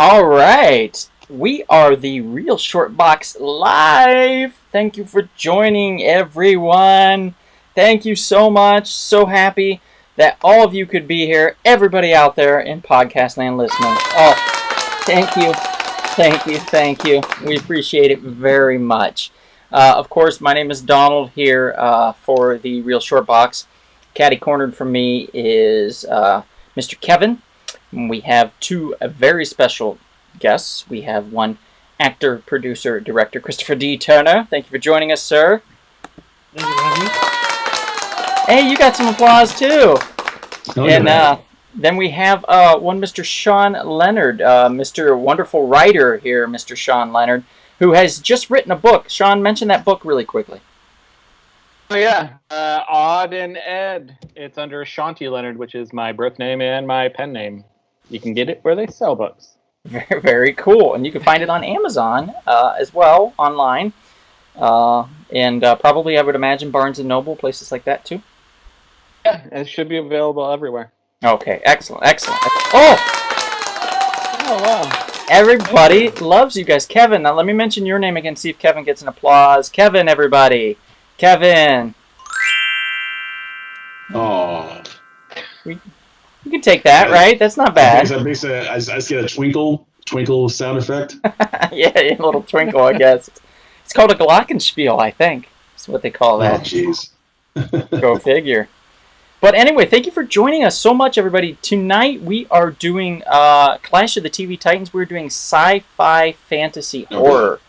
All right. We are the Real Short Box Live. Thank you for joining, everyone. Thank you so much. So happy that all of you could be here. Everybody out there in podcast land listening. Oh, thank you. Thank you. Thank you. We appreciate it very much. Of course, my name is Donald here for the Real Short Box. Caddy cornered from me is Mr. Kevin. We have two very special guests. We have one actor, producer, director, Christopher D. Turner. Thank you for joining us, sir. Thank you for having me. Hey, you got some applause too. Oh, And yeah. then we have one Mr. Sean Leonard, Mr. Wonderful Writer here, Mr. Sean Leonard, who has just written a book. Sean, mention that book really quickly. Oh yeah, Odd and Ed. It's under Shanti Leonard, which is my birth name and my pen name. You can get it where they sell books. Very, very cool. And you can find it on Amazon as well, online. And probably, I would imagine, Barnes & Noble, places like that too. Yeah, it should be available everywhere. Okay, excellent, excellent. Oh! Oh wow. Everybody loves you guys. Kevin, now let me mention your name again, see if Kevin gets an applause. Kevin, everybody. Kevin. Oh. You can take that, right? That's not bad. I just get a twinkle sound effect. Yeah, a little twinkle, I guess. It's called a glockenspiel, I think. That's what they call Oh, that. jeez. Go figure. But anyway, thank you for joining us so much, everybody. Tonight we are doing Clash of the TV Titans. We're doing sci-fi fantasy horror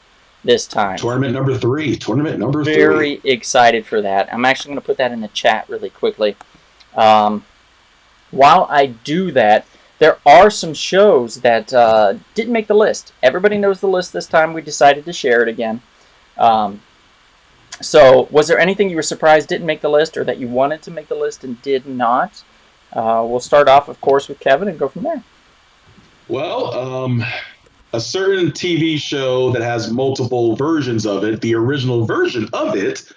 this time. Tournament number three. Very excited for that. I'm actually going to put that in the chat really quickly. While I do that, there are some shows that didn't make the list. Everybody knows the list this time. We decided to share it again. So, was there anything you were surprised didn't make the list or that you wanted to make the list and did not? We'll start off, of course, with Kevin and go from there. Well, a certain TV show that has multiple versions of it, the original version of it,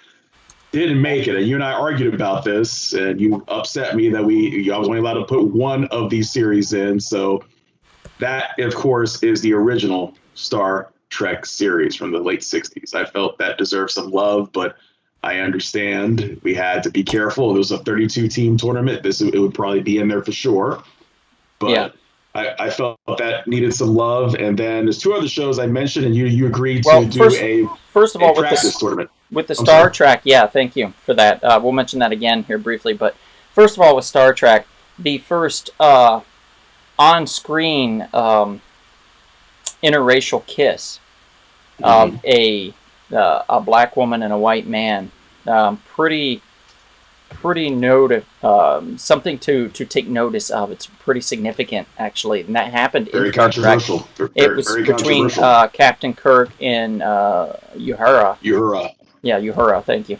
didn't make it. And you and I argued about this, and you upset me that I was only allowed to put one of these series in. So that, of course, is the original Star Trek series from the late 60s. I felt that deserved some love, but I understand we had to be careful. It was a 32-team tournament. It would probably be in there for sure. But yeah. I felt that needed some love. And then there's two other shows I mentioned, and you agreed to do first of all, practice tournament. With the Star Trek, yeah, thank you for that. We'll mention that again here briefly. But first of all, with Star Trek, the first on-screen interracial kiss of a black woman and a white man, pretty something to take notice of. It's pretty significant, actually, and that happened in Star Trek. It was between Captain Kirk and Uhura. Yeah, Uhura, thank you.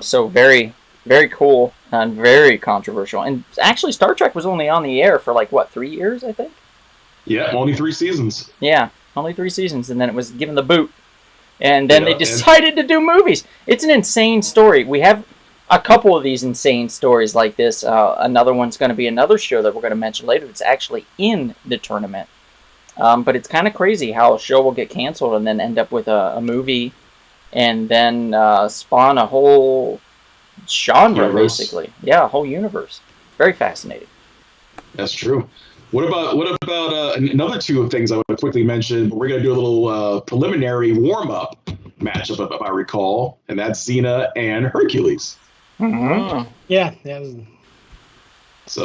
So very, very cool and very controversial. And actually, Star Trek was only on the air for 3 years, I think? Yeah, only 3 seasons. Yeah, only 3 seasons, and then it was given the boot. And then they decided to do movies. It's an insane story. We have a couple of these insane stories like this. Another one's going to be another show that we're going to mention later. It's actually in the tournament. But it's kind of crazy how a show will get canceled and then end up with a movie and then spawn a whole genre, basically. Yeah, a whole universe. Very fascinating. That's true. What about another two things I want to quickly mention? We're going to do a little preliminary warm-up matchup, if I recall, and that's Xena and Hercules. Mm-hmm. Yeah. So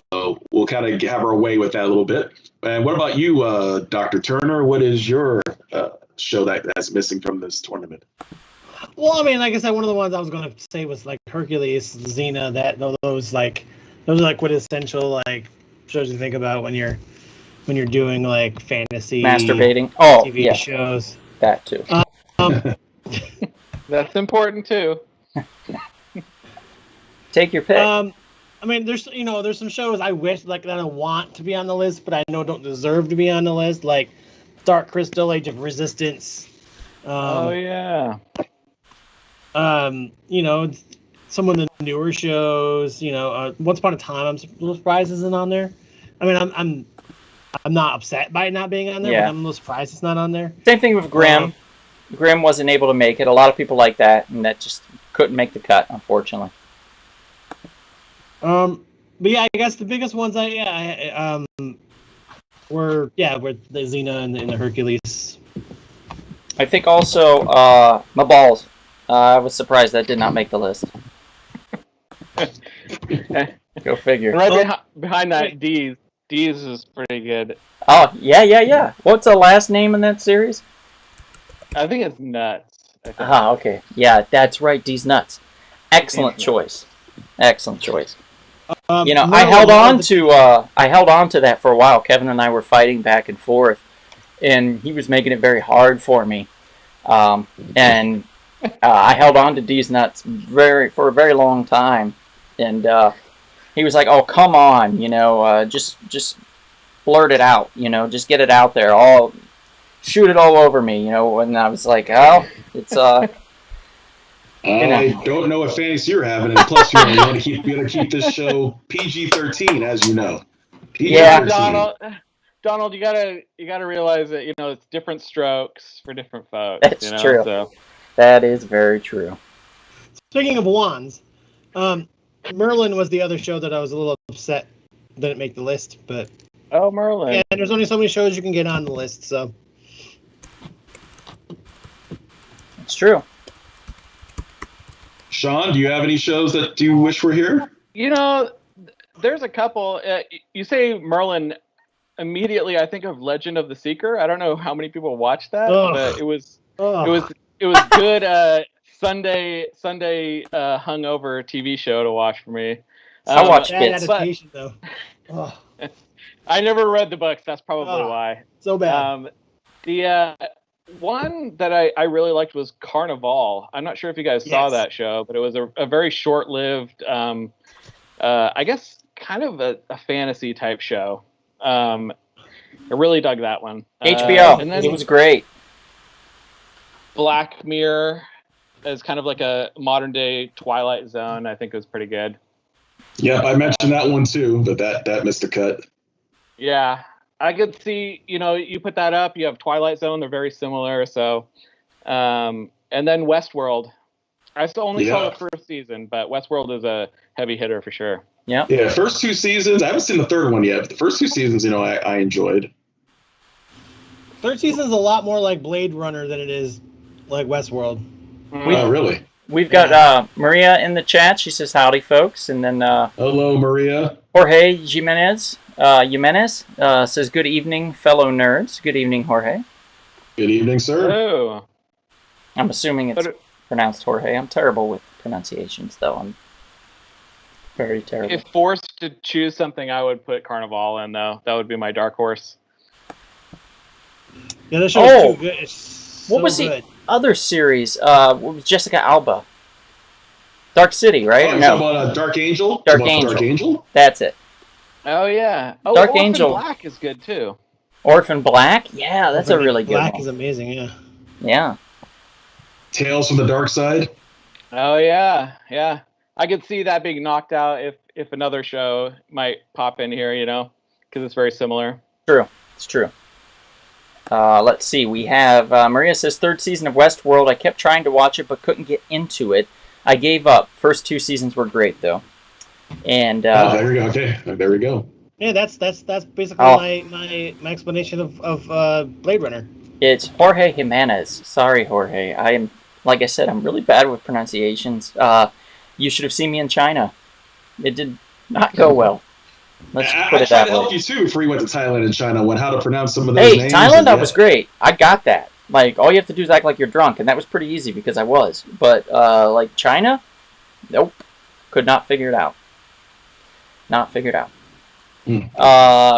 we'll kind of have our way with that a little bit. And what about you, Dr. Turner? What is your show that's missing from this tournament? Well, I mean, like I said, one of the ones I was going to say was Hercules, Xena. Those are quintessential shows you think about when you're doing fantasy masturbating. TV shows. That too. That's important too. Take your pick. I mean, there's some shows I wish that I want to be on the list, but I know don't deserve to be on the list, like Dark Crystal, Age of Resistance. Oh yeah. Some of the newer shows, Once Upon a Time, I'm surprised isn't on there. I mean, I'm not upset by it not being on there, Yeah. but I'm a little surprised it's not on there. Same thing with Grimm. Grimm wasn't able to make it. A lot of people like that, and that just couldn't make the cut, unfortunately. But yeah, I guess the biggest ones were the Xena and the Hercules. I think also my balls. I was surprised that did not make the list. Go figure. Right behind that, D's is pretty good. Oh, yeah. What's the last name in that series? I think it's Nuts. Ah, okay. Yeah, that's right. D's Nuts. Excellent choice. Excellent choice. I held on to that for a while. Kevin and I were fighting back and forth, and he was making it very hard for me. And I held on to D's Nuts for a very long time, and he was like, "Oh, come on, just blurt it out, just get it out there, shoot it all over me, And I was like, "Oh, it's I don't know what fantasy you're having, and plus you want to keep this show PG-13, as you know. Yeah, Donald, you gotta realize that it's different strokes for different folks. That's true. So. That is very true. Speaking of wands, Merlin was the other show that I was a little upset didn't make the list, but Merlin. Yeah, and there's only so many shows you can get on the list, so it's true. Sean, do you have any shows that you wish were here? There's a couple. You say Merlin, immediately I think of Legend of the Seeker. I don't know how many people watched that, but it was good Sunday hungover TV show to watch for me. I watched bits. Adaptation, though. I never read the books. That's probably why. So bad. The one that I really liked was Carnival. I'm not sure if you guys saw that show, but it was a very short-lived, I guess, kind of a fantasy type show. I really dug that one. HBO. And then it was great. Black Mirror is kind of like a modern-day Twilight Zone. I think it was pretty good. Yeah, I mentioned that one too, but that missed the cut. Yeah. I could see, you put that up, you have Twilight Zone, they're very similar, so, and then Westworld. I still only saw the first season, but Westworld is a heavy hitter for sure. Yeah. Yeah, first two seasons, I haven't seen the third one yet, but the first two seasons, I enjoyed. Third season's a lot more like Blade Runner than it is like Westworld. Oh, really? We've got Maria in the chat. She says, howdy, folks. And then hello, Maria. Jorge Jimenez says, good evening, fellow nerds. Good evening, Jorge. Good evening, sir. Hello. I'm assuming it's pronounced Jorge. I'm terrible with pronunciations, though. I'm very terrible. If forced to choose something, I would put Carnival in, though. That would be my dark horse. Yeah, that show is too good. It's so what was good. the other series? With Jessica Alba. Dark City, right? Oh, no. About Dark Angel? Dark Angel. That's it. Oh, yeah. Oh, Dark Orphan Angel. Black is good, too. Orphan Black? Yeah, that's a really good one. Black is amazing, yeah. Yeah. Tales from the Dark Side? Oh, yeah. Yeah. I could see that being knocked out if another show might pop in here, because it's very similar. True. It's true. Let's see. We have Maria says, third season of Westworld. I kept trying to watch it, but couldn't get into it. I gave up. First two seasons were great, though. And there we go. Okay, there we go. Yeah, that's basically my explanation of Blade Runner. It's Jorge Jimenez. Sorry, Jorge. Like I said, I'm really bad with pronunciations. You should have seen me in China. It did not go well. Let's put it that way. I tried to help you too before you went to Thailand and China on how to pronounce some of those names. Hey, Thailand, that was great. I got that. Like, all you have to do is act like you're drunk, and that was pretty easy because I was. But, like, China? Nope. Could not figure it out. Not figured out.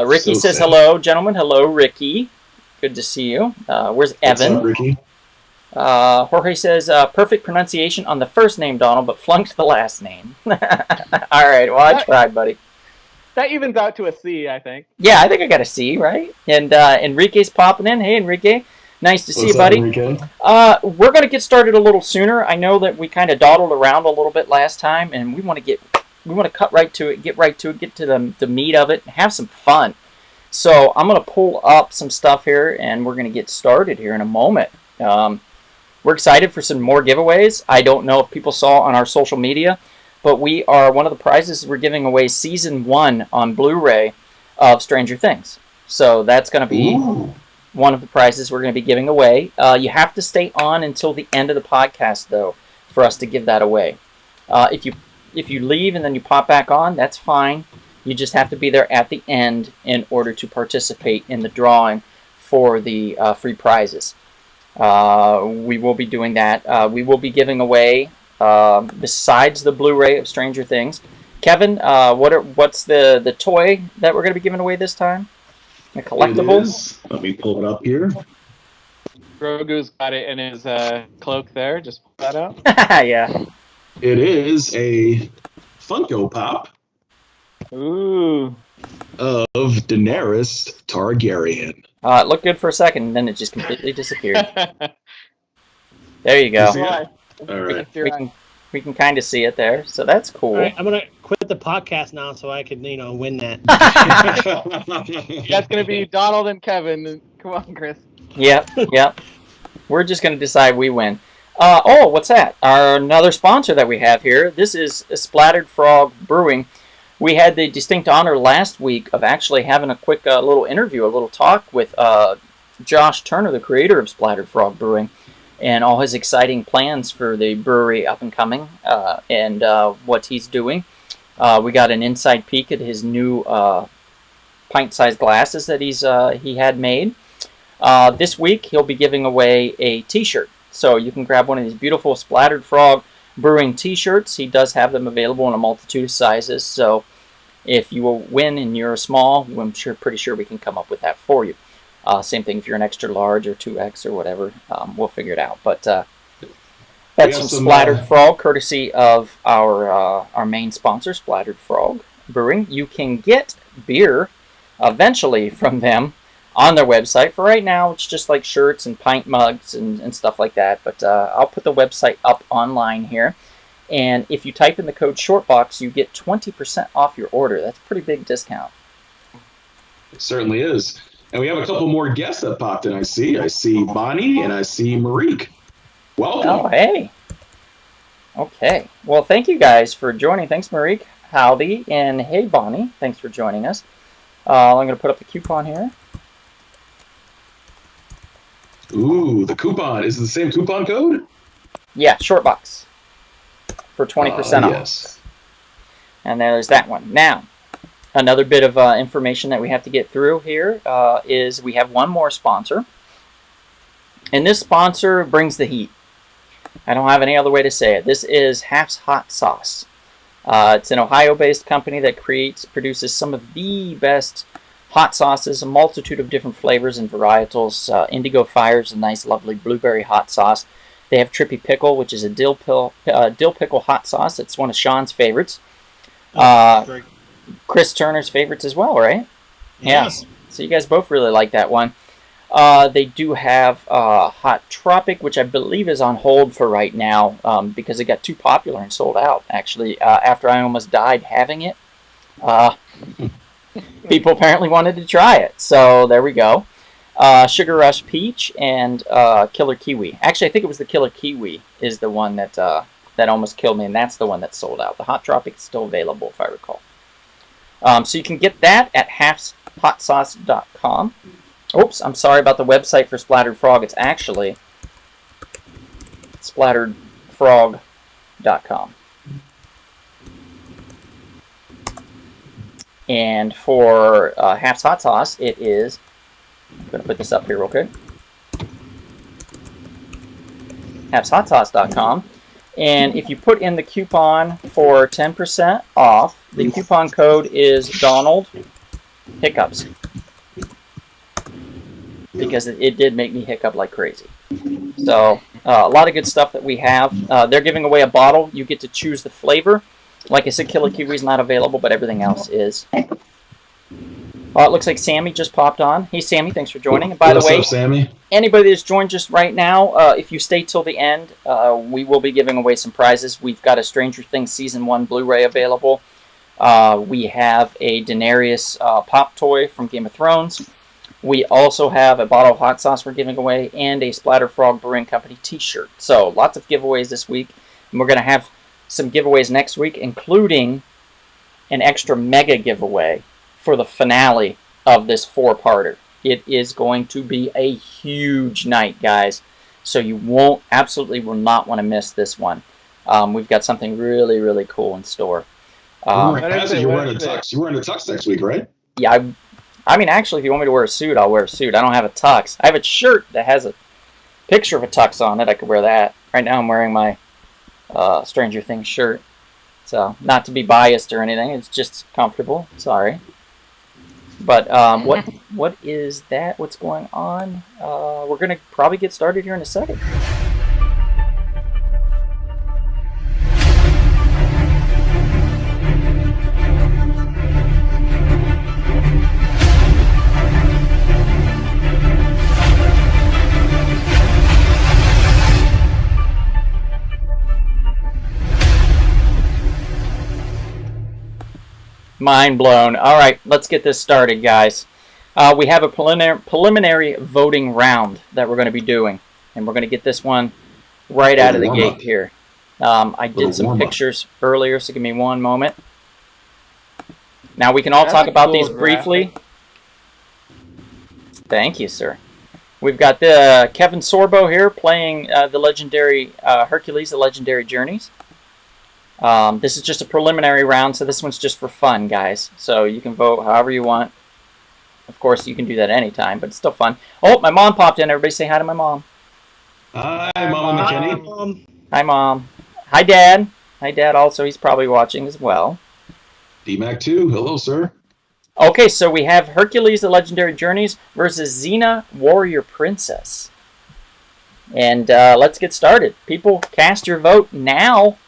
Ricky says, hello, gentlemen. Hello, Ricky. Good to see you. Where's Evan? What's up, Ricky? Jorge says, perfect pronunciation on the first name, Donald, but flunked the last name. All right, well, I tried, buddy. That evens out to a C, I think. Yeah, I think I got a C, right? And Enrique's popping in. Hey, Enrique. Nice to see you, buddy. Enrique? We're going to get started a little sooner. I know that we kind of dawdled around a little bit last time, and we want to cut right to it, get to the meat of it, and have some fun. So I'm going to pull up some stuff here, and we're going to get started here in a moment. We're excited for some more giveaways. I don't know if people saw on our social media, but one of the prizes we're giving away Season 1 on Blu-ray of Stranger Things. So that's going to be one of the prizes we're going to be giving away. You have to stay on until the end of the podcast, though, for us to give that away. If you leave and then you pop back on, that's fine. You just have to be there at the end in order to participate in the drawing for the free prizes. We will be doing that. We will be giving away, besides the Blu-ray of Stranger Things. Kevin, what's the toy that we're going to be giving away this time? A collectible? Let me pull it up here. Grogu's got it in his cloak there. Just pull that out. Yeah. It is a Funko Pop. Ooh. Of Daenerys Targaryen. It looked good for a second, and then it just completely disappeared. There you go. All right. We can kind of see it there, so that's cool. All right, I'm gonna quit the podcast now so I can, win that. That's gonna be Donald and Kevin. Come on, Chris. Yep. We're just gonna decide we win. What's that? Another sponsor that we have here. This is Splattered Frog Brewing. We had the distinct honor last week of actually having a quick little interview, a little talk with Josh Turner, the creator of Splattered Frog Brewing, and all his exciting plans for the brewery up and coming, and what he's doing. We got an inside peek at his new pint-sized glasses that he had made. This week, he'll be giving away a T-shirt. So you can grab one of these beautiful Splattered Frog Brewing T-shirts. He does have them available in a multitude of sizes. So if you will win and you're a small, I'm pretty sure we can come up with that for you. Same thing if you're an extra large or 2X or whatever. We'll figure it out. But that's some Splattered Frog, courtesy of our main sponsor, Splattered Frog Brewing. You can get beer eventually from them on their website. For right now, it's just like shirts and pint mugs and stuff like that. But I'll put the website up online here. And if you type in the code SHORTBOX, you get 20% off your order. That's a pretty big discount. It certainly is. And we have a couple more guests that popped in. I see Bonnie and I see Marique. Welcome. Oh, hey. Okay. Well, thank you guys for joining. Thanks, Marique. Howdy. And hey, Bonnie. Thanks for joining us. I'm going to put up the coupon here. Ooh, the coupon. Is it the same coupon code? Yeah, SHORTBOX. For 20% off. Yes. And there's that one. Now, another bit of information that we have to get through here is we have one more sponsor. And this sponsor brings the heat. I don't have any other way to say it. This is Half's Hot Sauce. It's an Ohio-based company that produces some of the best hot sauces, a multitude of different flavors and varietals. Indigo Fire's a nice, lovely blueberry hot sauce. They have Trippy Pickle, which is a dill pickle hot sauce. It's one of Sean's favorites. Chris Turner's favorites as well, right? Yes. Yeah. So you guys both really like that one. They do have Hot Tropic, which I believe is on hold for right now because it got too popular and sold out, actually, after I almost died having it. People apparently wanted to try it, so there we go. Sugar Rush Peach and Killer Kiwi. Actually, I think it was the Killer Kiwi is the one that almost killed me, and that's the one that sold out. The Hot Tropic is still available, if I recall. So you can get that at halfshotsauce.com. Oops, I'm sorry about the website for Splattered Frog. It's actually splatteredfrog.com. And for Half's Hot Sauce, it is, I'm going to put this up here real quick, halfshotsauce.com. And if you put in the coupon for 10% off, the coupon code is Donald Hiccups. Because it did make me hiccup like crazy. So, a lot of good stuff that we have. They're giving away a bottle. You get to choose the flavor. Like I said, Killer Kiwi is not available, but everything else is. It looks like Sammy just popped on. Hey, Sammy, thanks for joining. And by the way, up, Sammy? Anybody that's joined just right now, if you stay till the end, we will be giving away some prizes. We've got a Stranger Things Season 1 Blu-ray available. We have a Daenerys pop toy from Game of Thrones. We also have a bottle of hot sauce we're giving away and a Splatter Frog Brewing Company t-shirt. So lots of giveaways this week. And we're going to have some giveaways next week, including an extra mega giveaway for the finale of this 4-parter. It is going to be a huge night, guys. So you absolutely will not want to miss this one. We've got something really, really cool in store. You're wearing a tux. You're wearing a tux next week, right? Yeah, I mean, actually, if you want me to wear a suit, I'll wear a suit. I don't have a tux. I have a shirt that has a picture of a tux on it. I could wear that. Right now I'm wearing my Stranger Things shirt. So, not to be biased or anything. It's just comfortable. Sorry. But what is that? What's going on? We're going to probably get started here in a second. Mind blown. All right, let's get this started, guys. We have a preliminary voting round that we're going to be doing, and we're going to get this one right out of the gate here. I did some pictures earlier, so give me one moment. Now we can all talk about these briefly. Thank you, sir. We've got the Kevin Sorbo here playing the legendary Hercules, the Legendary Journeys. This is just a preliminary round, so this one's just for fun, guys. So you can vote however you want. Of course, you can do that anytime, but it's still fun. Oh, my mom popped in. Everybody say hi to my mom. Hi, Mama McKinney. Hi, Mom. Hi, Dad. Hi, Dad also. He's probably watching as well. DMAC 2. Hello, sir. Okay, so we have Hercules, the Legendary Journeys versus Xena, Warrior Princess. And let's get started. People, cast your vote now.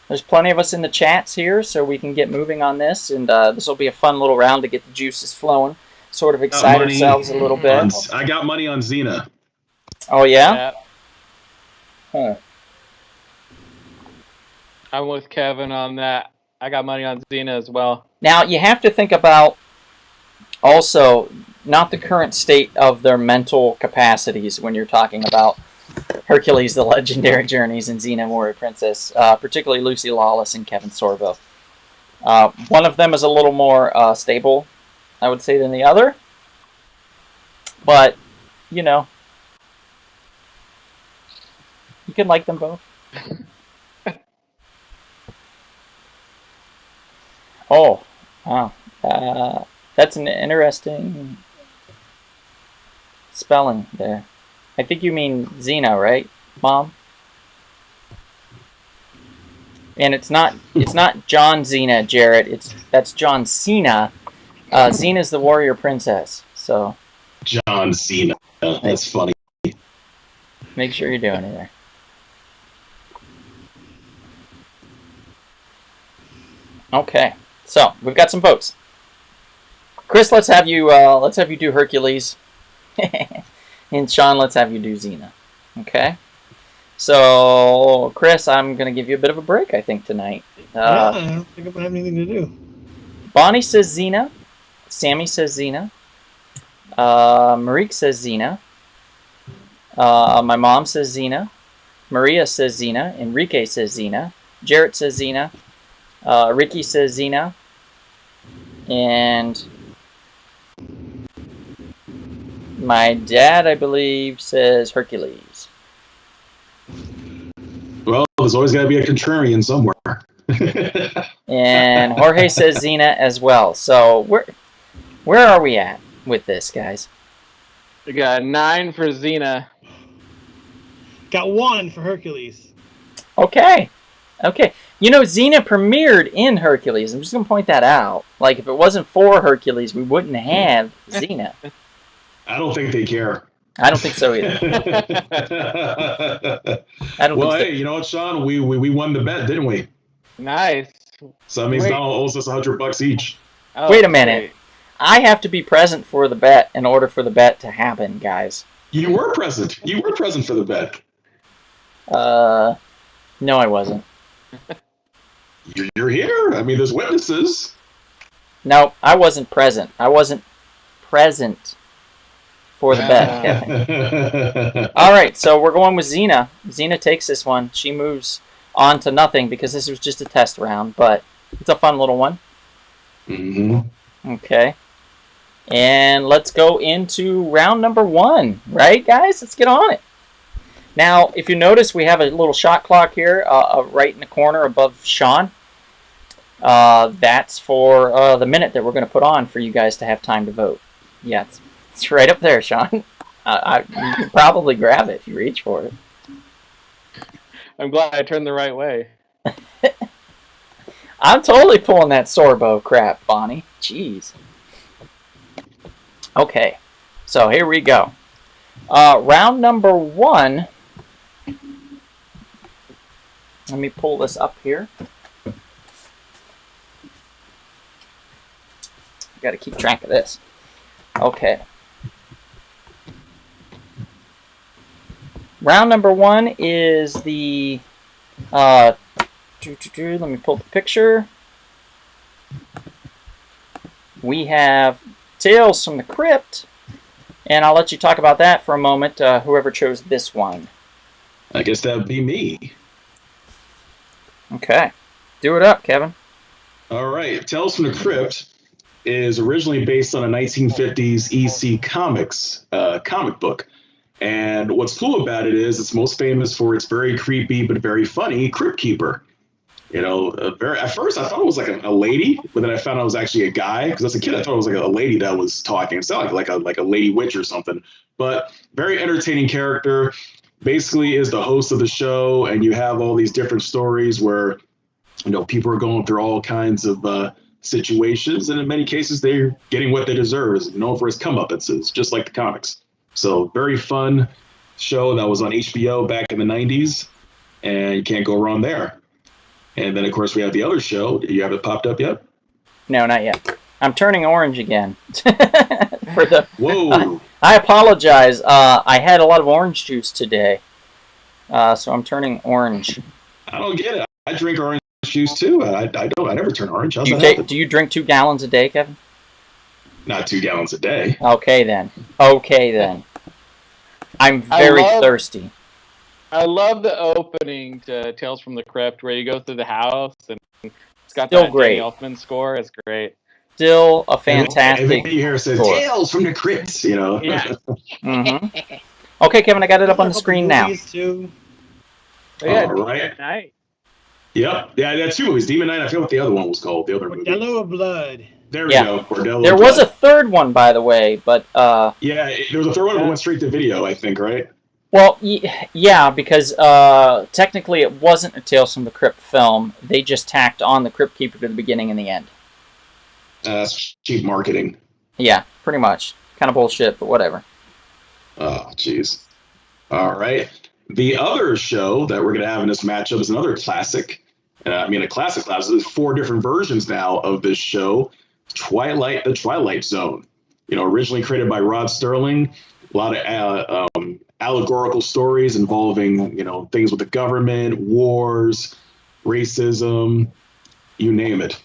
There's plenty of us in the chats here, so we can get moving on this, and this will be a fun little round to get the juices flowing. Sort of excite ourselves a little bit. I got money on Xena. Oh, yeah? Huh. I'm with Kevin on that. I got money on Xena as well. Now, you have to think about also not the current state of their mental capacities when you're talking about Hercules, the Legendary Journeys, and Xena, Warrior Princess, particularly Lucy Lawless and Kevin Sorbo. One of them is a little more stable, I would say, than the other. But, you know, you can like them both. Oh, wow. That's an interesting spelling there. I think you mean Xena, right, Mom? And it's not John Xena, Jarrett. That's John Cena. Xena's the warrior princess. So John Cena. That's funny. Make sure you're doing it there. Okay, so we've got some votes. Chris, let's have you do Hercules. And Sean, let's have you do Xena. Okay? So, Chris, I'm going to give you a bit of a break, I think, tonight. I don't think I'm going to have anything to do. Bonnie says Xena. Sammy says Xena. Marique says Xena. My mom says Xena. Maria says Xena. Enrique says Xena. Jarrett says Xena. Ricky says Xena. And my dad, I believe, says Hercules. Well, there's always got to be a contrarian somewhere. And Jorge says Xena as well. So where are we at with this, guys? We got 9 for Xena. Got 1 for Hercules. Okay. You know, Xena premiered in Hercules. I'm just going to point that out. Like, if it wasn't for Hercules, we wouldn't have Xena. I don't think they care. I don't think so either. Well, hey, you know what, Sean? We won the bet, didn't we? Nice. So that means Donald owes us $100 each. Oh, wait a minute. Great. I have to be present for the bet in order for the bet to happen, guys. You were present. You were present for the bet. No, I wasn't. You're here. I mean, there's witnesses. No, I wasn't present. I wasn't present for the bet, Kevin. All right, so we're going with Xena. Xena takes this one. She moves on to nothing because this was just a test round, but it's a fun little one. Mm-hmm. Okay. And let's go into round number 1, right, guys? Let's get on it. Now, if you notice, we have a little shot clock here right in the corner above Sean. That's for the minute that we're going to put on for you guys to have time to vote. Yeah, it's right up there, Sean. You can probably grab it if you reach for it. I'm glad I turned the right way. I'm totally pulling that Sorbo crap, Bonnie. Jeez. Okay, so here we go. Round number 1. Let me pull this up here. Got to keep track of this. Okay. Round number 1 is the... let me pull the picture. We have Tales from the Crypt, and I'll let you talk about that for a moment, whoever chose this one. I guess that would be me. Okay. Do it up, Kevin. All right. Tales from the Crypt is originally based on a 1950s EC Comics comic book. And what's cool about it is it's most famous for its very creepy but very funny Crypt Keeper. You know, at first I thought it was like a lady, but then I found out it was actually a guy. Because as a kid, I thought it was like a lady that was talking. It sounded like a lady witch or something. But very entertaining character. Basically, is the host of the show, and you have all these different stories where, you know, people are going through all kinds of situations, and in many cases, they're getting what they deserve. It's known for its comeuppances, just like the comics. So, very fun show that was on HBO back in the 90s, and you can't go wrong there. And then, of course, we have the other show. You have it popped up yet? No, not yet. I'm turning orange again. For the Whoa! I apologize. I had a lot of orange juice today, so I'm turning orange. I don't get it. I drink orange juice too. I don't. I never turn orange. How's that happen? Do you drink 2 gallons a day, Kevin? Not 2 gallons a day. Okay then. I'm very thirsty. I love the opening to Tales from the Crypt where you go through the house and it's got Still that great. Danny Elfman score. It's great. Still a fantastic. And then you hear it says score. Tales from the Crypt. You know. Yeah. Mm-hmm. Okay, Kevin, I got it up on the screen now. Too. Yeah, All right. Night. Yep. Yeah, that's 2 movies. Demon Knight. I forget what the other one was called. The other movie. Bordello of Blood. There we go. Bordello. There was a third one, by the way, but yeah, there was a third one that went straight to video, I think, right? Well, yeah, because technically it wasn't a Tales from the Crypt film. They just tacked on the Crypt Keeper to the beginning and the end. That's cheap marketing. Yeah, pretty much. Kind of bullshit, but whatever. Oh, jeez. All right. The other show that we're going to have in this matchup is another classic. A classic. There's 4 different versions now of this show. The Twilight Zone. You know, originally created by Rod Serling. A lot of allegorical stories involving, you know, things with the government, wars, racism, you name it.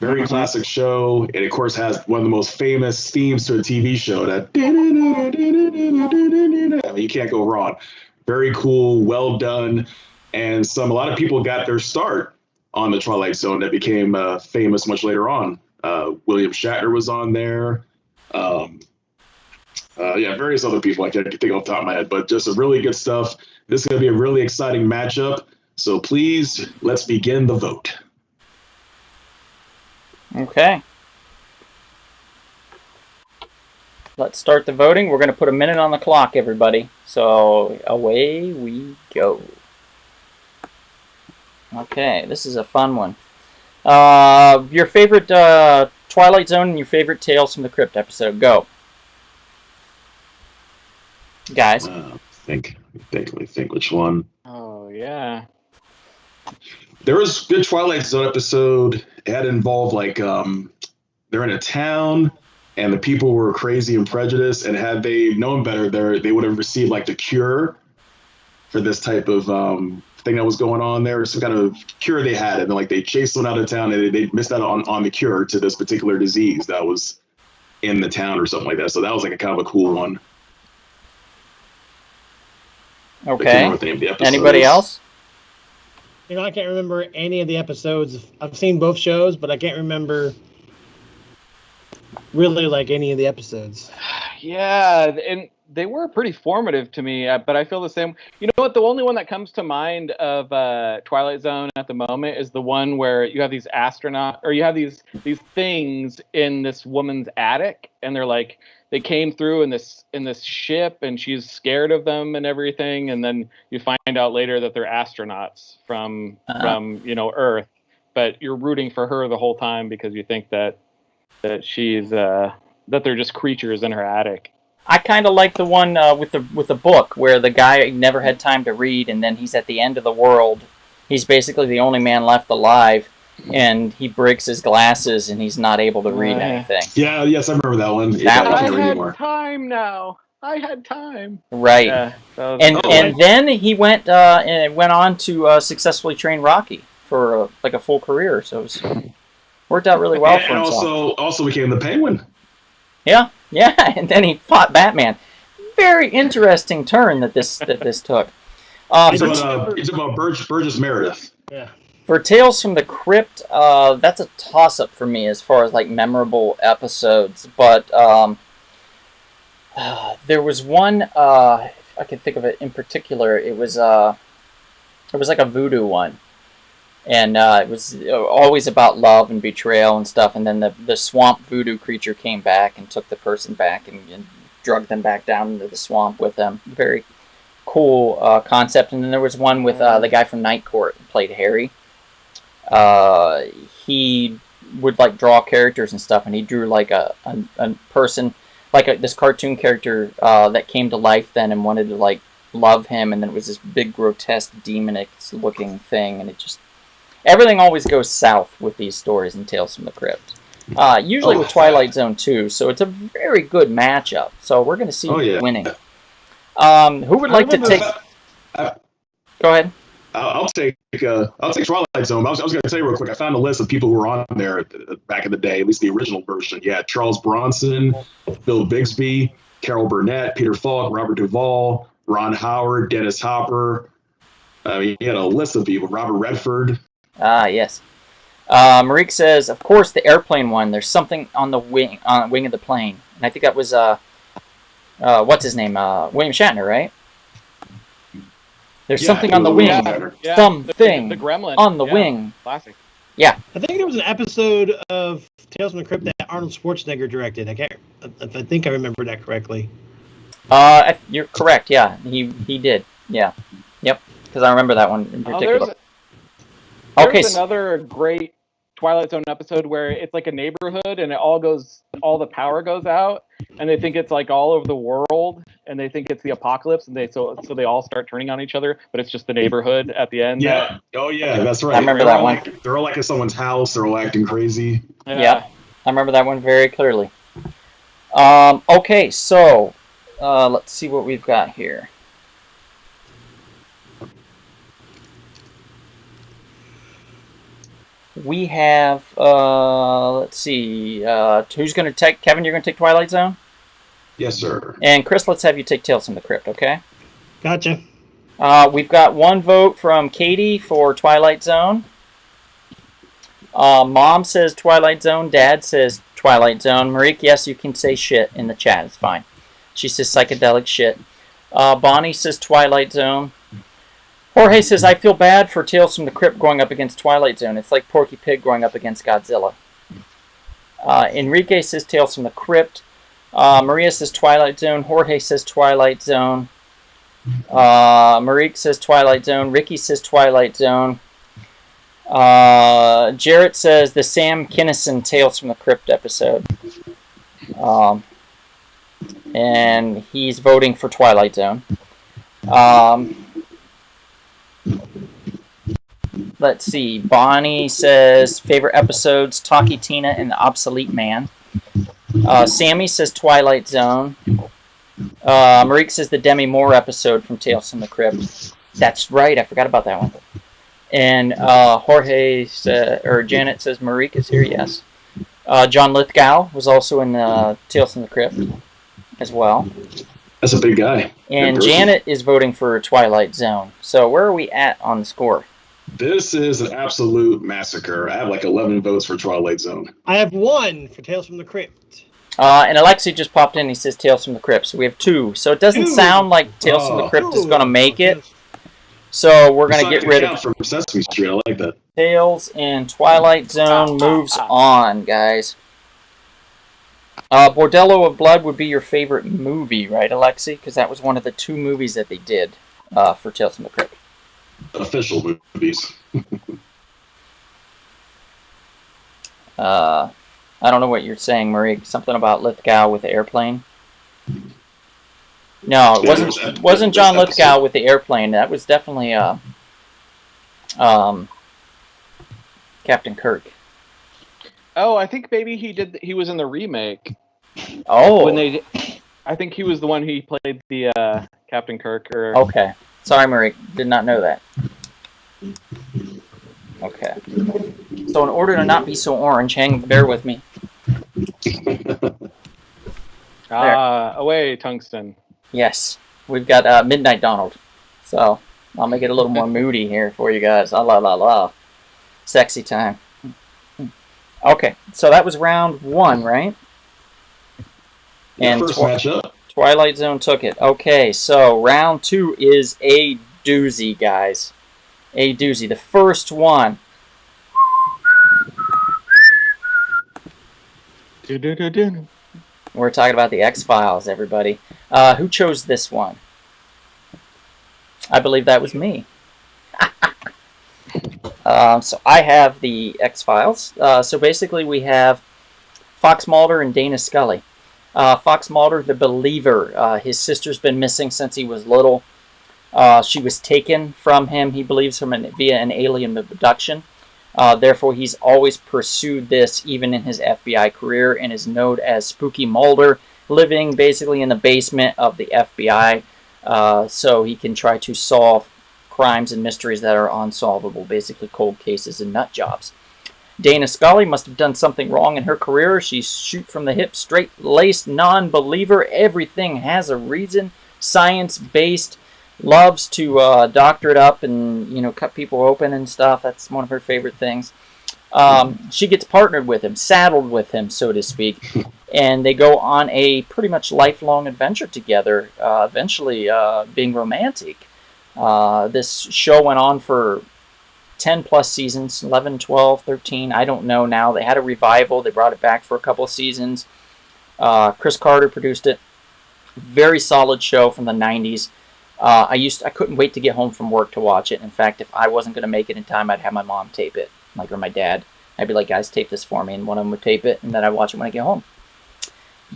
Very classic show. And of course has one of the most famous themes to a TV show. That I mean, you can't go wrong. Very cool, well done. And a lot of people got their start on the Twilight Zone that became famous much later on. William Shatner was on there. Various other people I can't think off the top of my head, but just a really good stuff. This is going to be a really exciting matchup. So please, let's begin the vote. Okay. Let's start the voting. We're going to put a minute on the clock, everybody. So away we go. Okay, this is a fun one. Your favorite Twilight Zone and your favorite Tales from the Crypt episode. Go. Guys. Let me think which one. Oh, yeah. There was a good Twilight Zone episode. It had involved they're in a town and the people were crazy and prejudiced, and had they known better, they would have received like the cure for this type of thing that was going on there, some kind of cure they had, and like they chased someone out of town, and they missed out on the cure to this particular disease that was in the town or something like that. So that was like a kind of a cool one. Okay. Anybody else? You know, I can't remember any of the episodes. I've seen both shows, but I can't remember really like any of the episodes. Yeah, and they were pretty formative to me, but I feel the same. You know what? The only one that comes to mind of Twilight Zone at the moment is the one where you have these you have these things in this woman's attic, and they're like, they came through in this ship, and she's scared of them and everything, and then you find out later that they're astronauts from Earth, but you're rooting for her the whole time because you think that she's that they're just creatures in her attic. I kind of like the one with the book where the guy never had time to read, and then he's at the end of the world. He's basically the only man left alive, and he breaks his glasses, and he's not able to read anything. Yeah, yes, I remember that one. Time now. I had time. Right. Yeah, and then he went on to successfully train Rocky for like a full career. So it was, worked out really well for himself. And also became the Penguin. Yeah, and then he fought Batman. Very interesting turn that this took. He's about Burgess Meredith. Yeah. For Tales from the Crypt, that's a toss-up for me as far as like memorable episodes. But there was one if I can think of it in particular. It was like a voodoo one. And it was always about love and betrayal and stuff. And then the swamp voodoo creature came back and took the person back and drugged them back down into the swamp with them. Very cool concept. And then there was one with the guy from Night Court who played Harry. He would like draw characters and stuff, and he drew like a person, like this cartoon character that came to life then and wanted to like love him. And then it was this big grotesque demonic looking thing, and it just... Everything always goes south with these stories in Tales from the Crypt. Usually with Twilight Zone too, so it's a very good matchup. So we're going to see who's winning. Who would like to take... Go ahead. I'll take Twilight Zone. I was going to tell you real quick. I found a list of people who were on there back in the day, at least the original version. Yeah, Charles Bronson, Bill Bixby, Carol Burnett, Peter Falk, Robert Duvall, Ron Howard, Dennis Hopper. I mean, he had a list of people. Robert Redford. Ah, yes. Marique says, of course, the airplane one. There's something on the wing of the plane. And I think that was, what's his name? William Shatner, right? There's something on the wing. Yeah. Something the gremlin on the wing. Classic. Yeah. I think there was an episode of Tales from the Crypt that Arnold Schwarzenegger directed. I think I remember that correctly. You're correct, yeah. He did. Yeah. Yep. Because I remember that one in particular. There's another great Twilight Zone episode where it's like a neighborhood and all the power goes out, and they think it's like all over the world, and they think it's the apocalypse, and so they all start turning on each other, but it's just the neighborhood at the end. Yeah. That's right. I remember that one. They're all like at someone's house. They're all acting crazy. Yeah. I remember that one very clearly. Okay, so let's see what we've got here. We have, let's see, who's going to take, Kevin, you're going to take Twilight Zone? Yes, sir. And Chris, let's have you take Tales from the Crypt, okay? Gotcha. We've got one vote from Katie for Twilight Zone. Mom says Twilight Zone. Dad says Twilight Zone. Marique, yes, you can say shit in the chat. It's fine. She says psychedelic shit. Bonnie says Twilight Zone. Jorge says, I feel bad for Tales from the Crypt going up against Twilight Zone. It's like Porky Pig going up against Godzilla. Enrique says Tales from the Crypt. Maria says Twilight Zone. Jorge says Twilight Zone. Marique says Twilight Zone. Ricky says Twilight Zone. Jarrett says the Sam Kinison Tales from the Crypt episode. And he's voting for Twilight Zone. Let's see. Bonnie says favorite episodes, Talkie Tina and the Obsolete Man. Sammy says Twilight Zone. Marique says the Demi Moore episode from Tales from the Crypt. That's right. I forgot about that one. And Janet says Marika's here. Yes. John Lithgow was also in Tales from the Crypt as well. That's a big guy. And Janet is voting for Twilight Zone. So where are we at on the score? This is an absolute massacre. I have like 11 votes for Twilight Zone. I have 1 for Tales from the Crypt. And Alexi just popped in. He says Tales from the Crypt. So we have 2. So it doesn't sound like Tales from the Crypt is going to make it. So we're going to get rid of from Sesame Street. I like that. Tales and Twilight Zone moves on, guys. Bordello of Blood would be your favorite movie, right, Alexi? Because that was one of the 2 movies that they did for Tales from the Crypt. Official movies. I don't know what you're saying, Marie. Something about Lithgow with the airplane? No, it wasn't John Lithgow with the airplane. That was definitely Captain Kirk. Oh, I think maybe he was in the remake. Oh. I think he was the one who played the Captain Kirk. Okay. Sorry, Marie. Did not know that. Okay. So in order to not be so orange, bear with me. Away, Tungsten. Yes. We've got Midnight Donald. So I'll make it a little more moody here for you guys. La la la. Sexy time. Okay. So that was round 1, right? And first matchup. Twilight Zone took it. Okay, so round 2 is a doozy, guys. A doozy. The first one. We're talking about the X-Files, everybody. Who chose this one? I believe that was me. So I have the X-Files. So basically we have Fox Mulder and Dana Scully. Fox Mulder, the believer. His sister's been missing since he was little. She was taken from him, he believes, via an alien abduction. Therefore, he's always pursued this, even in his FBI career, and is known as Spooky Mulder, living basically in the basement of the FBI, so he can try to solve crimes and mysteries that are unsolvable, basically cold cases and nut jobs. Dana Scully must have done something wrong in her career. She's shoot from the hip, straight-laced, non-believer. Everything has a reason. Science-based. Loves to doctor it up and, cut people open and stuff. That's one of her favorite things. She gets partnered with him, saddled with him, so to speak. And they go on a pretty much lifelong adventure together, eventually being romantic. This show went on for 10 plus seasons, 11, 12, 13, I don't know now. They had a revival. They brought it back for a couple of seasons. Chris Carter produced it. Very solid show from the 90s. I couldn't wait to get home from work to watch it. In fact, if I wasn't going to make it in time, I'd have my mom tape it, or my dad. I'd be like, guys, tape this for me, and one of them would tape it, and then I'd watch it when I get home.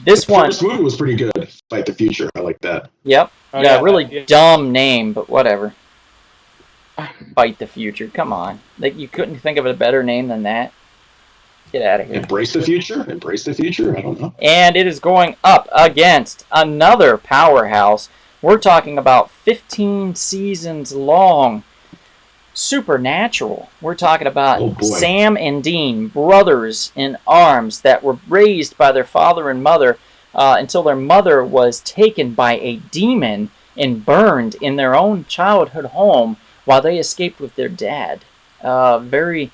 The first movie was pretty good. Fight the Future. I like that. Yep. Really dumb name, but whatever. Fight the Future. Come on. You couldn't think of a better name than that? Get out of here. Embrace the Future? Embrace the Future? I don't know. And it is going up against another powerhouse. We're talking about 15 seasons long. Supernatural. We're talking about Sam and Dean, brothers in arms that were raised by their father and mother until their mother was taken by a demon and burned in their own childhood home while they escaped with their dad. Very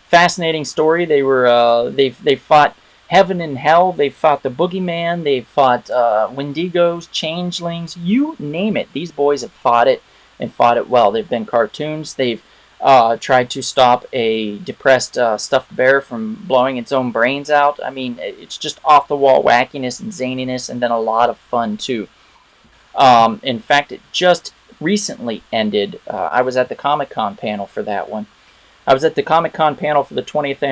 fascinating story. They fought heaven and hell. They fought the boogeyman. They fought Wendigos, changelings. You name it. These boys have fought it and fought it well. They've been cartoons. They've tried to stop a depressed stuffed bear from blowing its own brains out. I mean, it's just off-the-wall wackiness and zaniness, and then a lot of fun, too. In fact, it just recently ended. I was at the Comic-Con panel for that one. I was at the Comic-Con panel for the 20th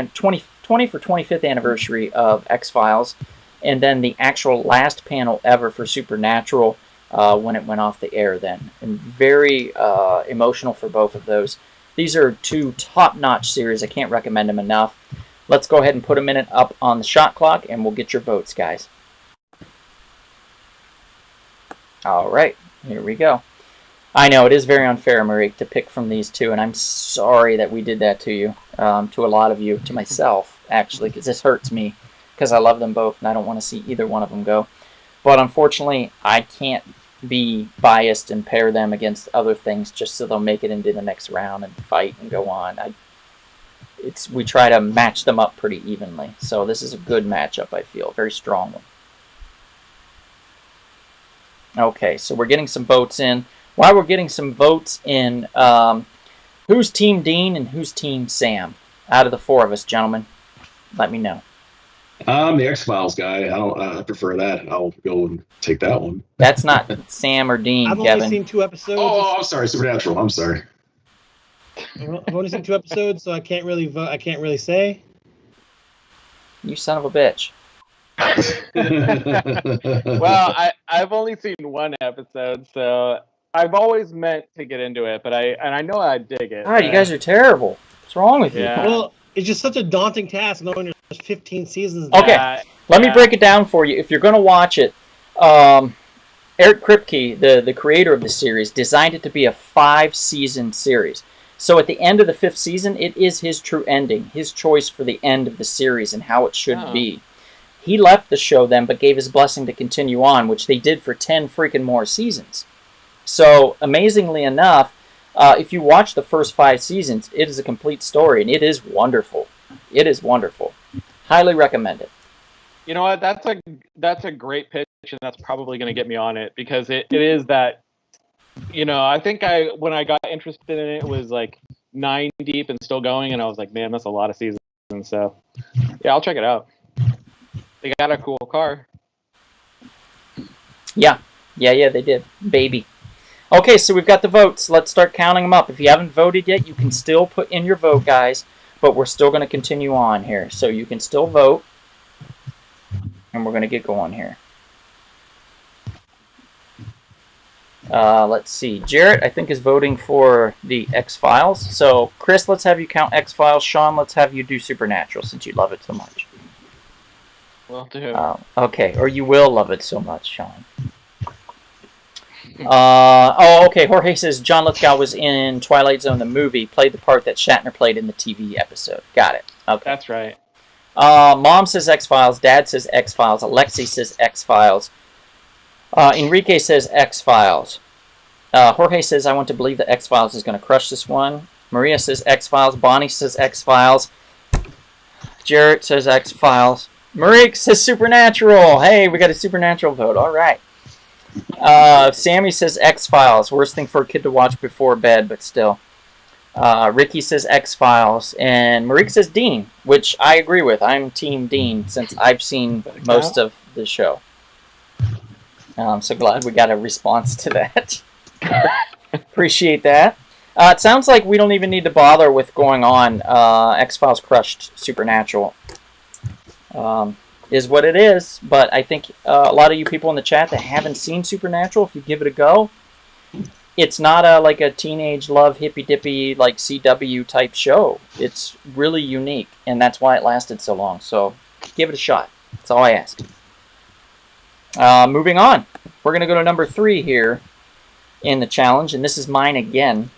or 25th anniversary of X-Files, and then the actual last panel ever for Supernatural when it went off the air then. And very emotional for both of those. These are two top-notch series. I can't recommend them enough. Let's go ahead and put a minute up on the shot clock, and we'll get your votes, guys. All right, here we go. I know, it is very unfair, Marie, to pick from these two, and I'm sorry that we did that to you, to a lot of you, to myself, actually, because this hurts me, because I love them both, and I don't want to see either one of them go. But unfortunately, I can't be biased and pair them against other things just so they'll make it into the next round and fight and go on. We try to match them up pretty evenly, so this is a good matchup, I feel, very strong one. Okay, so we're getting some votes in. While we're getting some votes in, who's Team Dean and who's Team Sam? Out of the four of us, gentlemen, let me know. I'm the X-Files guy. I prefer that. I'll go and take that one. That's not Sam or Dean, I've Kevin. only seen 2 episodes. Oh, I'm sorry, Supernatural. I'm sorry. I've only seen 2 episodes, so I can't really vote. I can't really say. You son of a bitch. Well, I've only seen 1 episode, so I've always meant to get into it, but I know I dig it. God, you guys are terrible. What's wrong with you? Well, it's just such a daunting task knowing there's 15 seasons. Okay, let me break it down for you. If you're going to watch it, Eric Kripke, the creator of the series, designed it to be a 5-season series. So at the end of the 5th season, it is his true ending, his choice for the end of the series and how it should be. He left the show then, but gave his blessing to continue on, which they did for 10 freaking more seasons. So, amazingly enough, if you watch the first 5 seasons, it is a complete story, and it is wonderful. It is wonderful. Highly recommend it. You know what? That's a great pitch, and that's probably going to get me on it, because it is that, I think when I got interested in it, it was like 9 deep and still going, and I was like, man, that's a lot of seasons. So, yeah, I'll check it out. They got a cool car. Yeah, they did. Baby. Okay, so we've got the votes. Let's start counting them up. If you haven't voted yet, you can still put in your vote, guys. But we're still going to continue on here. So you can still vote. And we're going to get going here. Let's see. Jarrett, I think, is voting for the X-Files. So, Chris, let's have you count X-Files. Sean, let's have you do Supernatural, since you love it so much. Will do. Okay, or you will love it so much, Sean. Okay, Jorge says John Lithgow was in Twilight Zone, the movie, played the part that Shatner played in the TV episode. Got it. Okay. That's right. Mom says X-Files, Dad says X-Files, Alexi says X-Files, Enrique says X-Files, Jorge says I want to believe that X-Files is going to crush this one, Maria says X-Files, Bonnie says X-Files, Jarrett says X-Files, Marie says Supernatural. Hey, we got a Supernatural vote. All right. Sammy says X-Files. Worst thing for a kid to watch before bed, but still. Ricky says X-Files. And Marie says Dean, which I agree with. I'm Team Dean since I've seen most of the show. I'm so glad we got a response to that. Appreciate that. It sounds like we don't even need to bother with going on. X-Files crushed Supernatural. Is what it is, but I think a lot of you people in the chat that haven't seen Supernatural, if you give it a go, it's not like a teenage love hippy-dippy like CW type show. It's really unique, and that's why it lasted so long. So give it a shot. That's all I ask. Moving on, we're going to go to number 3 here in the challenge, and this is mine again.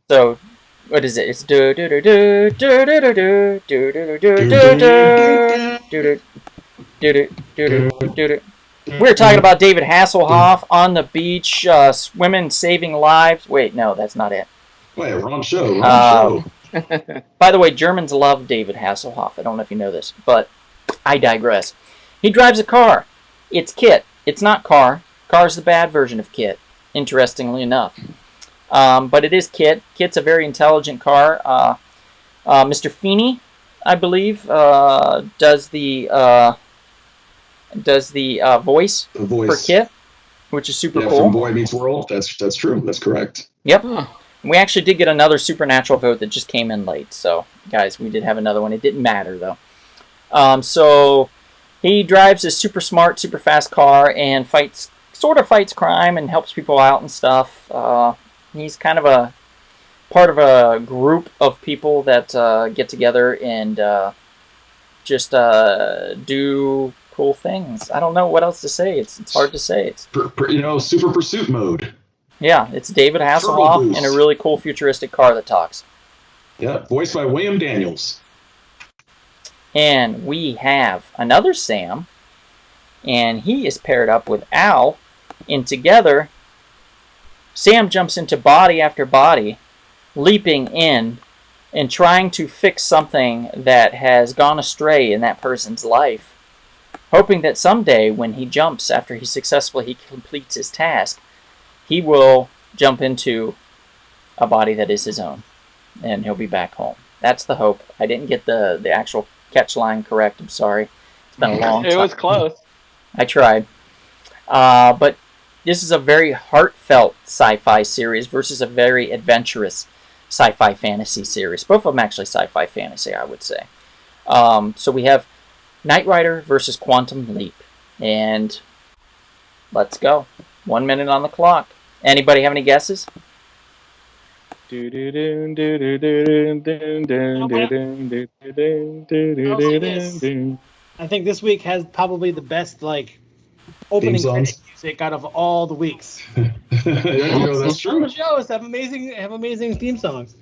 So what is it? It's do do do do do do do do do do do do do do do. We're talking about David Hasselhoff on the beach, swimming, saving lives. Wait, no, that's not it. Wait, wrong show. Wrong show. By the way, Germans love David Hasselhoff. I don't know if you know this, but I digress. He drives a car. It's Kit. It's not Car. Car's the bad version of Kit, interestingly enough. But it is Kit. Kit's a very intelligent car. Mr. Feeney, I believe, does the voice for Kit, which is super cool. From Boy Meets World. That's true. That's correct. Yep. We actually did get another Supernatural vote that just came in late. So, guys, we did have another one. It didn't matter, though. So he drives a super smart, super fast car and sort of fights crime and helps people out and stuff. He's kind of a part of a group of people that get together and just do cool things. I don't know what else to say. It's hard to say. It's super pursuit mode. Yeah, it's David Turbo Hasselhoff boost. in a really cool futuristic car that talks. Yeah, voiced by William Daniels. And we have another Sam, and he is paired up with Al, and together, Sam jumps into body after body, leaping in and trying to fix something that has gone astray in that person's life, hoping that someday when he jumps after he successfully completes his task, he will jump into a body that is his own, and he'll be back home. That's the hope. I didn't get the actual catch line correct. I'm sorry. It's been a long time. It was close. I tried. But this is a very heartfelt sci-fi series versus a very adventurous sci-fi fantasy series. Both of them actually sci-fi fantasy, I would say. So we have Knight Rider versus Quantum Leap. And let's go. 1 minute on the clock. Anybody have any guesses? I'll say this. I think this week has probably the best opening credit music out of all the weeks. That's true. All the shows have amazing theme songs.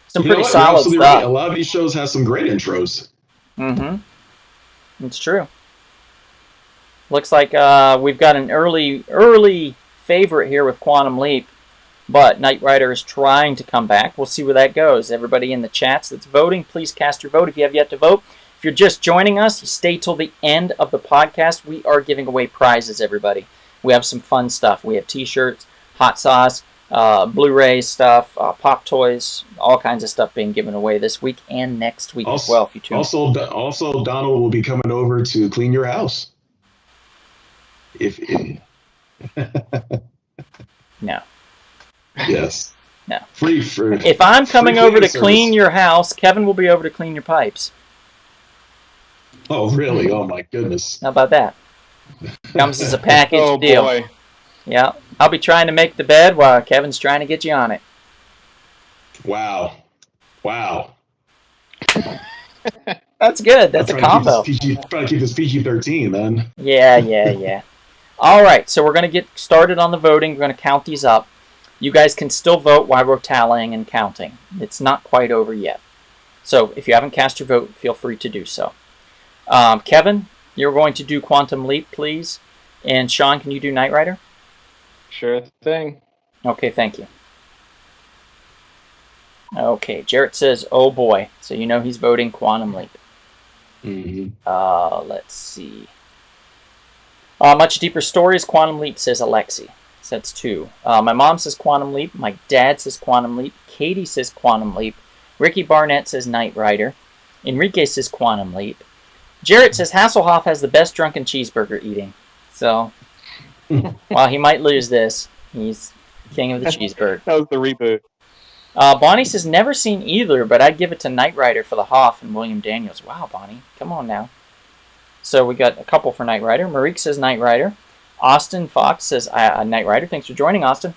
Some pretty solid stuff. Right. A lot of these shows have some great intros. It's true. Looks like we've got an early favorite here with Quantum Leap, but Knight Rider is trying to come back. We'll see where that goes. Everybody in the chats that's voting, please cast your vote if you have yet to vote. If you're just joining us, stay till the end of the podcast. We are giving away prizes, everybody. We have some fun stuff. We have t-shirts, hot sauce, Blu-ray stuff, pop toys, all kinds of stuff being given away this week and next week as well. If you tune in. Also, Donald will be coming over to clean your house. No. Yes. No. Free for. If I'm coming over to clean your house, Kevin will be over to clean your pipes. Oh, really? Oh, my goodness. How about that? Comes as a package deal. Boy. Yeah. I'll be trying to make the bed while Kevin's trying to get you on it. Wow. That's good. That's a combo. Trying to keep this PG-13, man. Yeah. All right. So we're going to get started on the voting. We're going to count these up. You guys can still vote while we're tallying and counting. It's not quite over yet. So if you haven't cast your vote, feel free to do so. Kevin, you're going to do Quantum Leap, please. And Sean, can you do Knight Rider? Sure thing. Okay, thank you. Okay, Jarrett says, oh boy. So you know he's voting Quantum Leap. Let's see. Much Deeper Stories, Quantum Leap, says Alexi. So that's 2. My mom says Quantum Leap. My dad says Quantum Leap. Katie says Quantum Leap. Ricky Barnett says Knight Rider. Enrique says Quantum Leap. Jarrett says Hasselhoff has the best drunken cheeseburger eating. So, while he might lose this, he's king of the cheeseburger. That was the reboot. Bonnie says never seen either, but I'd give it to Knight Rider for the Hoff and William Daniels. Wow, Bonnie, come on now. So we got a couple for Knight Rider. Marique says Knight Rider. Austin Fox says Knight Rider. Thanks for joining, Austin.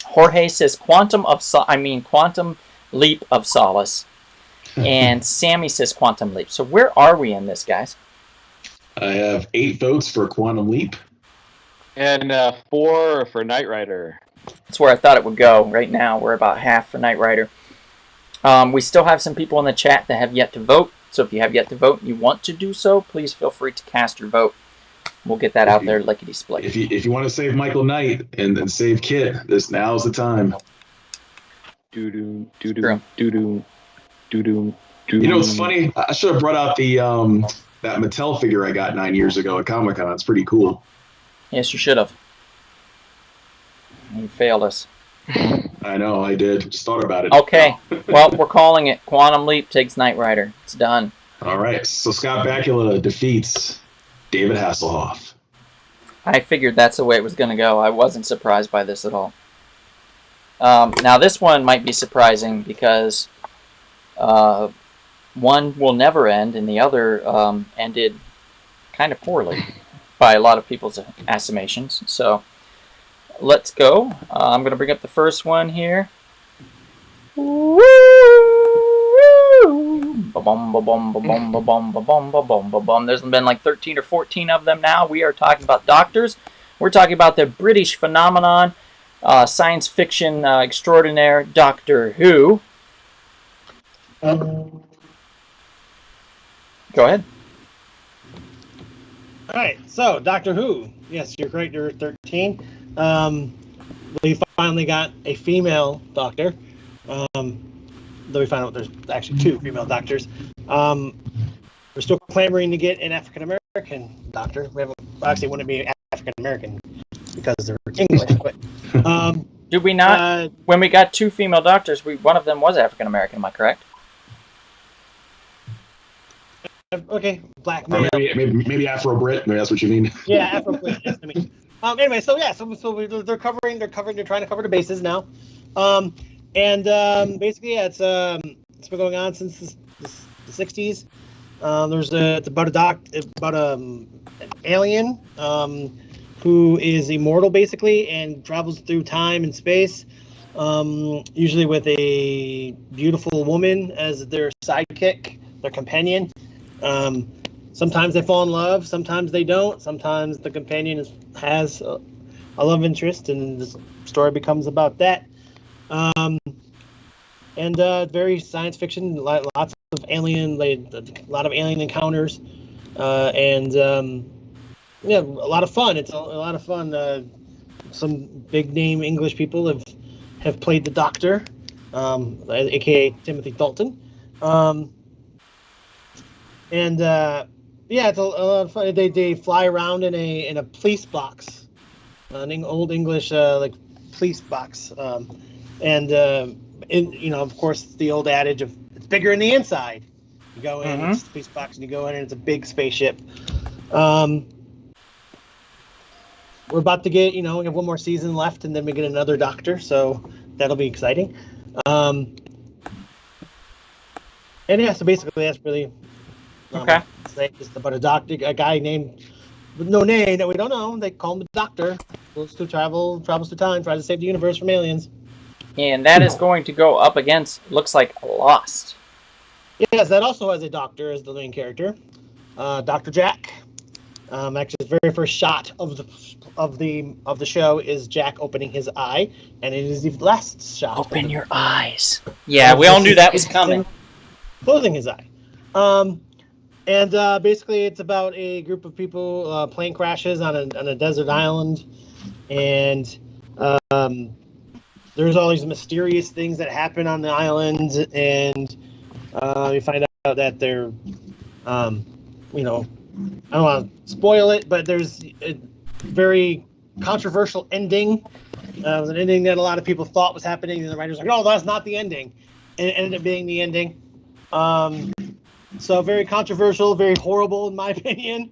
Jorge says Quantum Leap of Solace. And Sammy says Quantum Leap. So where are we in this, guys? I have 8 votes for Quantum Leap. And 4 for Knight Rider. That's where I thought it would go. Right now, we're about half for Knight Rider. We still have some people in the chat that have yet to vote. So if you have yet to vote and you want to do so, please feel free to cast your vote. We'll get that out there lickety-split. If you want to save Michael Knight and save Kit, now's the time. Doo-doo. You know, it's funny. I should have brought out that Mattel figure I got 9 years ago at Comic-Con. It's pretty cool. Yes, you should have. You failed us. I know, I did. Just thought about it. Okay. Well, we're calling it. Quantum Leap takes Knight Rider. It's done. All right. So Scott Bakula defeats David Hasselhoff. I figured that's the way it was going to go. I wasn't surprised by this at all. Now, this one might be surprising because one will never end and the other ended kind of poorly by a lot of people's estimations. So let's go. I'm going to bring up the first one here. Woo! There's been like 13 or 14 of them now. We are talking about doctors. We're talking about the British phenomenon, science fiction extraordinaire, Doctor Who. All Go ahead. right, so Doctor Who. Yes, you're correct. You're 13. We finally got a female doctor. Though we found out there's actually 2 female doctors. We're still clamoring to get an African American doctor. We haven't actually wouldn't be African American because they're English. But Did we not? When we got 2 female doctors, one of them was African American. Am I correct? okay, black Or male. maybe Afro-Brit. Maybe that's what you mean. Yeah, Afro-Brit. Yes, I mean. Anyway, so yeah, they're trying to cover the bases now, basically, yeah, it's been going on since the 60s. It's about an alien who is immortal basically and travels through time and space, usually with a beautiful woman as their sidekick, their companion. Sometimes they fall in love, sometimes they don't. Sometimes the companion has a love interest, and the story becomes about that. Very science fiction, lots of a lot of alien encounters, yeah, a lot of fun. It's a lot of fun. Some big name English people have played the Doctor, aka Timothy Dalton. Yeah, it's a lot of fun. They fly around in a police box, an old English like police box, of course, the old adage of it's bigger in the inside. You go in, it's a police box, and you go in, and it's a big spaceship. We're about to get, we have one more season left, and then we get another Doctor, so that'll be exciting. And yeah, so basically that's really okay. It's just about a guy named with no name that we don't know. They call him the Doctor. Travels through time, tries to save the universe from aliens. And that is going to go up against, looks like, Lost. Yes, that also has a doctor as the main character, Dr. Jack. Actually, the very first shot of the show is Jack opening his eye, and it is the last shot. Open your eyes. Yeah, we all knew that was coming. Closing his eye. Basically, it's about a group of people. Plane crashes on a desert island, and there's all these mysterious things that happen on the island, and we find out that they're, I don't want to spoil it, but there's a very controversial ending. It was an ending that a lot of people thought was happening, and the writers were like, "No, that's not the ending," and it ended up being the ending. So very controversial, very horrible in my opinion.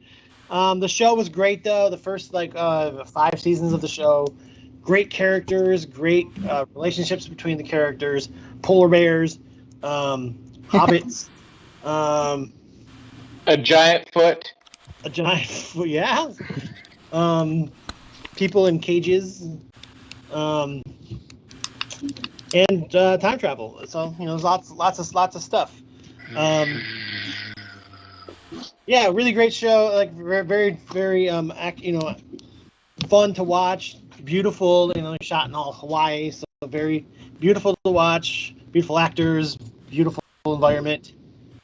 The show was great though. The first 5 seasons of the show, great characters, great relationships between the characters, polar bears, hobbits, a giant foot. Yeah. People in cages, and time travel. So there's lots of stuff. Yeah, really great show. Like very very fun to watch. Beautiful, shot in all Hawaii, so very beautiful to watch. Beautiful actors, beautiful environment.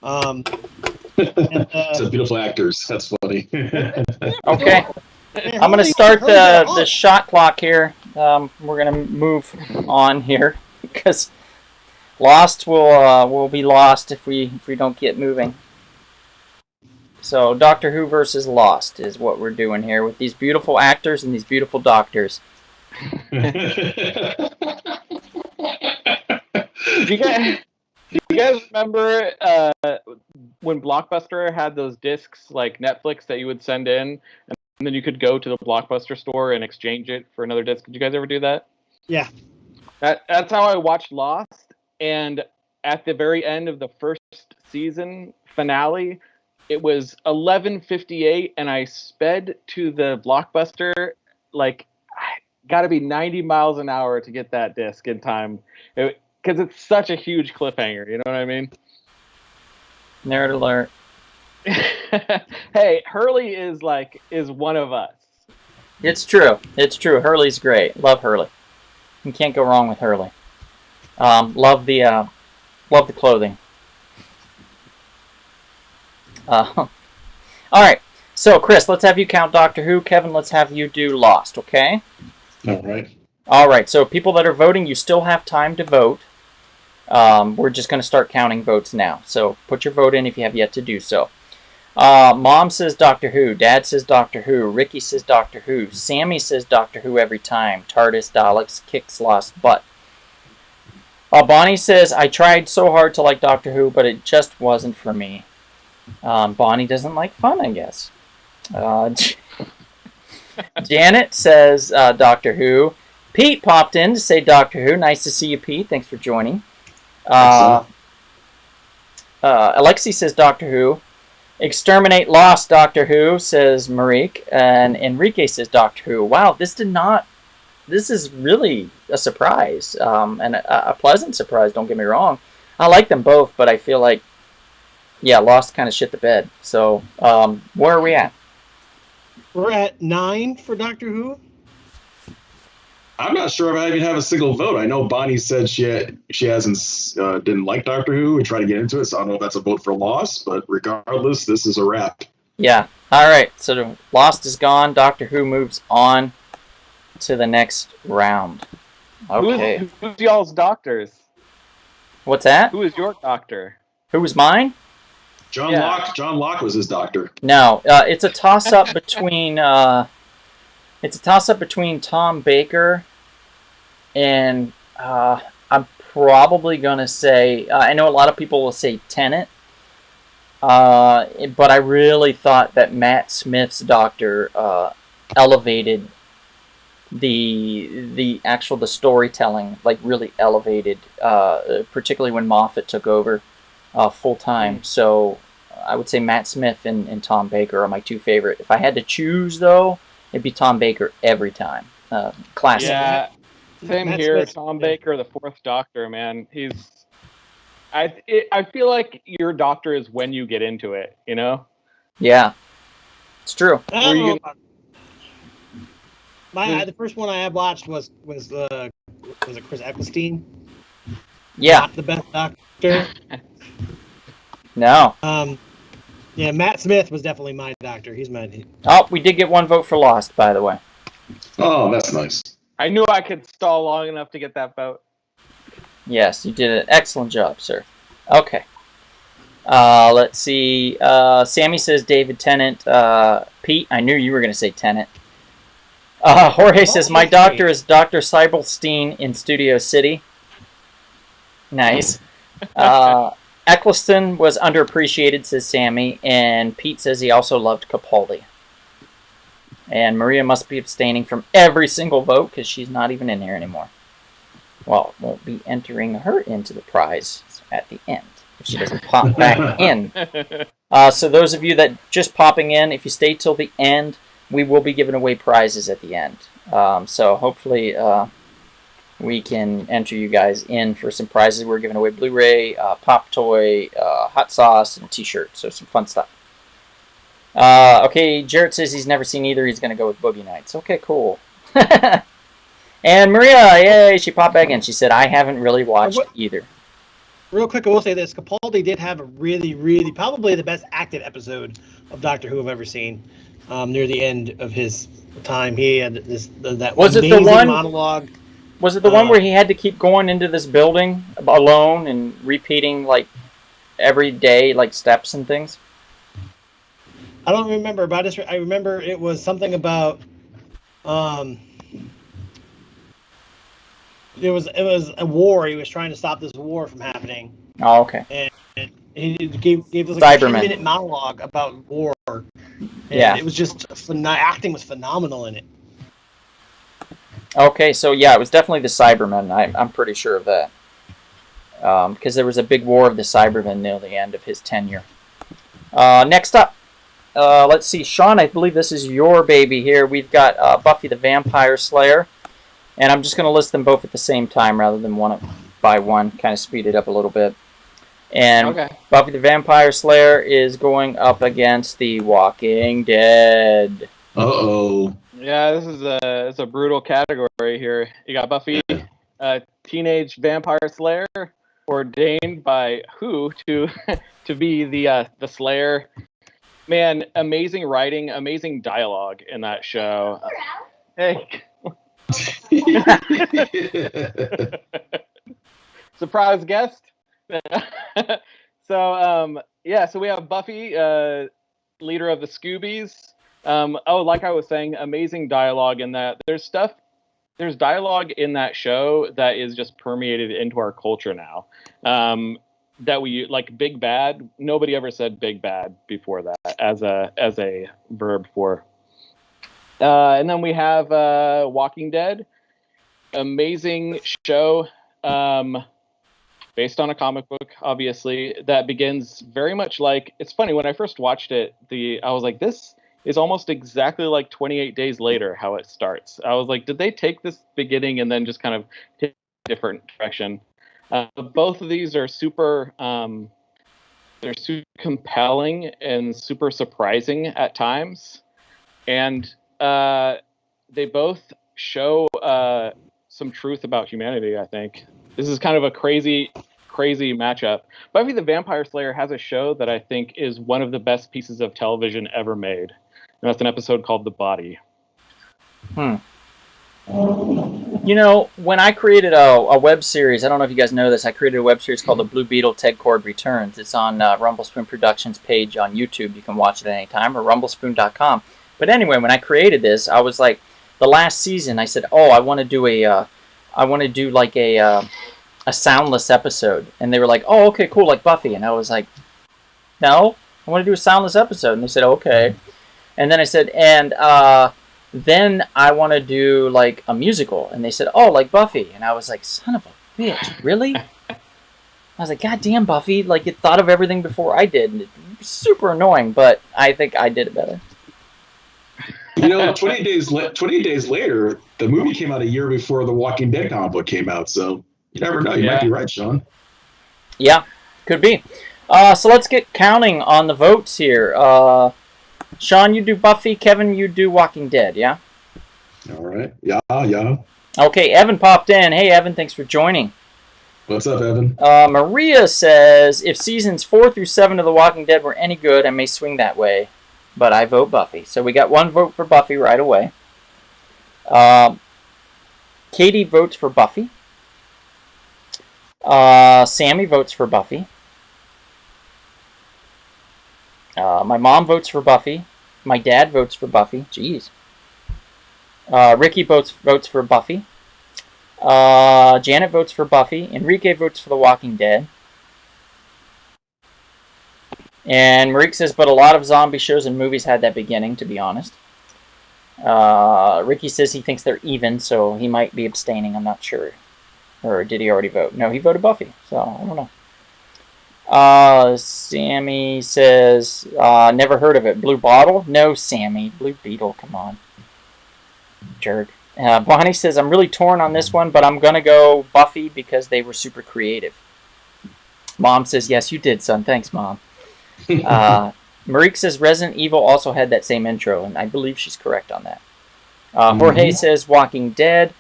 So beautiful actors. That's funny. Okay. I'm going to start the shot clock here. We're going to move on here because Lost will be lost if we don't get moving. So Doctor Who versus Lost is what we're doing here with these beautiful actors and these beautiful doctors. Do you guys remember when Blockbuster had those discs like Netflix that you would send in, and then you could go to the Blockbuster store and exchange it for another disc? Did you guys ever do that? Yeah. That's how I watched Lost. And at the very end of the first season finale, it was 11:58, and I sped to the Blockbuster got to be 90 miles an hour to get that disc in time, because it's such a huge cliffhanger. You know what I mean? Nerd alert. Hey, Hurley is one of us. It's true. Hurley's great. Love Hurley. You can't go wrong with Hurley. Love the clothing. All right. So, Chris, let's have you count Doctor Who. Kevin, let's have you do Lost, okay? All right. All right. So, people that are voting, you still have time to vote. We're just going to start counting votes now. So, put your vote in if you have yet to do so. Mom says Doctor Who. Dad says Doctor Who. Ricky says Doctor Who. Sammy says Doctor Who every time. TARDIS, Daleks, kicks Lost butt. Bonnie says, I tried so hard to like Doctor Who, but it just wasn't for me. Bonnie doesn't like fun, I guess. Janet says Doctor Who. Pete popped in to say Doctor Who. Nice to see you, Pete. Thanks for joining. Alexi says Doctor Who. Exterminate Lost Doctor Who, says Marique. And Enrique says Doctor Who. Wow, this is really a surprise. And a pleasant surprise, don't get me wrong. I like them both, but I feel like, yeah, Lost kind of shit the bed. So, where are we at? We're at 9 for Doctor Who. I'm not sure if I even have a single vote. I know Bonnie said she didn't like Doctor Who and tried to get into it, so I don't know if that's a vote for Lost, but regardless, this is a wrap. Yeah. All right. So Lost is gone. Doctor Who moves on to the next round. Okay. Who's y'all's doctors? What's that? Who is your doctor? Who was mine? John Locke was his doctor. No. It's a toss-up between... It's a toss-up between Tom Baker and I'm probably going to say... I know a lot of people will say Tennant, but I really thought that Matt Smith's Doctor elevated the storytelling, like really elevated, particularly when Moffat took over full-time. So I would say Matt Smith and Tom Baker are my two favorite. If I had to choose, though... It'd be Tom Baker every time. Classic. Yeah, same Matt here. Smith, Tom Baker, the fourth Doctor, man. I feel like your Doctor is when you get into it, you know? Yeah, it's true. The first one I have watched was it Chris Eccleston? Yeah. Not the best Doctor. No. Yeah, Matt Smith was definitely my Doctor. He's my... Oh, we did get one vote for Lost, by the way. Oh, that's nice. I knew I could stall long enough to get that vote. Yes, you did an excellent job, sir. Okay. Let's see. Sammy says David Tennant. Pete, I knew you were going to say Tennant. Jorge says, my doctor is Dr. Seibelstein in Studio City. Nice. Eccleston was underappreciated, says Sammy, and Pete says he also loved Capaldi. And Maria must be abstaining from every single vote because she's not even in here anymore. Well, won't be entering her into the prize at the end if she doesn't pop back in. So those of you that just popping in, if you stay till the end, we will be giving away prizes at the end. So hopefully... we can enter you guys in for some prizes. We're giving away Blu-ray, pop toy, hot sauce, and a t-shirt. So some fun stuff. Okay, Jarrett says he's never seen either. He's going to go with Boogie Nights. Okay, cool. And Maria, yay, she popped back in. She said, I haven't really watched either. Real quick, I will say this. Capaldi did have a really, really, probably the best acted episode of Doctor Who I've ever seen. Near the end of his time, he had that was amazing it the one monologue. Was it the one where he had to keep going into this building alone and repeating, like, every day, like, steps and things? I don't remember, but I remember it was something about, it was a war. He was trying to stop this war from happening. Oh, okay. And he gave us like a Cybermen. 10-minute monologue about war. And yeah. It was just, acting was phenomenal in it. Okay, so yeah, it was definitely the Cybermen. I'm pretty sure of that. Because there was a big war of the Cybermen near the end of his tenure. Next up, let's see. Sean, I believe this is your baby here. We've got Buffy the Vampire Slayer. And I'm just going to list them both at the same time rather than one by one. Kind of speed it up a little bit. And okay. Buffy the Vampire Slayer is going up against The Walking Dead. Uh-oh. Yeah, this is a brutal category here. You got Buffy teenage vampire slayer ordained by who to to be the Slayer. Man, amazing writing, amazing dialogue in that show. Hey. Surprise guest. So we have Buffy, leader of the Scoobies. Like I was saying, amazing dialogue in that. There's dialogue in that show that is just permeated into our culture now. That we like Big Bad. Nobody ever said Big Bad before that as a verb for. And then we have Walking Dead. Amazing show. Based on a comic book, obviously, that begins very much like, it's funny, when I first watched it, I was like, this is almost exactly like 28 Days Later, how it starts. I was like, did they take this beginning and then just kind of take a different direction? Both of these are super compelling and super surprising at times. And they both show some truth about humanity, I think. This is kind of a crazy matchup. Buffy the Vampire Slayer has a show that I think is one of the best pieces of television ever made. And that's an episode called The Body. You know, when I created a web series, I don't know if you guys know this, I created a web series called The Blue Beetle Ted Cord Returns. It's on Rumblespoon Productions page on YouTube. You can watch it at any time, or rumblespoon.com. But anyway, when I created this, I was like, the last season, I said, I want to do a soundless episode. And they were like, oh, okay, cool, like Buffy. And I was like, no, I want to do a soundless episode. And they said, okay. And then I said, and then I want to do like a musical. And they said, oh, like Buffy. And I was like, son of a bitch, really? I was like, God damn, Buffy, like, you thought of everything before I did. And it was super annoying, but I think I did it better. 28 days later, the movie came out a year before the Walking Dead comic book came out, so you never know. You might be right, Sean. Yeah, could be. So let's get counting on the votes here. Sean, you do Buffy. Kevin, you do Walking Dead, yeah? All right. Yeah. Okay, Evan popped in. Hey, Evan, thanks for joining. What's up, Evan? Maria says, if seasons 4 through 7 of The Walking Dead were any good, I may swing that way. But I vote Buffy. So we got one vote for Buffy right away. Katie votes for Buffy. Sammy votes for Buffy. My mom votes for Buffy. My dad votes for Buffy. Jeez. Ricky votes for Buffy. Janet votes for Buffy. Enrique votes for The Walking Dead. And Marik says, but a lot of zombie shows and movies had that beginning, to be honest. Ricky says he thinks they're even, so he might be abstaining. I'm not sure. Or did he already vote? No, he voted Buffy, so I don't know. Sammy says, never heard of it. Blue Bottle? No, Sammy. Blue Beetle, come on. Jerk. Bonnie says, I'm really torn on this one, but I'm going to go Buffy because they were super creative. Mom says, yes, you did, son. Thanks, Mom. Marik says Resident Evil also had that same intro, and I believe she's correct on that. Jorge says Walking Dead.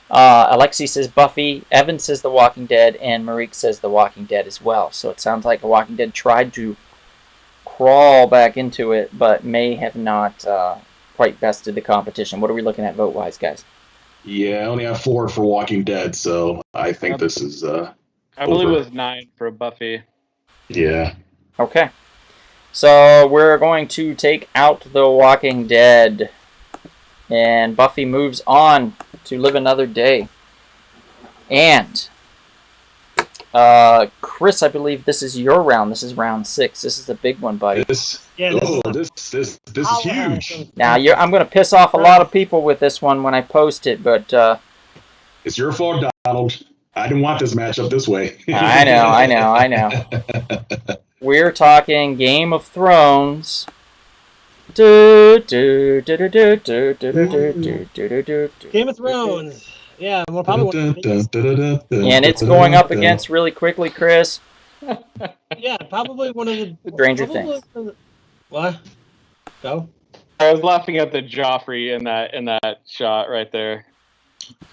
Alexi says Buffy. Evan says The Walking Dead, and Marik says The Walking Dead as well. So it sounds like The Walking Dead tried to crawl back into it, but may have not quite bested the competition. What are we looking at vote-wise, guys? Yeah, I only have 4 for Walking Dead, so I think this is I believe it was 9 for Buffy. Yeah. Okay. So we're going to take out The Walking Dead. And Buffy moves on to live another day. And Chris, I believe this is your round. This is round 6. This is the big one, buddy. This is huge. Now I'm going to piss off a lot of people with this one when I post it, but it's your fault, Donald. I didn't want this matchup this way. I know. We're talking Game of Thrones. Game of Thrones. Yeah, well, probably. And it's going up against really quickly, Chris. Yeah, probably one of the Stranger Things. What? Go. I was laughing at the Joffrey in that shot right there.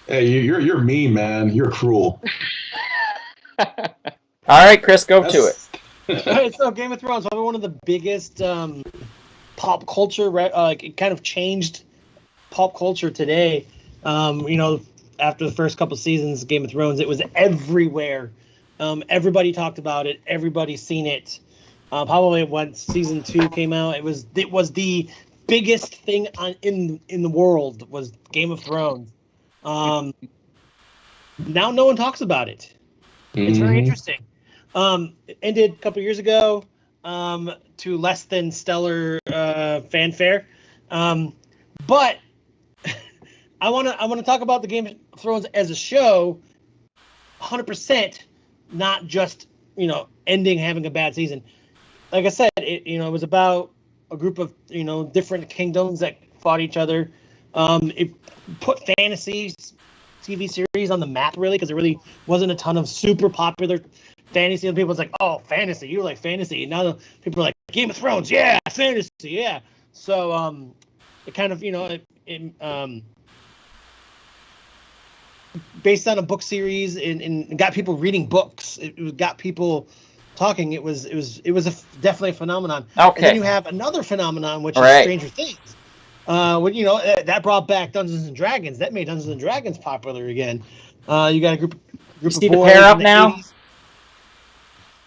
Hey, you're mean, man. You're cruel. All right, Chris, go to it. All right, so Game of Thrones, probably one of the biggest pop culture, like it kind of changed pop culture today. After the first couple seasons of Game of Thrones, it was everywhere. Everybody talked about it. Everybody's seen it. Probably when season 2 came out, it was the biggest thing in the world was Game of Thrones. Now no one talks about it. It's very interesting. It ended a couple years ago to less than stellar fanfare, but I want to talk about the Game of Thrones as a show, 100%, not just ending having a bad season. Like I said, it was about a group of different kingdoms that fought each other. It put fantasy TV series on the map, really, because there really wasn't a ton of super popular fantasy. And people was like, oh, fantasy, you like fantasy. And now people are like, Game of Thrones, yeah, fantasy, yeah. So it kind of based on a book series and got people reading books. It got people talking. It was definitely a phenomenon. Okay. And then you have another phenomenon, which is Stranger Things. That brought back Dungeons and Dragons. That made Dungeons and Dragons popular again. You got a group you of see boys the pair up in the now? 80s.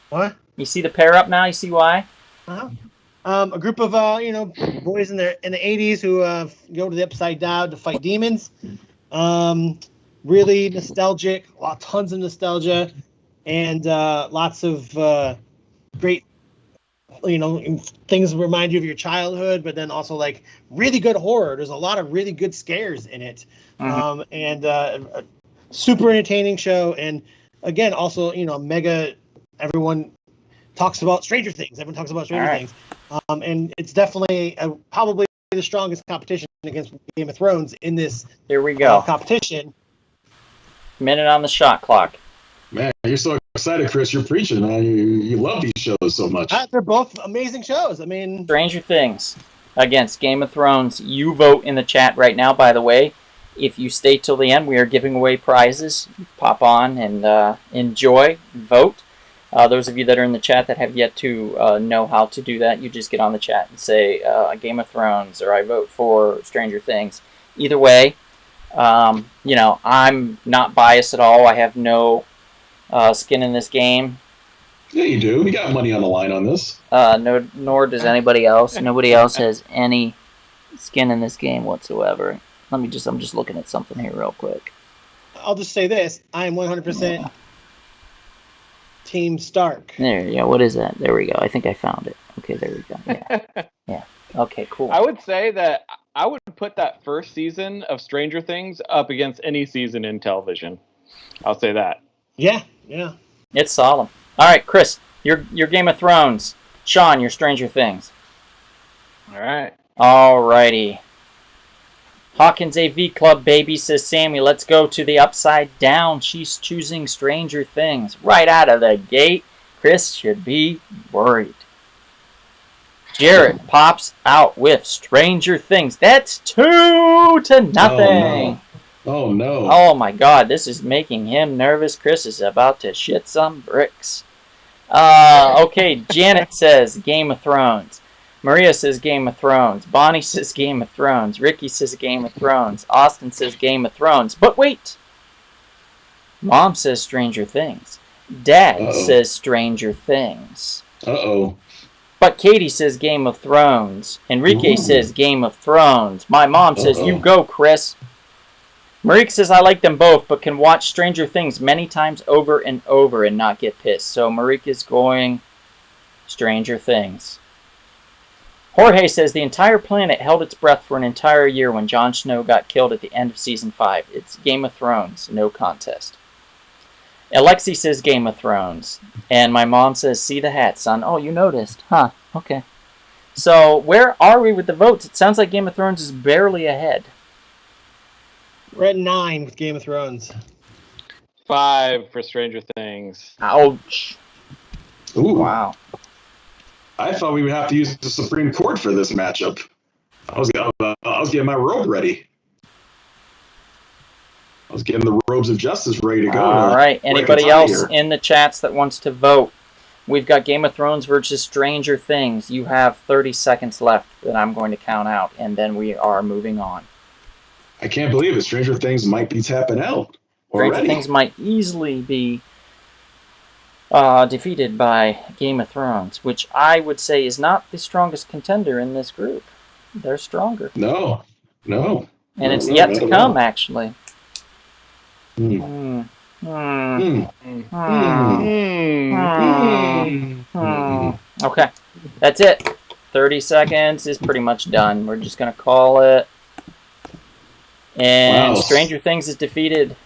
What? You see the pair up now? You see why? Uh-huh. A group of boys in the 80s who go to the Upside Down to fight demons. Really nostalgic, tons of nostalgia, and lots of great, things remind you of your childhood, but then also like really good horror. There's a lot of really good scares in it, and a super entertaining show. And again, also mega. Everyone talks about Stranger Things. Everyone talks about Stranger Things, and it's definitely probably the strongest competition against Game of Thrones in this. Here we go. Competition. Minute on the shot clock. Man, you're so excited, Chris. You're preaching, man. You love these shows so much. They're both amazing shows. I mean, Stranger Things against Game of Thrones. You vote in the chat right now, by the way. If you stay till the end, we are giving away prizes. Pop on and enjoy. Vote. Those of you that are in the chat that have yet to know how to do that, you just get on the chat and say Game of Thrones or I vote for Stranger Things. Either way, I'm not biased at all. I have no skin in this game. Yeah, you do. You got money on the line on this. No, nor does anybody else. Nobody else has any skin in this game whatsoever. I'm just looking at something here real quick. I'll just say this. I am 100% Team Stark. There, yeah, what is that? There we go. I think I found it. Okay, there we go. Yeah. Yeah. Okay, cool. I would say that I would put that first season of Stranger Things up against any season in television. I'll say that. Yeah. It's solemn. All right, Chris, your Game of Thrones. Sean, your Stranger Things. All right. All righty. Hawkins AV Club, baby, says Sammy. Let's go to the Upside Down. She's choosing Stranger Things. Right out of the gate, Chris should be worried. Jarrett pops out with Stranger Things. That's 2-0. Oh, no. Oh, my God. This is making him nervous. Chris is about to shit some bricks. Okay, Janet says Game of Thrones. Maria says Game of Thrones. Bonnie says Game of Thrones. Ricky says Game of Thrones. Austin says Game of Thrones. But wait. Mom says Stranger Things. Dad says Stranger Things. Uh-oh. But Katie says Game of Thrones. Enrique says Game of Thrones. My mom says, you go, Chris. Marika says, I like them both, but can watch Stranger Things many times over and over and not get pissed. So Marika's going Stranger Things. Jorge says, the entire planet held its breath for an entire year when Jon Snow got killed at the end of Season 5. It's Game of Thrones, no contest. Alexi says Game of Thrones. And my mom says, see the hat, son. Oh, you noticed. Huh, okay. So, where are we with the votes? It sounds like Game of Thrones is barely ahead. We're at 9 with Game of Thrones. 5 for Stranger Things. Ouch. Ooh. Wow. I thought we would have to use the Supreme Court for this matchup. I was getting my robe ready. I was getting the robes of justice ready to go. All right. Anybody else here. in the chats that wants to vote? We've got Game of Thrones versus Stranger Things. You have 30 seconds left that I'm going to count out, and then we are moving on. I can't believe it. Stranger Things might be tapping out already. Stranger Things might easily be defeated by Game of Thrones, which I would say is not the strongest contender in this group. They're stronger. No. And it's yet to come, actually. Okay, that's it. 30 seconds is pretty much done. We're just going to call it. And Wow. Stranger Things is defeated.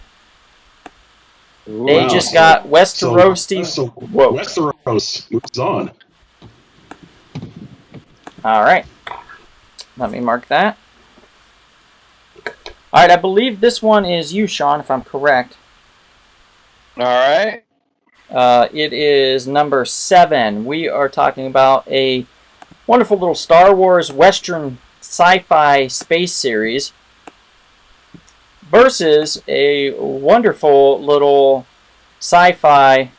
They just got Westerosi. So Whoa. Westeros moves on. All right. Let me mark that. All right, I believe this one is you, Sean, if I'm correct. All right. It is number 7. We are talking about a wonderful little Star Wars Western sci-fi space series versus a wonderful little sci-fi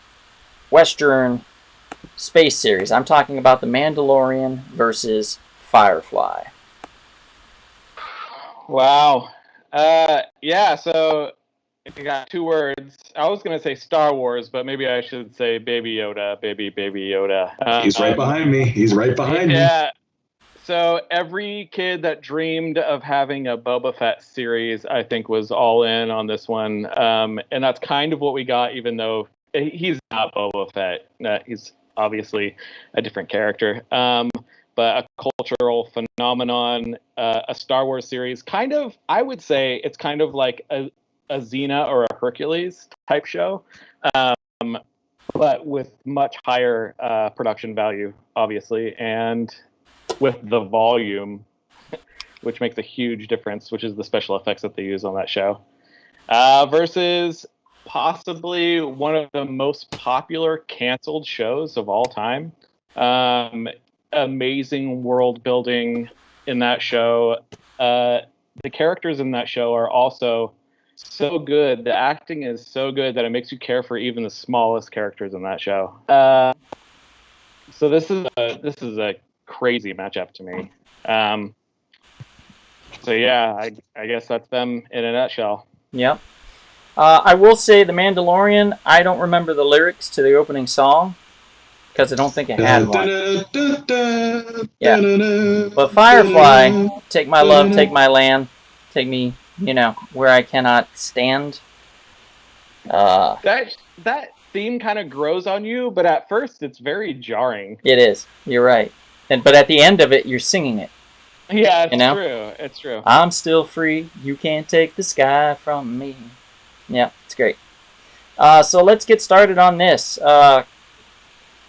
Western space series. I'm talking about The Mandalorian versus Firefly. Wow. Yeah, so if you got 2 words, I was going to say Star Wars, but maybe I should say Baby Yoda, Baby Yoda. He's right behind me. Yeah. So every kid that dreamed of having a Boba Fett series, I think, was all in on this one. And that's kind of what we got, even though he's not Boba Fett. He's obviously a different character. But a cultural phenomenon, a Star Wars series, kind of, I would say it's kind of like a Xena or a Hercules type show, but with much higher production value, obviously, and with the volume, which makes a huge difference, which is the special effects that they use on that show, versus possibly one of the most popular canceled shows of all time. Amazing world building in that show. The characters in that show are also so good. The acting is so good that it makes you care for even the smallest characters in that show. So this is a crazy matchup to me. So yeah, I guess that's them in a nutshell. Yep. I will say The Mandalorian, I don't remember the lyrics to the opening song because I don't think it had one. Yeah. But Firefly, take my love, take my land, take me, where I cannot stand. That theme kind of grows on you, but at first it's very jarring. It is. You're right. But at the end of it, you're singing it. Yeah, true. It's true. I'm still free. You can't take the sky from me. Yeah, it's great. So let's get started on this.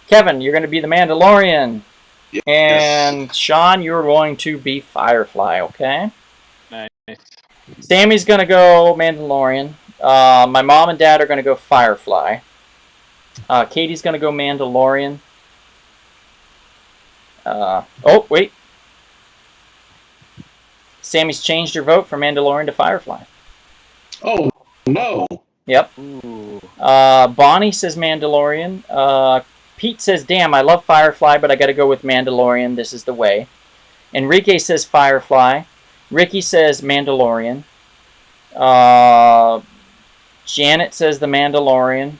Kevin, you're going to be the Mandalorian. Yes. And Sean, you're going to be Firefly, okay? Nice. Sammy's going to go Mandalorian. My mom and dad are going to go Firefly. Katie's going to go Mandalorian. Oh, wait. Sammy's changed her vote from Mandalorian to Firefly. Oh, no. Yep. Ooh. Bonnie says Mandalorian. Pete says, damn, I love Firefly, but I got to go with Mandalorian. This is the way. Enrique says Firefly. Ricky says Mandalorian. Janet says The Mandalorian.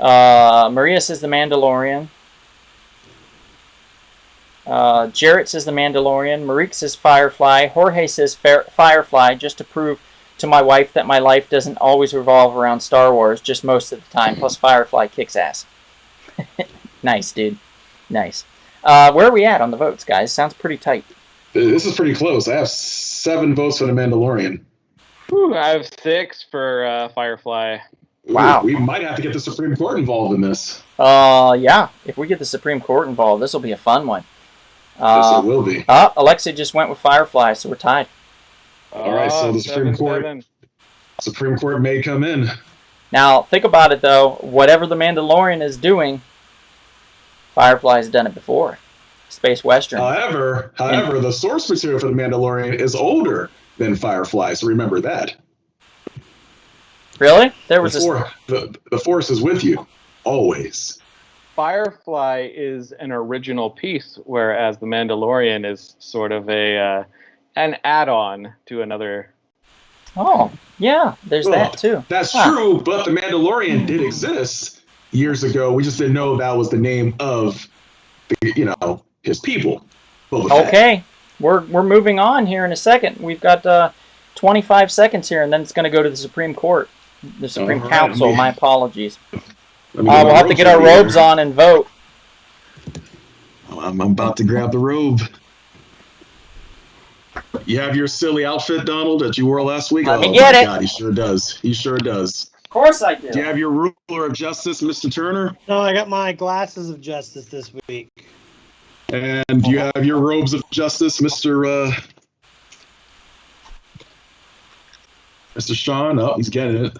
Maria says The Mandalorian. Jarrett says The Mandalorian. Marique says Firefly. Jorge says Firefly, just to prove to my wife that my life doesn't always revolve around Star Wars, just most of the time. Plus Firefly kicks ass. Nice, dude. Nice. Where are we at on the votes, guys? Sounds pretty tight. This is pretty close. I have 7 votes for The Mandalorian. Whew, I have 6 for Firefly. Wow. Ooh, we might have to get the Supreme Court involved in this. Yeah. If we get the Supreme Court involved, this will be a fun one. Yes, it will be. Alexa just went with Firefly, so we're tied. All right, so the Supreme Court 7-7. Supreme Court may come in. Now, think about it, though. Whatever The Mandalorian is doing, Firefly's done it before. space western. However, the source material for the Mandalorian is older than Firefly, so remember that. Really? There was the Force is with you always. Firefly is an original piece, whereas the Mandalorian is sort of an add-on to another. Oh, yeah, there's that too. That's true, but the Mandalorian did exist years ago. We just didn't know that was the name of his people. Okay, we're moving on here in a second. We've got 25 seconds here, and then it's going to go to the Supreme Court, the Supreme Council. My apologies. We'll have to get our robes on and vote. I'm about to grab the robe. You have your silly outfit, Donald, that you wore last week? Let me get it. God, he sure does. He sure does. Of course I do. Do you have your ruler of justice, Mr. Turner? No, I got my glasses of justice this week. And do you have your robes of justice, Mr. Sean? Oh, he's getting it.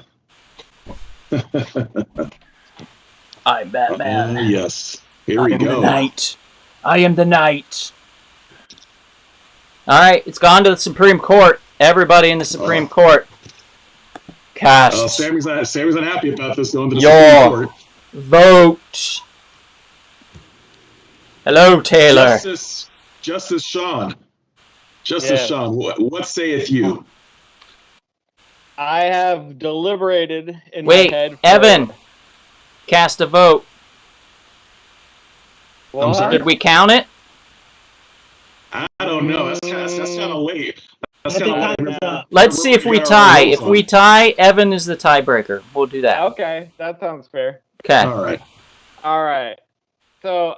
I'm Batman. Yes. Here we go. I am the knight. All right, it's gone to the Supreme Court. Everybody in the Supreme Court. Cast. Sammy's unhappy about this going to the Supreme Court. Vote. Hello, Taylor. Justice Sean. Sean, what saith you? I have deliberated in my head. Evan, cast a vote. I'm sorry? Did we count it? I don't know. That's kind of late. Let's see if we tie. If we tie, Evan is the tiebreaker. We'll do that. Okay, that sounds fair. Okay. All right. So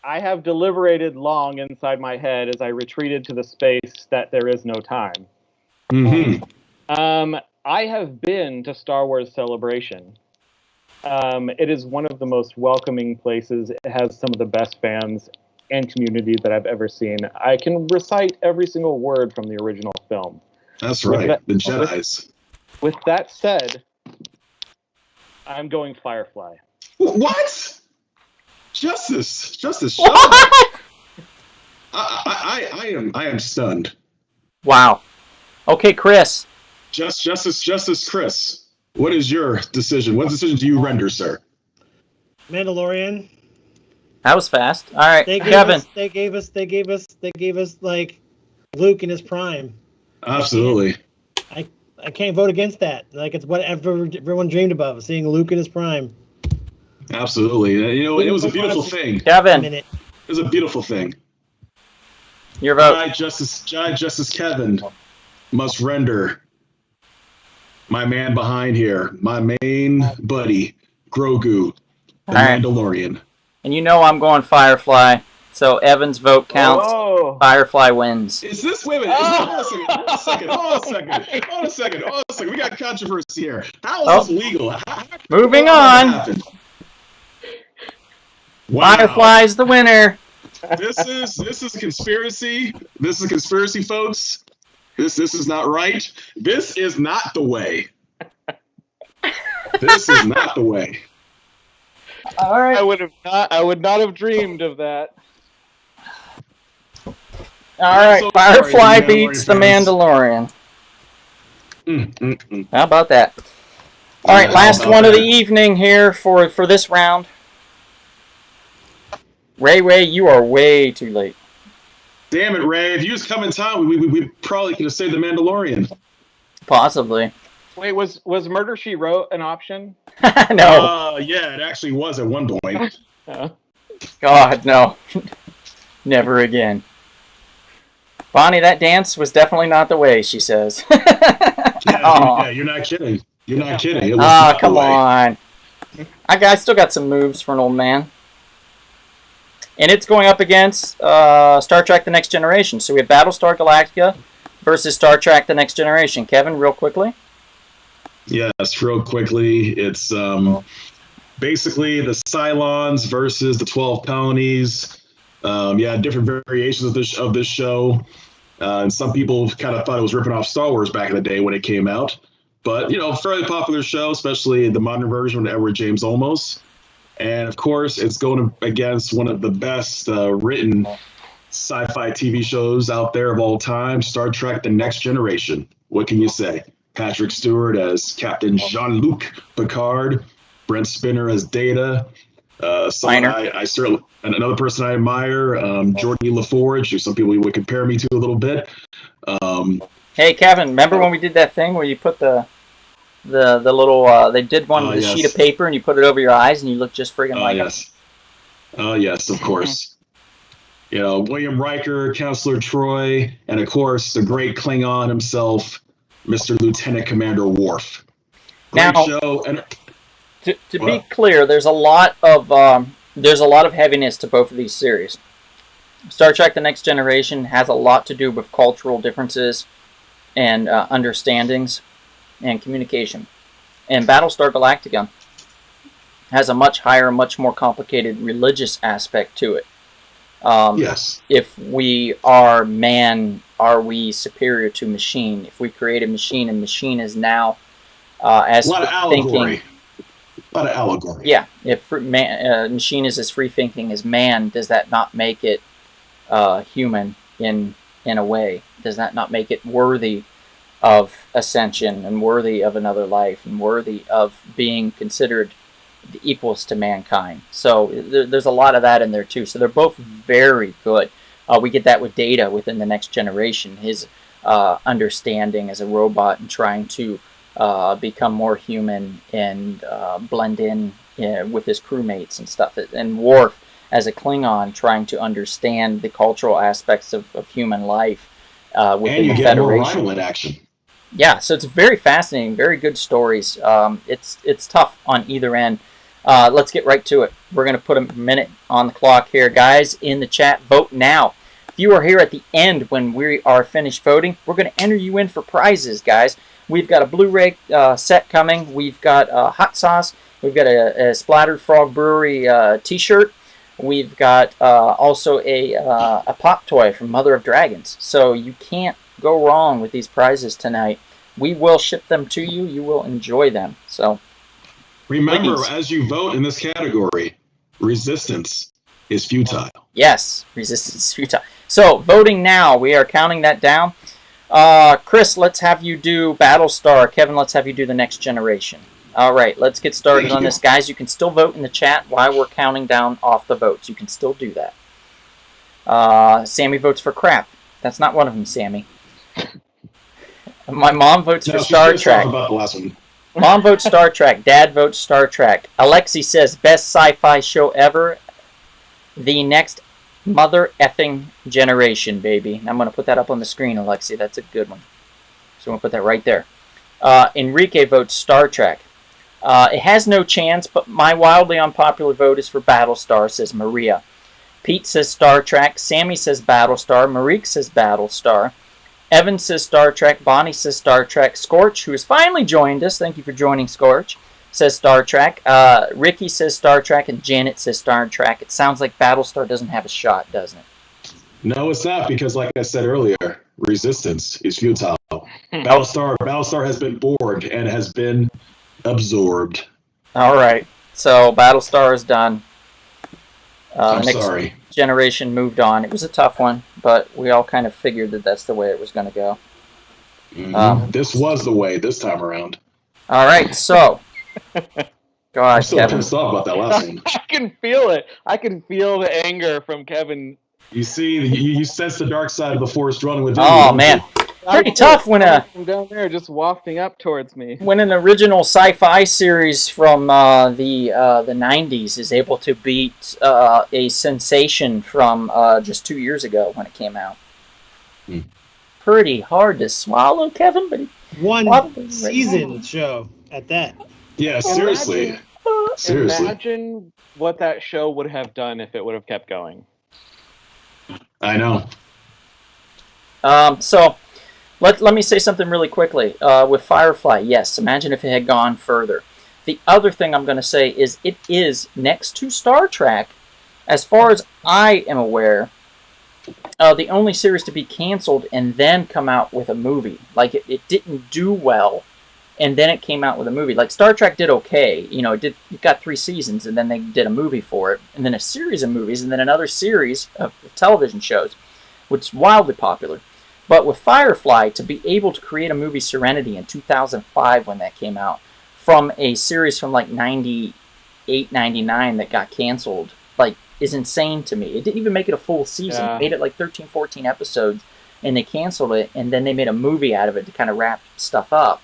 I have deliberated long inside my head as I retreated to the space that there is no time. Mm-hmm. I have been to Star Wars Celebration. It is one of the most welcoming places. It has some of the best fans and community that I've ever seen. I can recite every single word from the original film. That's right, the Jedis. With that said, I'm going Firefly. What? Justice Sean. What? I am stunned. Wow. Okay, Chris. Justice Chris. What is your decision? What decision do you render, sir? Mandalorian. That was fast. All right, Kevin. They gave us like Luke in his prime. Absolutely. I can't vote against that. Like, it's what everyone dreamed about, seeing Luke in his prime. Absolutely. It was a beautiful thing. Kevin. It was a beautiful thing. Your vote. Justice Kevin must render my man behind here, my main buddy, Grogu, the Mandalorian. And I'm going Firefly, so Evan's vote counts. Whoa. Firefly wins. Is this women? Hold on a second. We got controversy here. How is this legal? Moving on. Wow. Firefly's the winner. This is a conspiracy. This is a conspiracy, folks. This is not right. This is not the way. This is not the way. All right. I would not have dreamed of that. All right. So Firefly beats the Mandalorian. How about that? All right, last one of the evening here for this round. Ray, you are way too late. Damn it, Ray. If you was come in time, we probably could have saved the Mandalorian. Possibly. Wait, was Murder, She Wrote an option? No. Yeah, it actually was at one point. God, no. Never again. Bonnie, that dance was definitely not the way, she says. Yeah, you're not kidding. You're not kidding. Come on. I still got some moves for an old man. And it's going up against Star Trek The Next Generation. So we have Battlestar Galactica versus Star Trek The Next Generation. Kevin, real quickly. Yes, real quickly. It's basically the Cylons versus the 12 Colonies. Different variations of this show. And some people kind of thought it was ripping off Star Wars back in the day when it came out. But, fairly popular show, especially the modern version with Edward James Olmos. And of course, it's going against one of the best written sci-fi TV shows out there of all time, Star Trek: The Next Generation. What can you say? Patrick Stewart as Captain Jean-Luc Picard, Brent Spinner as Data, someone I certainly, and another person I admire, Jordan LaForge, who some people would compare me to a little bit. Hey, Kevin, remember when we did that thing where you put the little, they did one with a sheet of paper and you put it over your eyes and you look just friggin' like him? Oh, yes, of course. You know, William Riker, Counselor Troy, and of course, the great Klingon himself, Mr. Lieutenant Commander Worf. Great show. And to be clear, there's a lot of heaviness to both of these series. Star Trek: The Next Generation has a lot to do with cultural differences and understandings and communication. And Battlestar Galactica has a much higher, much more complicated religious aspect to it. Yes. If we are man, are we superior to machine? If we create a machine and machine is now as a lot of allegory. A lot of allegory. Yeah. If machine is as free thinking as man, does that not make it human in a way? Does that not make it worthy of ascension and worthy of another life and worthy of being considered equals to mankind? So there's a lot of that in there too. So they're both very good. We get that with Data within The Next Generation. His understanding as a robot and trying to become more human and blend in with his crewmates and stuff. And Worf as a Klingon trying to understand the cultural aspects of human life within the Federation. And you get more rival in action. Yeah, so it's very fascinating, very good stories. It's tough on either end. Let's get right to it. We're going to put a minute on the clock here. Guys, in the chat, vote now. If you are here at the end when we are finished voting, we're going to enter you in for prizes, guys. We've got a Blu-ray set coming. We've got hot sauce. We've got a Splattered Frog Brewery t-shirt. We've got also a pop toy from Mother of Dragons. So you can't go wrong with these prizes tonight. We will ship them to you. You will enjoy them. So remember, as you vote in this category, resistance is futile. Yes, resistance is futile. So voting now. We are counting that down. Chris, let's have you do Battlestar. Kevin, let's have you do The Next Generation. All right, let's get started on this. Guys, you can still vote in the chat while we're counting down off the votes. You can still do that. Sammy votes for crap. That's not one of them, Sammy. My mom votes for Star Trek. About the last one. Mom votes Star Trek. Dad votes Star Trek. Alexi says, best sci-fi show ever. The Next Mother Effing Generation, baby. I'm going to put that up on the screen, Alexi. That's a good one. So I'm going to put that right there. Enrique votes Star Trek. It has no chance, but my wildly unpopular vote is for Battlestar, says Maria. Pete says Star Trek. Sammy says Battlestar. Marique says Battlestar. Evan says Star Trek. Bonnie says Star Trek. Scorch, who has finally joined us, thank you for joining, Scorch, says Star Trek. Ricky says Star Trek, and Janet says Star Trek. It sounds like Battlestar doesn't have a shot, doesn't it? No, it's not, because like I said earlier, resistance is futile. Battlestar has been bored and has been absorbed. All right, so Battlestar is done. I'm sorry. Generation moved on. It was a tough one, but we all kind of figured that that's the way it was going to go. This was the way this time around. All right, so I'm still pissed off about that last one. I can feel it. I can feel the anger from Kevin. You see, you sense the dark side of the force running within you. Oh man, pretty tough when from down there just wafting up towards me. When an original sci-fi series from the 90s is able to beat a sensation from just 2 years ago when it came out. Pretty hard to swallow, Kevin, but one season show at that. Yeah, seriously. Imagine what that show would have done if it would have kept going. I know. So let me say something really quickly. With Firefly, yes, imagine if it had gone further. The other thing I'm going to say is it is, next to Star Trek, as far as I am aware, the only series to be canceled and then come out with a movie. Like, it didn't do well and then it came out with a movie. Like Star Trek did okay, it got 3 seasons, and then they did a movie for it, and then a series of movies, and then another series of television shows, which is wildly popular. But with Firefly, to be able to create a movie, Serenity, in 2005 when that came out, from a series from like 98, 99 that got canceled, like, is insane to me. It didn't even make it a full season. It made it like 13, 14 episodes, and they canceled it, and then they made a movie out of it to kind of wrap stuff up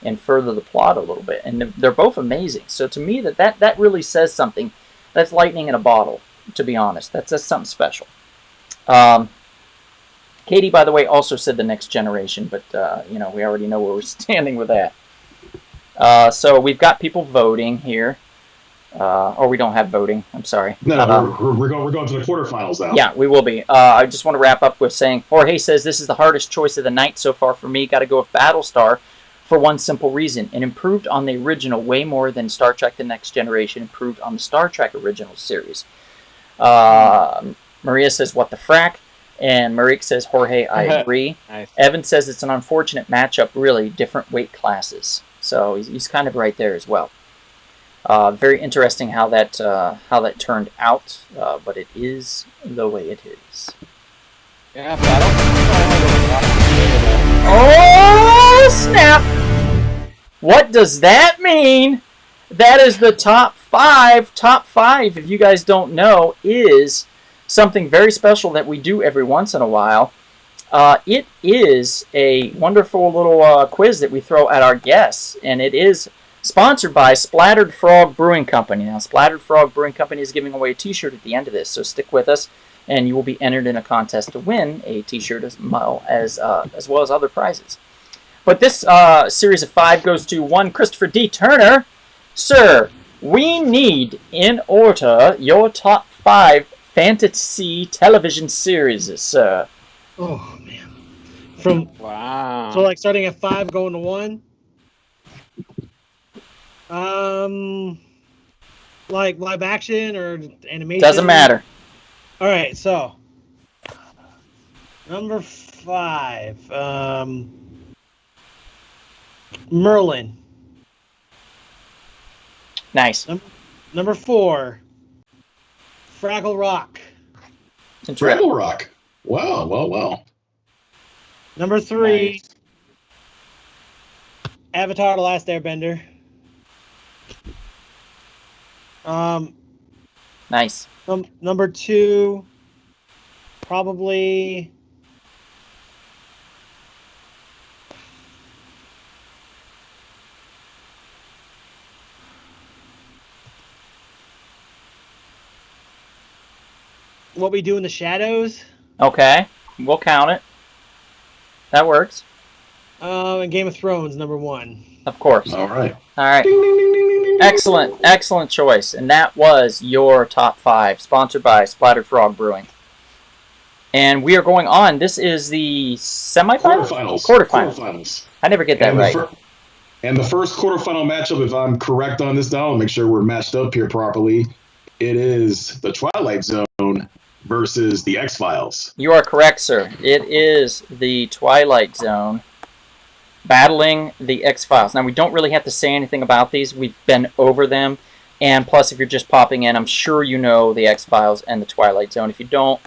and further the plot a little bit. And they're both amazing. So to me, that really says something. That's lightning in a bottle, to be honest. That's something special. Katie, by the way, also said The Next Generation, but, we already know where we're standing with that. So we've got people voting here. Or we don't have voting. I'm sorry. No, we're going to the quarterfinals now. Yeah, we will be. I just want to wrap up with saying, Jorge says, this is the hardest choice of the night so far for me. Got to go with Battlestar for one simple reason. It improved on the original way more than Star Trek The Next Generation improved on the Star Trek original series. Maria says, what the frack? And Marik says, Jorge, I agree. Nice. Evan says it's an unfortunate matchup, really, different weight classes. So he's kind of right there as well. Very interesting how that turned out, but it is the way it is. Yeah, but Oh, snap! What does that mean? That is the top 5. Top 5, if you guys don't know, is something very special that we do every once in a while. It is a wonderful little quiz that we throw at our guests, and it is sponsored by Splattered Frog Brewing Company. Now, Splattered Frog Brewing Company is giving away a t-shirt at the end of this, so stick with us, and you will be entered in a contest to win a t-shirt as well as other prizes. But this series of 5 goes to one Christopher D. Turner. Sir, we need, in order, your top 5 fantasy television series, sir. Oh, man. Wow. So, like, starting at 5, going to 1? Like live action or animation? Doesn't matter. All right, so number 5, Merlin. Nice. Number 4, Fraggle Rock. Fraggle Rock. Wow, well. Number 3, Nice. Avatar: The Last Airbender. Nice. Number 2, probably What We Do in the Shadows. Okay, we'll count it. That works. And Game of Thrones, number 1. Of course. All right. All right. Ding, ding, ding, ding, ding, ding. Excellent choice. And that was your top 5, sponsored by Splattered Frog Brewing. And we are going on. This is the semifinals? Quarterfinals. I never get that right. And the first quarterfinal matchup, if I'm correct on this now, I'll make sure we're matched up here properly. It is the Twilight Zone versus the X-Files. You are correct, sir. It is the Twilight Zone battling the X-Files. Now, we don't really have to say anything about these. We've been over them. And plus, if you're just popping in, I'm sure you know the X-Files and the Twilight Zone. If you don't,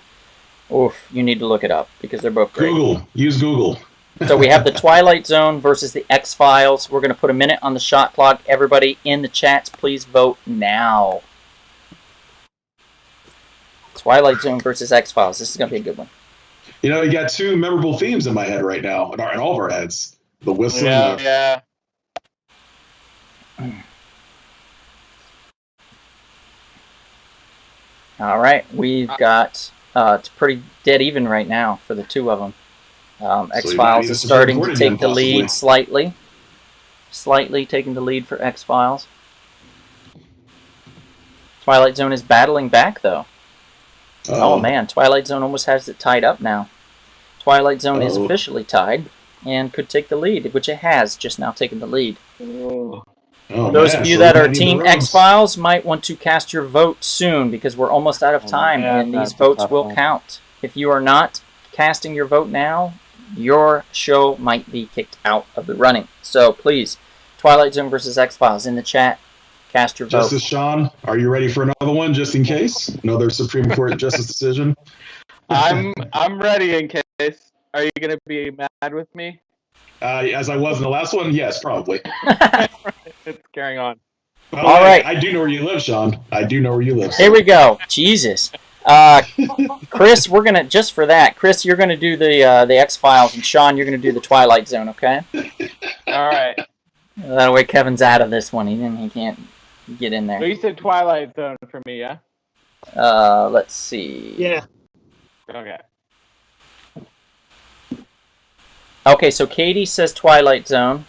you need to look it up because they're both great. Use Google. So we have the Twilight Zone versus the X-Files. We're going to put a minute on the shot clock. Everybody in the chats, please vote now. Twilight Zone versus X-Files. This is going to be a good one. You got 2 memorable themes in my head right now, in all of our heads. The whistle. Yeah. All right. We've got, it's pretty dead even right now for the 2 of them. X-Files is starting to take the lead slightly. Slightly taking the lead for X-Files. Twilight Zone is battling back, though. Oh, man. Twilight Zone almost has it tied up now. Twilight Zone is officially tied and could take the lead, which it has just now taken the lead. Those of you that are Team X-Files might want to cast your vote soon because we're almost out of time, and these votes will count. If you are not casting your vote now, your show might be kicked out of the running. So please, Twilight Zone versus X-Files in the chat. Cast your vote. Justice Sean, are you ready for another one, just in case? Another Supreme Court justice decision? I'm ready in case. Are you going to be mad with me? As I was in the last one, yes, probably. It's carrying on. All right. I do know where you live, Sean. I do know where you live. Here we go. Jesus. Chris, we're gonna just for that. Chris, you're gonna do the X-Files, and Sean, you're gonna do the Twilight Zone. Okay. All right. That way, Kevin's out of this one. He can't get in there. So you said Twilight Zone for me, yeah? Let's see. Yeah. Okay. Okay, so Katie says Twilight Zone.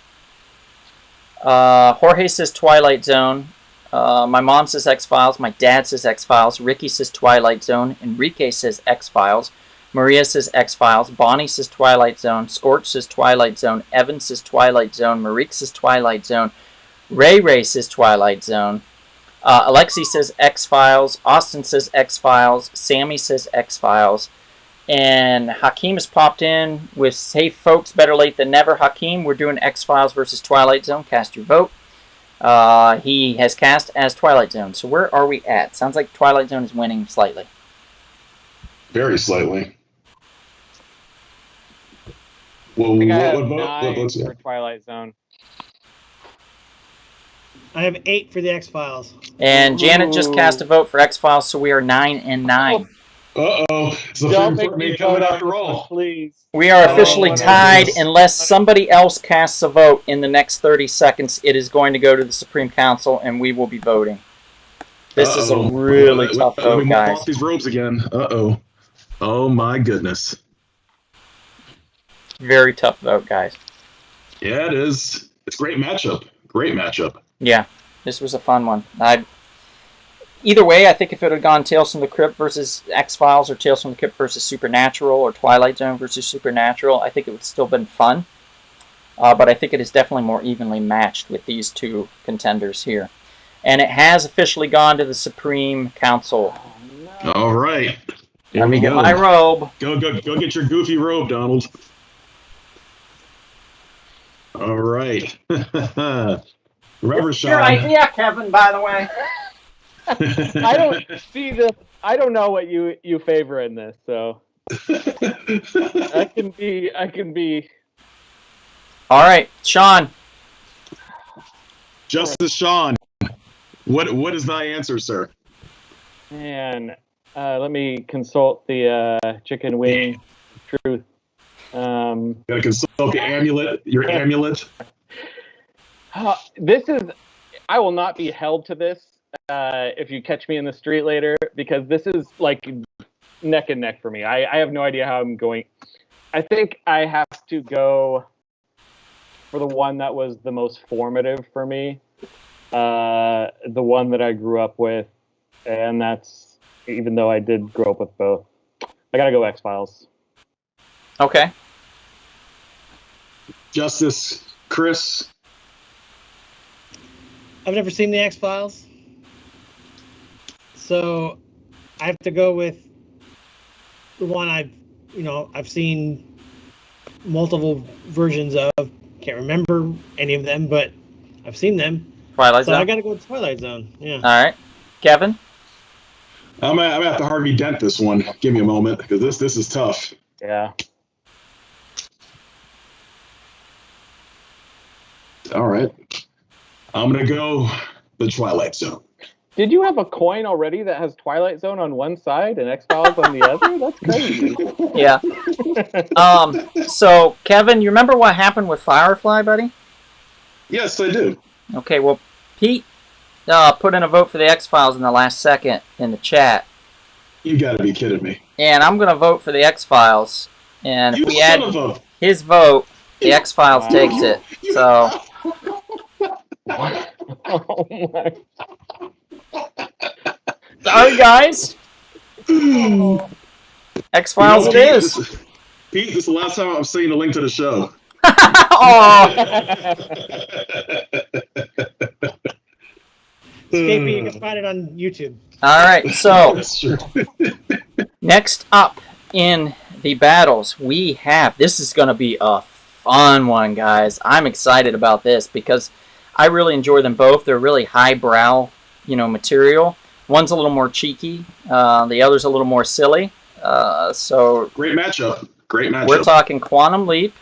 Jorge says Twilight Zone. My mom says X-Files. My dad says X-Files. Ricky says Twilight Zone. Enrique says X-Files. Maria says X-Files. Bonnie says Twilight Zone. Scorch says Twilight Zone. Evan says Twilight Zone. Marique says Twilight Zone. Ray says Twilight Zone. Alexi says X-Files. Austin says X-Files. Sammy says X-Files. And Hakeem has popped in with, hey folks, better late than never. Hakeem, we're doing X-Files versus Twilight Zone. Cast your vote. He has cast as Twilight Zone. So where are we at? Sounds like Twilight Zone is winning slightly. Very slightly. Well, I think I have what 9 votes? for Twilight Zone. I have 8 for the X-Files. And Janet just cast a vote for X-Files, so we are 9 and 9. Uh-oh. So Don't Supreme make Court me may come in vote after all. please. We are officially my tied goodness. unless somebody else casts a vote in the next 30 seconds. It is going to go to the Supreme Council, and we will be voting. This is a really tough Let vote, me guys. off these robes again. Uh-oh. Oh, my goodness. Very tough vote, guys. Yeah, it is. It's a great matchup. Great matchup. Yeah, this was a fun one. Either way, I think if it had gone Tales from the Crypt versus X-Files or Tales from the Crypt versus Supernatural or Twilight Zone versus Supernatural, I think it would still been fun. But I think it is definitely more evenly matched with these two contenders here. And it has officially gone to the Supreme Council. All right. Here Let me we get go. my robe. Go get your goofy robe, Donald. All right. Remember, Sean. Your idea, Kevin, by the way. I don't see this. I don't know what you favor in this, so I can be. All right, Sean. Justice Sean. What is thy answer, sir? Man, let me consult the chicken wing truth. Gotta consult the amulet. Your amulet. This is. I will not be held to this if you catch me in the street later, because this is like neck and neck for me. I have no idea how I'm going. I think I have to go for the one that was the most formative for me, the one that I grew up with, and that's, even though I did grow up with both, I gotta go X-Files. Okay. Justice Chris. I've never seen the X-Files, so I have to go with the one I've seen multiple versions of. Can't remember any of them, but I've seen them. Twilight So Zone. I got to go with Twilight Zone. Yeah. All right, Kevin. I'm gonna have to Harvey Dent this one. Give me a moment, because this is tough. Yeah. All right. I'm gonna go the Twilight Zone. Did you have a coin already that has Twilight Zone on one side and X-Files on the other? That's crazy. Yeah. So, Kevin, you remember what happened with Firefly, buddy? Yes, I do. Okay, well, Pete put in a vote for the X-Files in the last second in the chat. You gotta be kidding me. And I'm going to vote for the X-Files. And if You we add son of a... his vote, the X-Files takes it. So, Oh my. sorry, guys. X-Files You it know, is. Pete, this is the last time I'm seeing a link to the show. Oh, Escaping, you can find it on YouTube. all right, so That's true. next up in the battles, we have, this is going to be a fun one, guys. I'm excited about this because I really enjoy them both. They're really highbrow, material. One's a little more cheeky. The other's a little more silly. So great matchup. We're talking Quantum Leap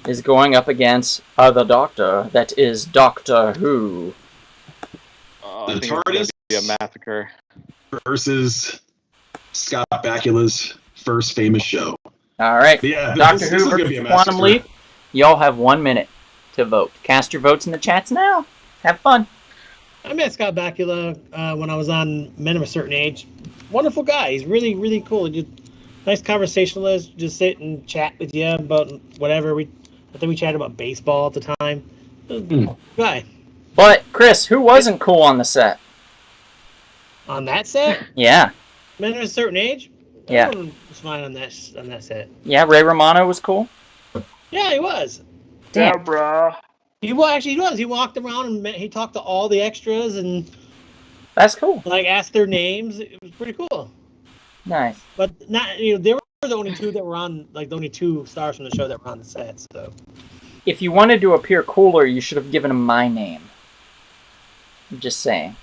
is going up against the Doctor. That is Doctor Who. The TARDIS be a massacre versus Scott Bakula's first famous show. All right. Yeah, Doctor Who versus Quantum Leap. Y'all have 1 minute to vote. Cast your votes in the chats now. Have fun. I met Scott Bakula when I was on Men of a Certain Age. Wonderful guy. He's really, really cool. Just nice conversationalist. Just sit and chat with you about whatever. I think we chatted about baseball at the time. Guy. But Chris, who wasn't cool on the set? On that set? Yeah. Men of a Certain Age? Yeah. Everyone was fine on that set. Yeah, Ray Romano was cool. Yeah, he was. Damn. Yeah, bro. He was. He walked around and he talked to all the extras and that's cool. Asked their names. It was pretty cool. Nice. But not they were the only two that were on the only two stars from the show that were on the set. So if you wanted to appear cooler, you should have given him my name. I'm just saying.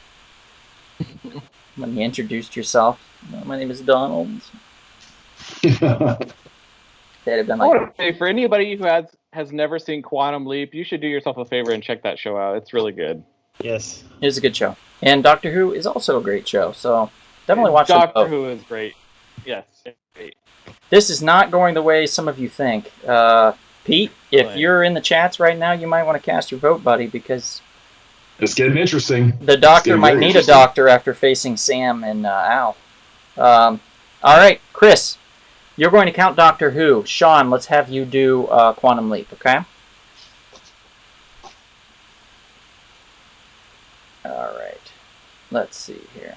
When you introduced yourself, my name is Donald. They'd have been like, hey, for anybody who has never seen Quantum Leap, you should do yourself a favor and check that show out. It's really good. Yes, it is a good show, and Doctor Who is also a great show. So definitely watch Doctor Who is great. Yes, it's great. This is not going the way some of you think. Pete, if you're in the chats right now, you might want to cast your vote, buddy, because it's getting interesting. The Doctor might need a doctor after facing Sam and Al. All right, Chris, you're going to count Doctor Who. Sean, let's have you do Quantum Leap, okay? All right. Let's see here.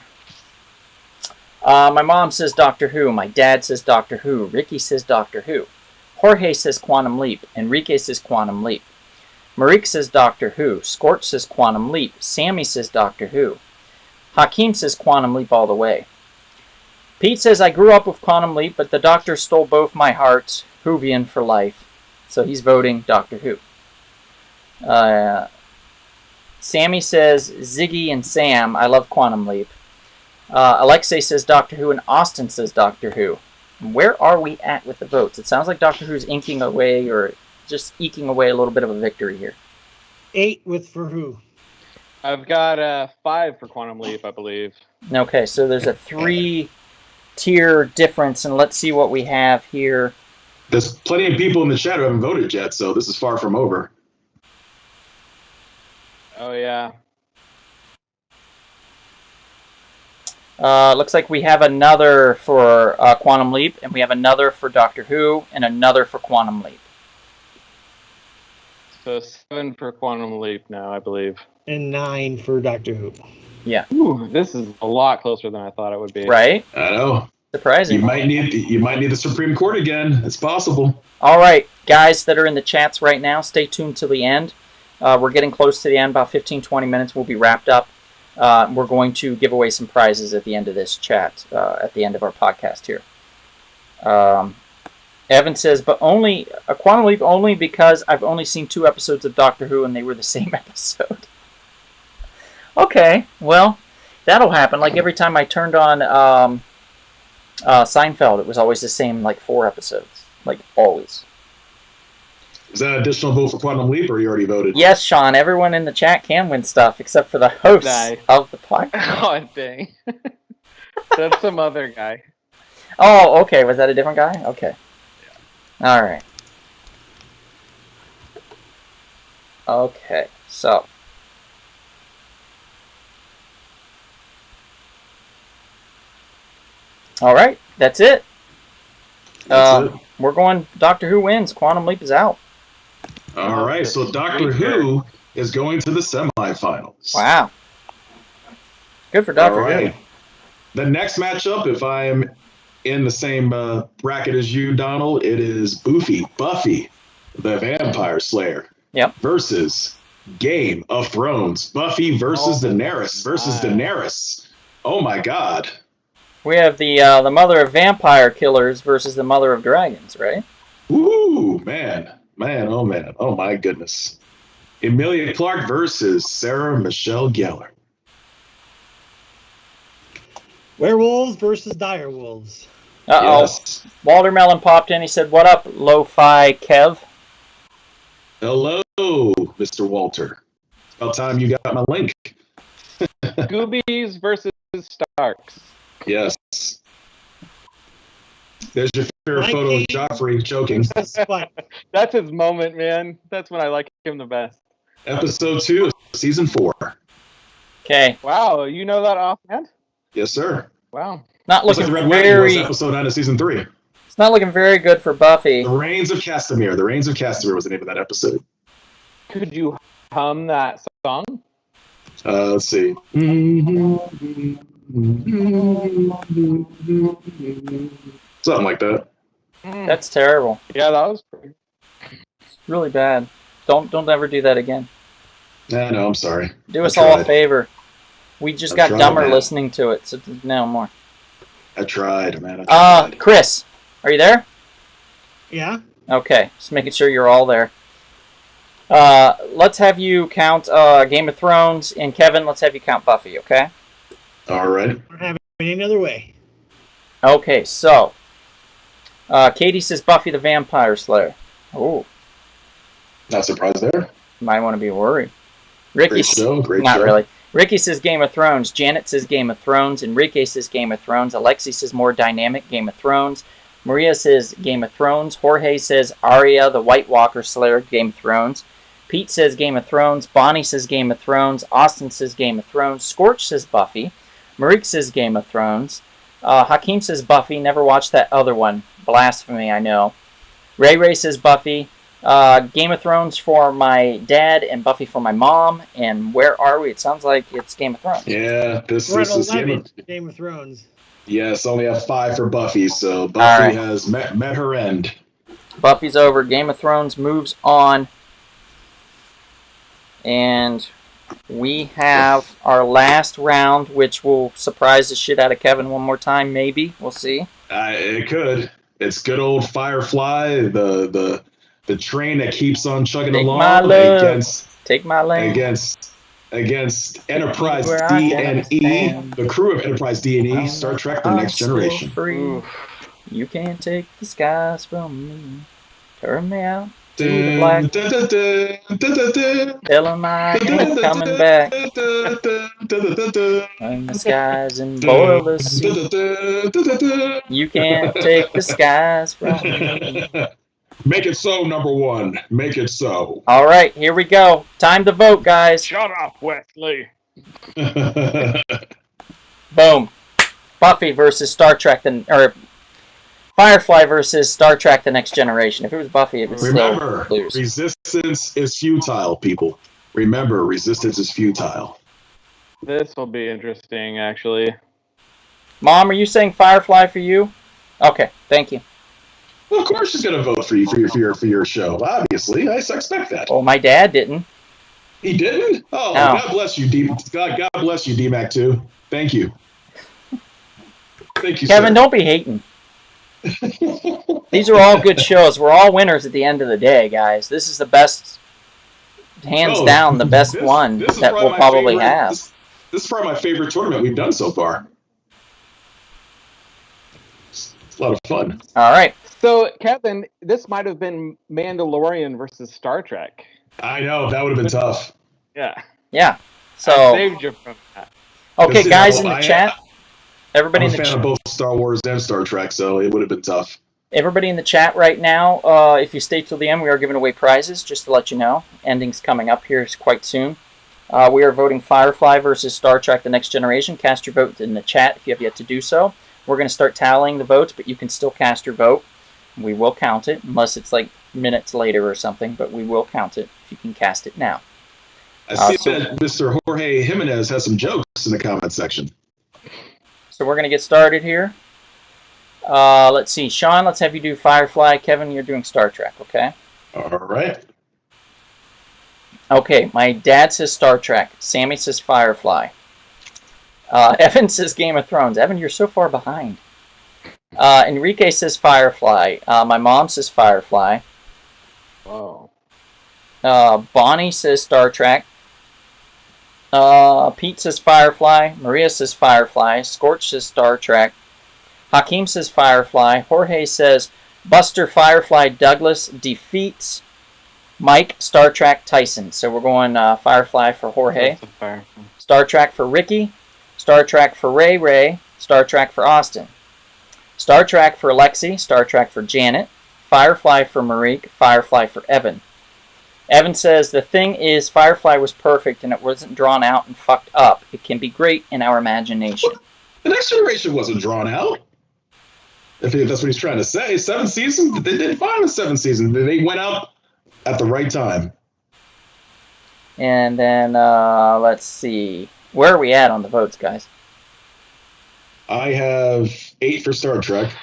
My mom says Doctor Who. My dad says Doctor Who. Ricky says Doctor Who. Jorge says Quantum Leap. Enrique says Quantum Leap. Marique says Doctor Who. Scorch says Quantum Leap. Sammy says Doctor Who. Hakeem says Quantum Leap all the way. Pete says, I grew up with Quantum Leap, but the Doctor stole both my hearts. Whovian for life. So he's voting Doctor Who. Sammy says Ziggy and Sam. I love Quantum Leap. Alexei says Doctor Who, and Austin says Doctor Who. Where are we at with the votes? It sounds like Doctor Who's inking away, or just eking away a little bit of a victory here. 8 for who? I've got 5 for Quantum Leap, I believe. Okay, so there's a 3-tier difference, and let's see what we have here. There's plenty of people in the chat who haven't voted yet, so this is far from over. Oh, yeah. Looks like we have another for Quantum Leap, and we have another for Doctor Who, and another for Quantum Leap. So 7 for Quantum Leap now, I believe. And 9 for Doctor Who. Yeah. Ooh, this is a lot closer than I thought it would be. Right? I know. Surprising. You might need the Supreme Court again. It's possible. All right, guys that are in the chats right now, stay tuned till the end. We're getting close to the end. About 15-20 minutes, we'll be wrapped up. We're going to give away some prizes at the end of this chat, at the end of our podcast here. Evan says, but only a Quantum Leap only because I've only seen 2 episodes of Doctor Who and they were the same episode. Okay, well, that'll happen. Like every time I turned on Seinfeld, it was always the same, 4 episodes. Always. Is that an additional vote for Quantum Leap, or you already voted? Yes, Sean. Everyone in the chat can win stuff except for the host of the podcast. Oh, dang. That's some other guy. Oh, okay. Was that a different guy? Okay. Yeah. All right. Okay, so. All right, that's it. That's it. We're going Doctor Who wins. Quantum Leap is out. All right, so Doctor Who is going to the semifinals. Wow. Good for Doctor Who. The next matchup, if I am in the same bracket as you, Donald, it is Buffy, the Vampire Slayer, versus Game of Thrones. Buffy versus Daenerys. Oh my God. We have the mother of vampire killers versus the mother of dragons, right? Ooh, man, oh my goodness. Emilia Clarke versus Sarah Michelle Gellar. Werewolves versus direwolves. Uh-oh. Yes. Walter Mellon popped in. He said, what up, lo-fi Kev? Hello, Mr. Walter. It's about time you got my link. Goobies versus Starks. Yes. There's your favorite photo of Joffrey choking. That's his moment, man. That's when I like him the best. Episode 2 of season 4. Okay. Wow, you know that offhand? Yes, sir. Wow. Not Looks looking like the Red Wedding was very... episode 9 of season 3. It's not looking very good for Buffy. The Reigns of Castamere. The Reigns of Castamere was the name of that episode. Could you hum that song? Let's see. Something like that. That's terrible. Yeah, that was pretty... It's really bad. Don't ever do that again. No, I'm sorry. Do us all a favor. We just got dumber listening to it, so no more. I tried, man. I tried. Chris, are you there? Yeah. Okay, just making sure you're all there. Let's have you count Game of Thrones, and Kevin, let's have you count Buffy, okay? All right. We're having it any other way. Okay, so Katie says Buffy the Vampire Slayer. Oh, Not surprised there. might want to be worried. Ricky, Great show. Great not show. really. Ricky says Game of Thrones. Janet says Game of Thrones. Enrique says Game of Thrones. Alexi says more dynamic Game of Thrones. Maria says Game of Thrones. Jorge says Arya the White Walker Slayer Game of Thrones. Pete says Game of Thrones. Bonnie says Game of Thrones. Austin says Game of Thrones. Scorch says Buffy. Marik says Game of Thrones. Hakeem says Buffy. Never watched that other one. Blasphemy, I know. Ray says Buffy. Game of Thrones for my dad and Buffy for my mom. And where are we? It sounds like it's Game of Thrones. Yeah, this is Game of Thrones. Yes, only have 5 for Buffy, so Buffy has met her end. Buffy's over. Game of Thrones moves on. And we have our last round, which will surprise the shit out of Kevin one more time, maybe. We'll see. It could. It's good old Firefly, the train that keeps on chugging Take along my love. against Enterprise D&E, the crew of Enterprise D&E, Star Trek: The Next Generation. Free. You can't take the skies from me. Turn me out to the black. Tell 'em I ain't coming back. When the skies and boil the sea. You can't take the skies from me. Make it so, number 1. Make it so. All right, here we go. Time to vote, guys. Shut up, Wesley. Boom. Buffy versus Star Trek, or Firefly versus Star Trek: The Next Generation. If it was Buffy, it would Remember, still lose. resistance is futile, people. Remember, resistance is futile. This will be interesting, actually. Mom, are you saying Firefly for you? Okay, thank you. Well, of course she's going to vote for you for your show. Obviously, I expect that. Oh, my dad didn't. He didn't? Oh, No. God bless you, God bless you, DMAC 2. Thank you. Thank you, Kevin, sir. don't be hating. These are all good shows. We're all winners at the end of the day, guys. This is the best, hands down, the best one that we'll probably have. This is probably my favorite tournament we've done so far. It's a lot of fun. All right. So, Kevin, this might have been Mandalorian versus Star Trek. I know, that would have been tough. Yeah. Yeah. I So, saved you from that. okay, guys in the chat. Everybody I'm in a the fan of both Star Wars and Star Trek, so it would have been tough. Everybody in the chat right now, if you stay till the end, we are giving away prizes, just to let you know. Ending's coming up here quite soon. We are voting Firefly versus Star Trek: The Next Generation. Cast your vote in the chat if you have yet to do so. We're going to start tallying the votes, but you can still cast your vote. We will count it, unless it's like minutes later or something, but we will count it if you can cast it now. I see that Mr. Jorge Jimenez has some jokes in the comment section. So we're going to get started here. Let's see. Sean, let's have you do Firefly. Kevin, you're doing Star Trek, okay? All right. Okay, my dad says Star Trek. Sammy says Firefly. Evan says Game of Thrones. Evan, you're so far behind. Enrique says Firefly. My mom says Firefly. Whoa. Bonnie says Star Trek. Pete says Firefly. Maria says Firefly. Scorch says Star Trek. Hakeem says Firefly. Jorge says Buster Firefly Douglas defeats Mike Star Trek Tyson. So we're going Firefly for Jorge. Star Trek for Ricky. Star Trek for Ray. Star Trek for Austin. Star Trek for Lexi. Star Trek for Janet. Firefly for Marique. Firefly for Evan. Evan says, the thing is, Firefly was perfect and it wasn't drawn out and fucked up. It can be great in our imagination. The Next Generation wasn't drawn out. If that's what he's trying to say. 7 seasons? They did fine with 7 seasons. They went out at the right time. And then, let's see. Where are we at on the votes, guys? I have 8 for Star Trek.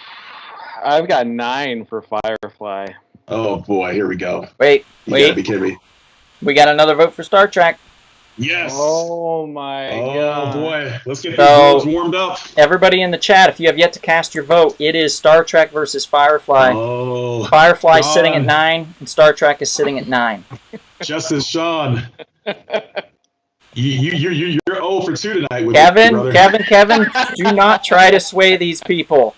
I've got 9 for Firefly. Oh, boy. Here we go. Wait. You gotta be kidding me. We got another vote for Star Trek. Yes. Oh, my God. Oh, boy. Let's get these votes warmed up. Everybody in the chat, if you have yet to cast your vote, it is Star Trek versus Firefly. Oh, Firefly sitting at 9, and Star Trek is sitting at 9. Justice Sean. You're 0 for 2 tonight with Kevin, do not try to sway these people.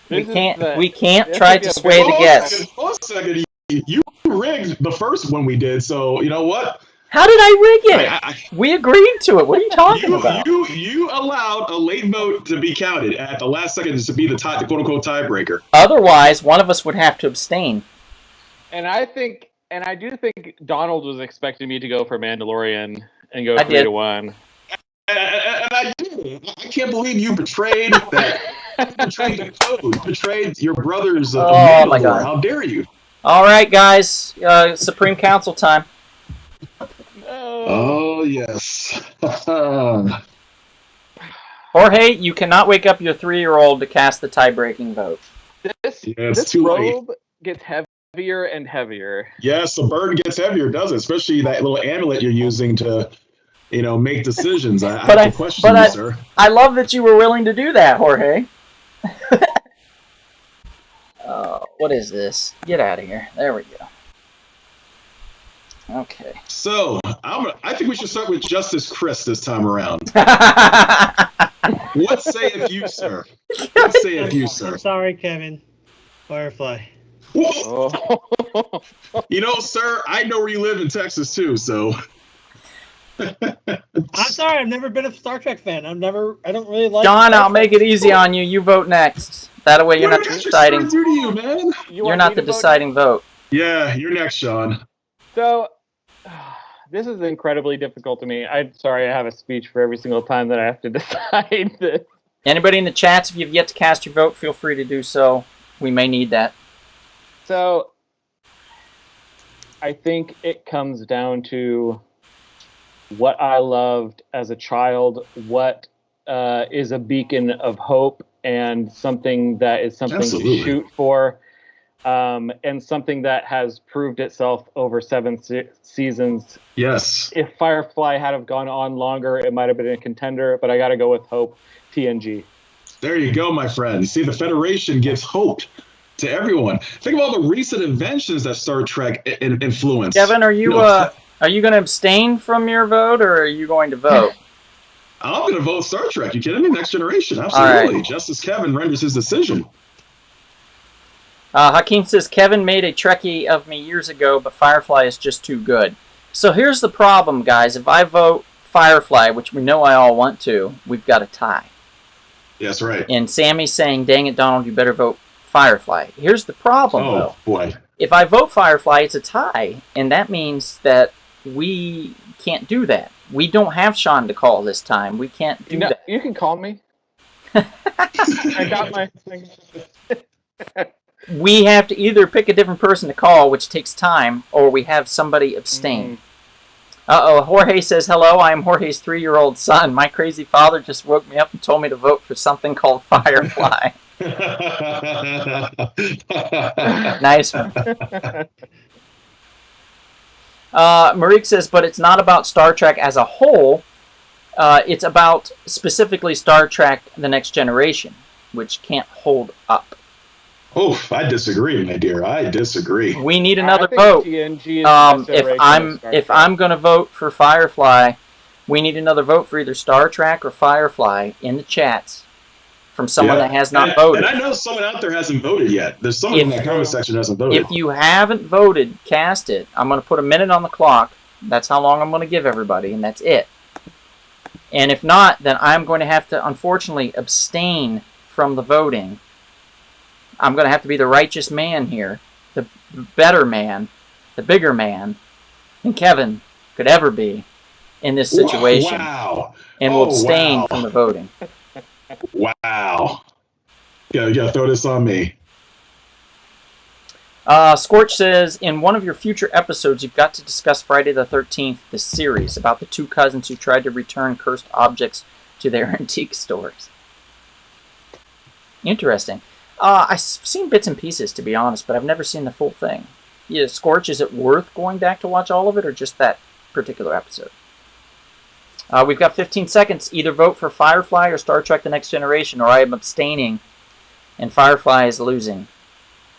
We can't try to sway the guests. Hold a second. You rigged the first one we did, so you know what? How did I rig it? We agreed to it. What are you talking about? You allowed a late vote to be counted at the last second to be the quote-unquote tiebreaker. Otherwise, one of us would have to abstain. And I do think Donald was expecting me to go for Mandalorian and go 3-1. And I did. I can't believe you betrayed that. Betrayed the code. Betrayed your brothers. Oh my God! How dare you? All right, guys. Supreme Council time. Oh yes. Jorge, you cannot wake up your 3-year-old to cast the tie-breaking vote. This robe gets heavier and heavier. Yes, the burden gets heavier, doesn't it? Especially that little amulet you're using to, make decisions. I have to question you, sir. I love that you were willing to do that, Jorge. What is this? Get out of here. There we go. Okay. So, I think we should start with Justice Chris this time around. What sayeth you, sir? What sayeth you, sir? I'm sorry, Kevin. Firefly. Oh. Sir, I know where you live in Texas, too, so... I'm sorry, I've never been a Star Trek fan. I don't really like... John, I'll make it easy on you. You vote next. That way you're not deciding. You're not the deciding vote. Yeah, you're next, Sean. So, this is incredibly difficult to me. I'm sorry I have a speech for every single time that I have to decide this. Anybody in the chats, if you've yet to cast your vote, feel free to do so. We may need that. So, I think it comes down to what I loved as a child, what is a beacon of hope, and something that is something to shoot for, and something that has proved itself over 7 seasons. Yes. If Firefly had have gone on longer, it might have been a contender, but I got to go with Hope, TNG. There you go, my friend. You see, the Federation gives hope to everyone. Think of all the recent inventions that Star Trek influenced. Kevin, are you going to abstain from your vote, or are you going to vote? I'm going to vote Star Trek. You kidding me? Next Generation. Absolutely. Right. Justice Kevin renders his decision. Hakeem says, Kevin made a Trekkie of me years ago, but Firefly is just too good. So here's the problem, guys. If I vote Firefly, which we know I all want to, we've got a tie. Yes, right. And Sammy's saying, dang it, Donald, you better vote Firefly. Here's the problem, though. Oh, boy. If I vote Firefly, it's a tie, and that means that we can't do that. We don't have Sean to call this time. We can't do that. You can call me. I got my... We have to either pick a different person to call, which takes time, or we have somebody abstain. Uh-oh, Jorge says, hello, I am Jorge's 3-year-old son. My crazy father just woke me up and told me to vote for something called Firefly. Nice one. Marique says, but it's not about Star Trek as a whole. It's about specifically Star Trek The Next Generation, which can't hold up. Oh, I disagree, my dear. I disagree. We need another I think vote. TNG is the next iteration of Star If Trek. I'm gonna vote for Firefly, we need another vote for either Star Trek or Firefly in the chats from someone that has not voted. And I know someone out there hasn't voted yet. There's someone in that comment section that hasn't voted. If you haven't voted, cast it. I'm going to put a minute on the clock. That's how long I'm going to give everybody, and that's it. And if not, then I'm going to have to, unfortunately, abstain from the voting. I'm going to have to be the righteous man here, the better man, the bigger man than Kevin could ever be in this situation. Wow. And will abstain from the voting. Wow. You gotta throw this on me. Scorch says, in one of your future episodes, you've got to discuss Friday the 13th, the series, about the two cousins who tried to return cursed objects to their antique stores. Interesting. I've seen bits and pieces, to be honest, but I've never seen the full thing. Yeah, Scorch, is it worth going back to watch all of it, or just that particular episode? We've got 15 seconds. Either vote for Firefly or Star Trek The Next Generation, or I am abstaining, and Firefly is losing.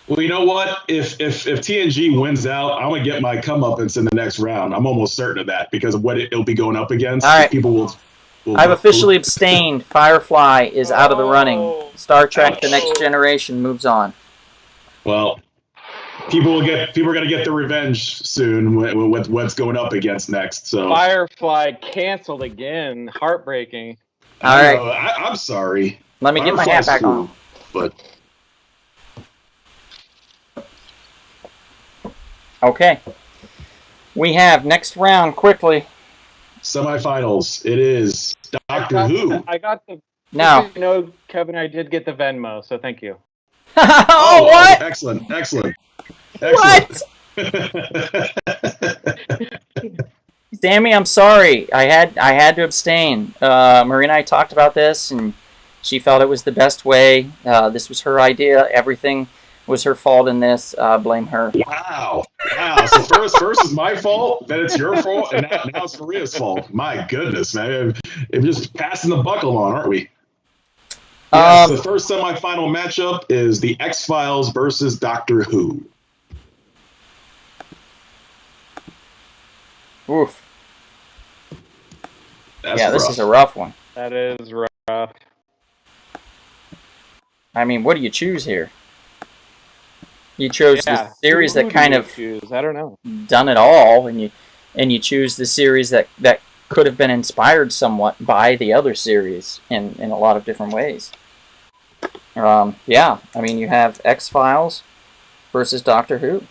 Well, you know what? If TNG wins out, I'm going to get my comeuppance in the next round. I'm almost certain of that because of what it'll be going up against. All right. People will I've officially abstained. Firefly is out of the running. Star Trek The Next Generation moves on. Well, people are going to get the revenge soon with what's going up against next. So Firefly canceled again. Heartbreaking. All right. I'm sorry. Let me get my hat back on. But okay. We have next round quickly. Semifinals. It is Doctor Who. I got the. Now. You know, Kevin, I did get the Venmo, so thank you. Oh, what? Excellent. What? Sammy, I'm sorry. I had to abstain. Marina and I talked about this, and she felt it was the best way. This was her idea. Everything was her fault in this. Blame her. Wow. So first is my fault, then it's your fault, and now it's Maria's fault. My goodness, man. We're just passing the buckle on, aren't we? Yes, the first semifinal matchup is the X-Files versus Doctor Who. Oof. That's this rough. is a rough one. That is rough. I mean, what do you choose here? You chose the series that kind of I don't know. done it all, and you choose the series that could have been inspired somewhat by the other series in a lot of different ways. I mean, you have X-Files versus Doctor Who.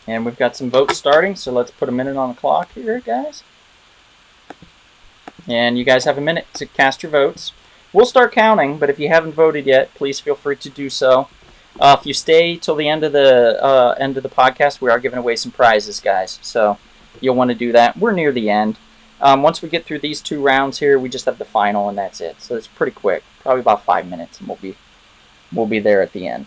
And we've got some votes starting, so let's put a minute on the clock here, guys. And you guys have a minute to cast your votes. We'll start counting, but if you haven't voted yet, please feel free to do so. If you stay till the end of the podcast, we are giving away some prizes, guys. So you'll want to do that. We're near the end. Once we get through these 2 rounds here, we just have the final, and that's it. So it's pretty quick, probably about 5 minutes, and we'll be there at the end.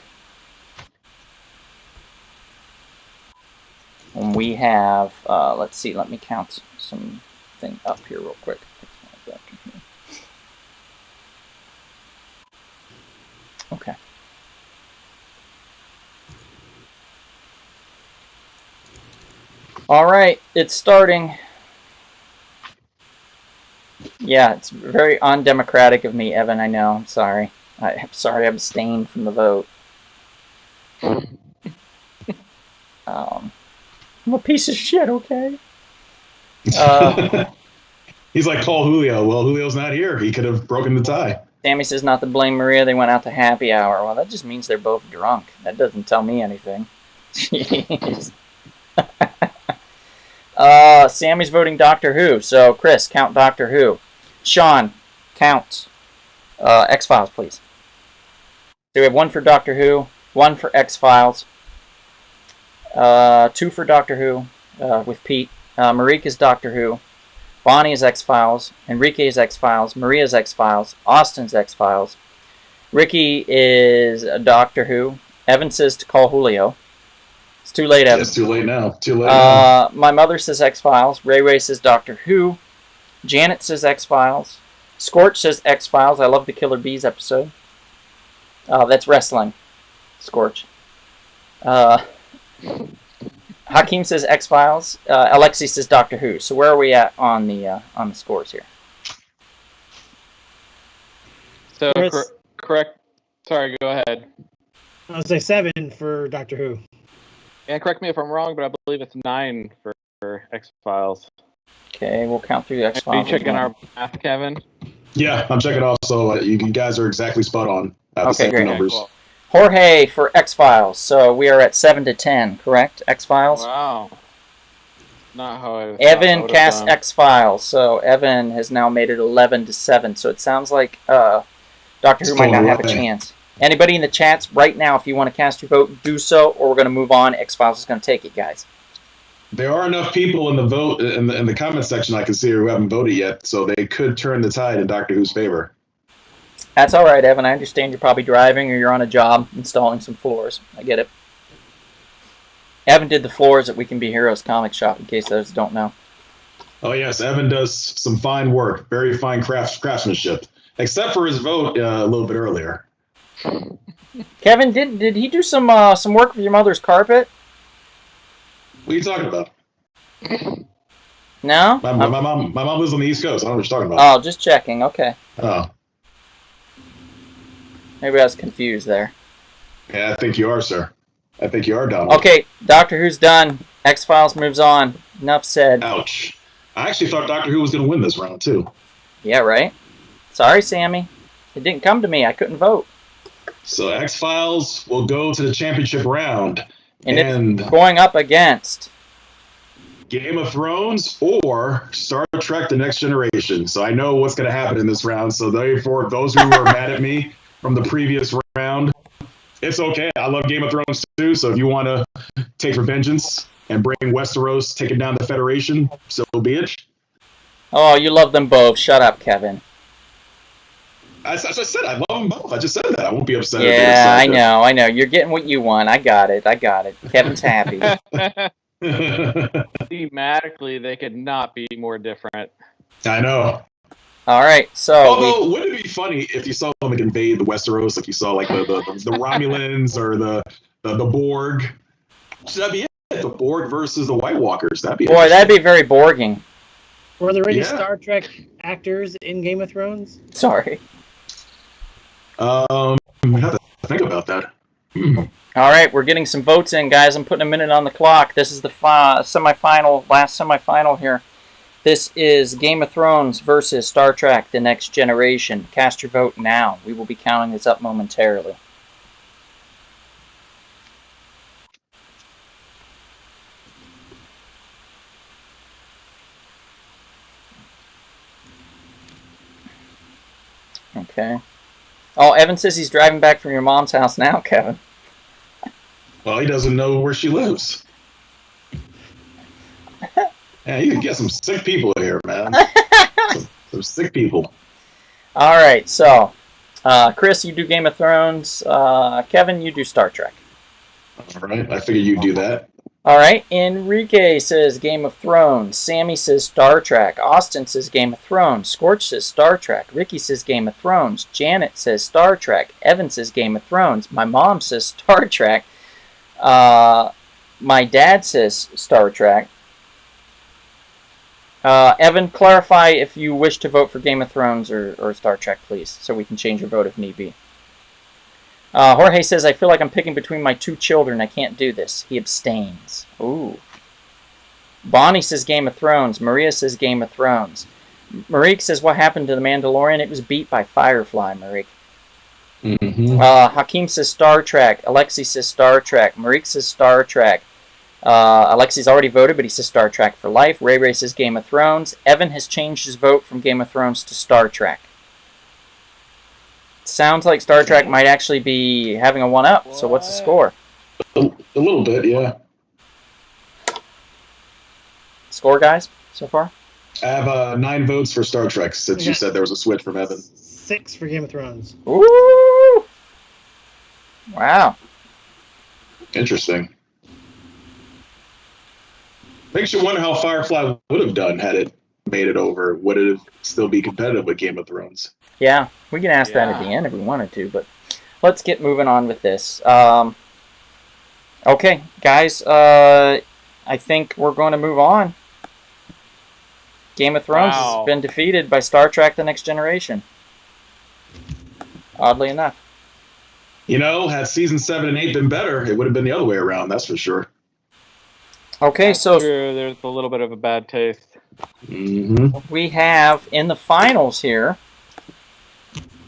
And we have, let's see, let me count something up here real quick. Okay. All right, it's starting. Yeah, it's very undemocratic of me, Evan, I know. I'm sorry. I'm sorry I abstained from the vote. I'm a piece of shit, okay? He's like, call Julio. Well, Julio's not here. He could have broken the tie. Sammy says not to blame Maria. They went out to happy hour. Well, that just means they're both drunk. That doesn't tell me anything. Jeez. Sammy's voting Doctor Who. So, Chris, count Doctor Who. Sean, count X-Files, please. So we have 1 for Doctor Who, 1 for X-Files, 2 for Doctor Who with Pete. Marika's Doctor Who. Bonnie is X-Files. Enrique is X-Files. Maria's X-Files. Austin's X-Files. Ricky is Doctor Who. Evan says to call Julio. It's too late, Evan. It's too late now. Too late now. My mother says X-Files. Ray says Doctor Who. Janet says X-Files. Scorch says X-Files. I love the Killer Bees episode. That's wrestling. Scorch. Hakeem says X-Files. Alexi says Doctor Who. So where are we at on the scores here? So correct. Sorry, go ahead. I would say 7 for Doctor Who. And correct me if I'm wrong, but I believe it's 9 for X-Files. Okay, we'll count through the X-Files. Are you checking our math, Kevin? Yeah, I'm checking off. So you guys are exactly spot on. Okay, great. Numbers. Cool. Jorge for X-Files. So we are at 7 to 10, correct? X-Files? Wow. Not how I Evan cast X-Files. So Evan has now made it 11 to 7. So it sounds like Doctor Who might not have a chance. Anybody in the chats right now, if you want to cast your vote, do so, or we're going to move on. X-Files is going to take it, guys. There are enough people in the vote in the comment section I can see who haven't voted yet, so they could turn the tide in Doctor Who's favor. That's all right, Evan. I understand you're probably driving or you're on a job installing some floors. I get it. Evan did the floors at We Can Be Heroes comic shop, in case those don't know. Oh yes, Evan does some fine work, very fine craftsmanship. Except for his vote a little bit earlier. Kevin, did he do some work for your mother's carpet? What are you talking about? No? My mom lives on the East Coast. I don't know what you're talking about. Oh, just checking. Okay. Oh. Maybe I was confused there. Yeah, I think you are, sir. I think you are, Donald. Okay, Doctor Who's done. X-Files moves on. Enough said. Ouch. I actually thought Doctor Who was going to win this round, too. Yeah, right? Sorry, Sammy. It didn't come to me. I couldn't vote. So X-Files will go to the championship round. And it's going up against Game of Thrones or Star Trek The Next Generation. So I know what's going to happen in this round. So therefore, those who were mad at me from the previous round, it's okay. I love Game of Thrones too. So if you want to take vengeance and bring Westeros, taking down the Federation, so be it. Oh, you love them both. Shut up, Kevin. As I said, I love them both. I just said that. I won't be upset. Yeah, I know. You're getting what you want. I got it. Kevin's happy. Thematically, they could not be more different. I know. All right, so although wouldn't it be funny if you saw them like invade the Westeros, like you saw like the Romulans or the Borg? Should that be it? The Borg versus the White Walkers. That'd be very Borging. Were there any Star Trek actors in Game of Thrones? Sorry. I have to think about that. All right, we're getting some votes in, guys. I'm putting a minute on the clock. This is the last semifinal here. This is Game of Thrones versus Star Trek The Next Generation. Cast your vote now. We will be counting this up momentarily. Okay. Oh, Evan says he's driving back from your mom's house now, Kevin. Well, he doesn't know where she lives. Yeah, you can get some sick people here, man. some sick people. All right, so Chris, you do Game of Thrones. Kevin, you do Star Trek. All right, I figured you'd do that. All right, Enrique says Game of Thrones. Sammy says Star Trek. Austin says Game of Thrones. Scorch says Star Trek. Ricky says Game of Thrones. Janet says Star Trek. Evan says Game of Thrones. My mom says Star Trek. My dad says Star Trek. Evan, clarify if you wish to vote for Game of Thrones or Star Trek, please, so we can change your vote if need be. Jorge says, I feel like I'm picking between my two children. I can't do this. He abstains. Ooh. Bonnie says Game of Thrones. Maria says Game of Thrones. Marique says, what happened to the Mandalorian? It was beat by Firefly, Marique. Mm-hmm. Hakeem says Star Trek. Alexi says Star Trek. Marique says Star Trek. Alexi's already voted, but he says Star Trek for life. Ray says Game of Thrones. Evan has changed his vote from Game of Thrones to Star Trek. Sounds like Star Trek might actually be having a one-up. So what's the score? A little bit, yeah. Score, guys, so far? I have 9 votes for Star Trek since you said there was a switch from Evan. 6 for Game of Thrones. Ooh! Wow. Interesting. Makes you wonder how Firefly would have done had it made it over. Would it still be competitive with Game of Thrones? Yeah, we can ask that at the end if we wanted to, but let's get moving on with this. Okay, guys, I think we're going to move on. Game of Thrones has been defeated by Star Trek The Next Generation. Oddly enough. You know, had season 7 and 8 been better, it would have been the other way around, that's for sure. Okay, that's so true. There's a little bit of a bad taste. We have in the finals here.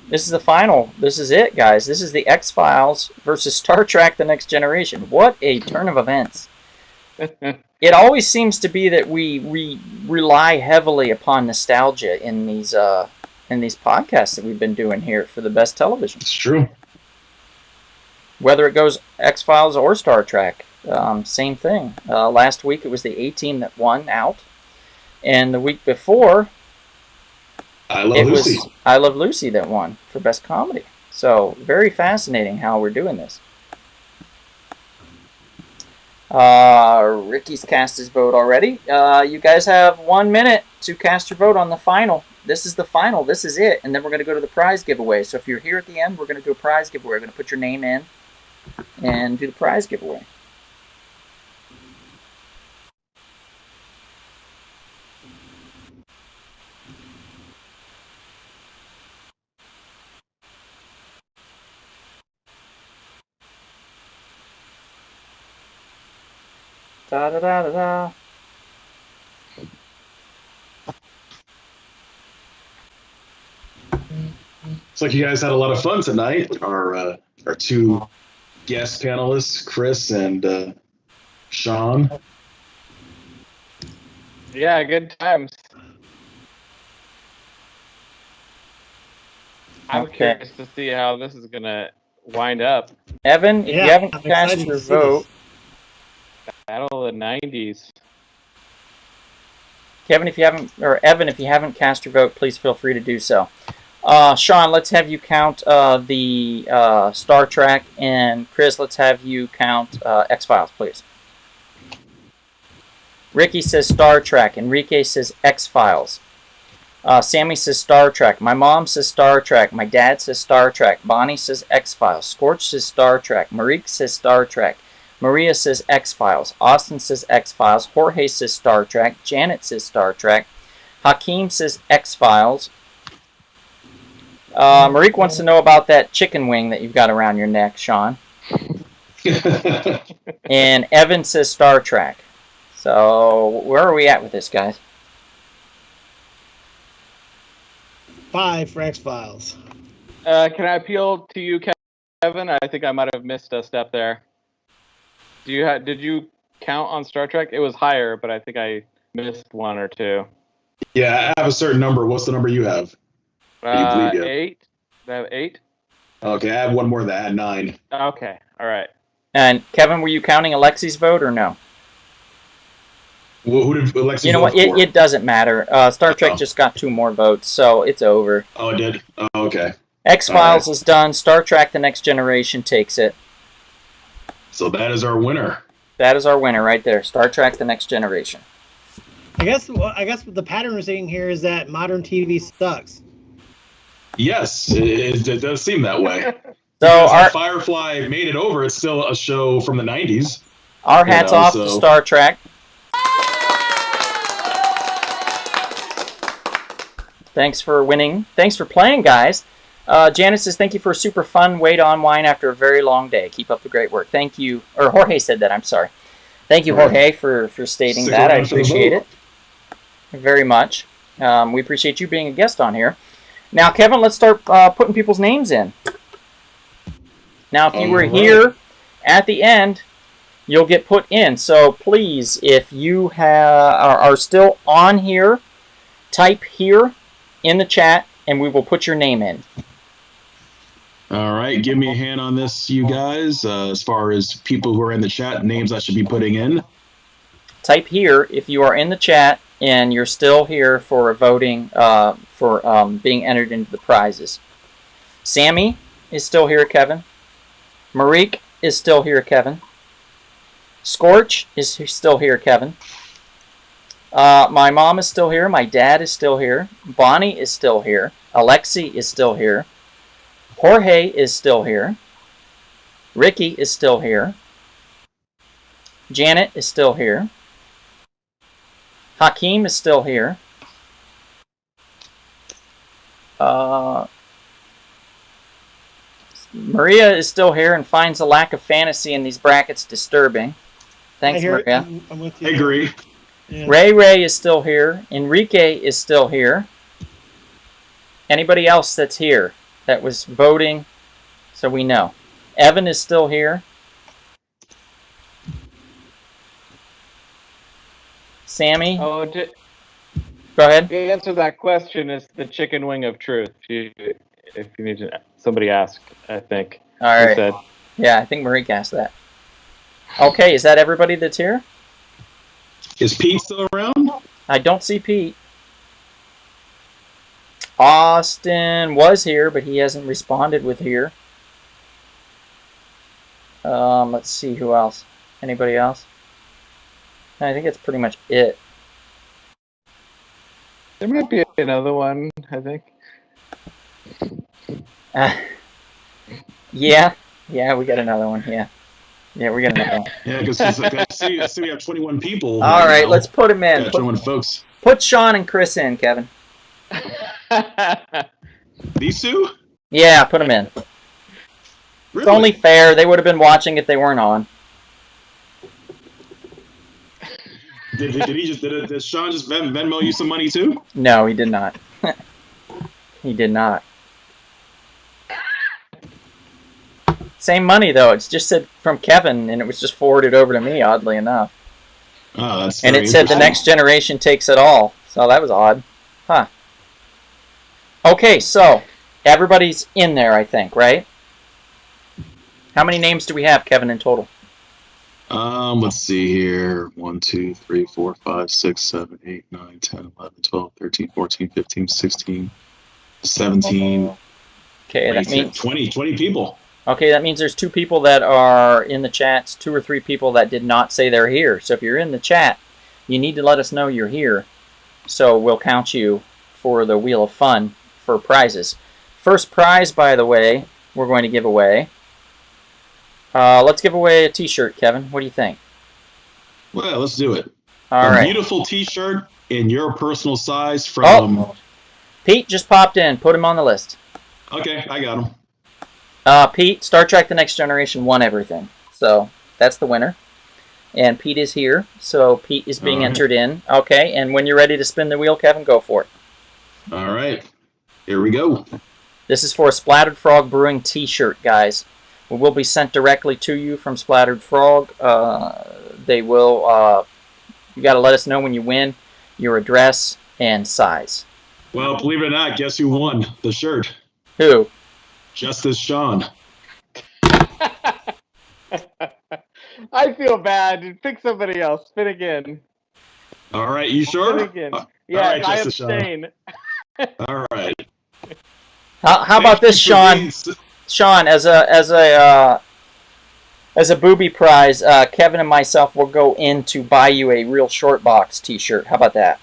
This is the final. This is it, guys. This is the X-Files versus Star Trek The Next Generation. What a turn of events. It always seems to be that we rely heavily upon nostalgia in these podcasts that we've been doing here for the best television. It's true. Whether it goes X-Files or Star Trek, same thing. Last week it was the A-Team that won out. And the week before, it was I Love Lucy that won for Best Comedy. So, very fascinating how we're doing this. Ricky's cast his vote already. You guys have 1 minute to cast your vote on the final. This is the final. This is it. And then we're going to go to the prize giveaway. So, if you're here at the end, we're going to do a prize giveaway. We're going to put your name in and do the prize giveaway. Da da da da da. Looks like you guys had a lot of fun tonight. Our two guest panelists, Chris and Sean. Yeah, good times. I'm curious to see how this is gonna wind up. Evan, if you haven't cast your vote. Battle of the 90s. Kevin, if you haven't, or Evan, if you haven't cast your vote, please feel free to do so. Sean, let's have you count the Star Trek, and Chris, let's have you count X-Files, please. Ricky says Star Trek. Enrique says X-Files. Sammy says Star Trek. My mom says Star Trek. My dad says Star Trek. Bonnie says X-Files. Scorch says Star Trek. Marique says Star Trek. Maria says X-Files. Austin says X-Files. Jorge says Star Trek. Janet says Star Trek. Hakeem says X-Files. Marique wants to know about that chicken wing that you've got around your neck, Sean. And Evan says Star Trek. So, where are we at with this, guys? 5 for X-Files. Can I appeal to you, Kevin? I think I might have missed a step there. Did you count on Star Trek? It was higher, but I think I missed 1 or 2. Yeah, I have a certain number. What's the number you have? 8. I have 8. Okay, I have one more than that. I had 9. Okay, all right. And Kevin, were you counting Alexi's vote or no? Well, who did Alexi You know vote what? for? It doesn't matter. Star Trek just got 2 more votes, so it's over. Oh, it did? Oh, okay. X-Files is done. Star Trek The Next Generation takes it. So that is our winner. That is our winner right there. Star Trek The Next Generation. I guess the pattern we're seeing here is that modern TV sucks. Yes, it does seem that way. So Firefly made it over. It's still a show from the 90s. Our hats off to Star Trek. Thanks for winning. Thanks for playing, guys. Janet says, thank you for a super fun way to unwind after a very long day. Keep up the great work. Thank you. Or Jorge said that, I'm sorry. Thank you, Jorge, for stating that. I appreciate it very much. We appreciate you being a guest on here. Now, Kevin, let's start putting people's names in. Now, if you were here at the end, you'll get put in. So please, if you are still on here, type here in the chat, and we will put your name in. All right, give me a hand on this, you guys. As far as people who are in the chat, names I should be putting in. Type here if you are in the chat and you're still here for voting for being entered into the prizes. Sammy is still here, Kevin. Marique is still here, Kevin. Scorch is still here, Kevin. My mom is still here. My dad is still here. Bonnie is still here. Alexi is still here. Jorge is still here. Ricky is still here. Janet is still here. Hakeem is still here. Maria is still here and finds the lack of fantasy in these brackets disturbing. Thanks, Maria. I'm with you. I agree. Yeah. Ray is still here. Enrique is still here. Anybody else that's here that was voting, so we know. Evan is still here. Sammy? Oh, go ahead. The answer to that question is the chicken wing of truth. If you need to, somebody ask, I think. All right. Yeah, I think Marie asked that. Okay, is that everybody that's here? Is Pete still around? I don't see Pete. Austin was here, but he hasn't responded with here. Let's see who else. Anybody else? I think it's pretty much it. There might be another one, I think. Yeah, we got another one. Yeah, we got another one. Yeah, because I see we have 21 people. All right, let's put him in. Yeah, 21 folks. Put Sean and Chris in, Kevin. These two? Yeah, put them in. Really? It's only fair. They would have been watching if they weren't on. Did Sean just Venmo you some money too? No, he did not. He did not. Same money though. It's just said from Kevin, and it was just forwarded over to me. Oddly enough. Oh, that's. And it said the next generation takes it all. So that was odd, huh? Okay, so everybody's in there, I think, right? How many names do we have, Kevin, in total? Let's see here. 1, 2, 3, 4, 5, 6, 7, 8, 9, 10, 11, 12, 13, 14, 15, 16, 17. Okay, that means 20 people. Okay, that means there's 2 people that are in the chats, 2 or 3 people that did not say they're here. So if you're in the chat, you need to let us know you're here. So we'll count you for the Wheel of Fun for prizes. First prize, by the way, we're going to give away. Let's give away a t-shirt, Kevin. What do you think? Well, let's do it. All right. Beautiful t-shirt in your personal size from... Oh, Pete just popped in. Put him on the list. Okay, I got him. Pete, Star Trek The Next Generation won everything. So that's the winner. And Pete is here. So Pete is being entered in. Okay, and when you're ready to spin the wheel, Kevin, go for it. All right. Here we go. This is for a Splattered Frog Brewing t-shirt, guys. It will be sent directly to you from Splattered Frog. They will... you got to let us know when you win, your address and size. Well, believe it or not, guess who won the shirt? Who? Justice Sean. I feel bad. Pick somebody else. Spin again. All right, you sure? Spin again. Yeah, right, I Justice abstain. All right. How about this, Sean? Sean, as a booby prize, Kevin and myself will go in to buy you a Real Short Box t-shirt. How about that?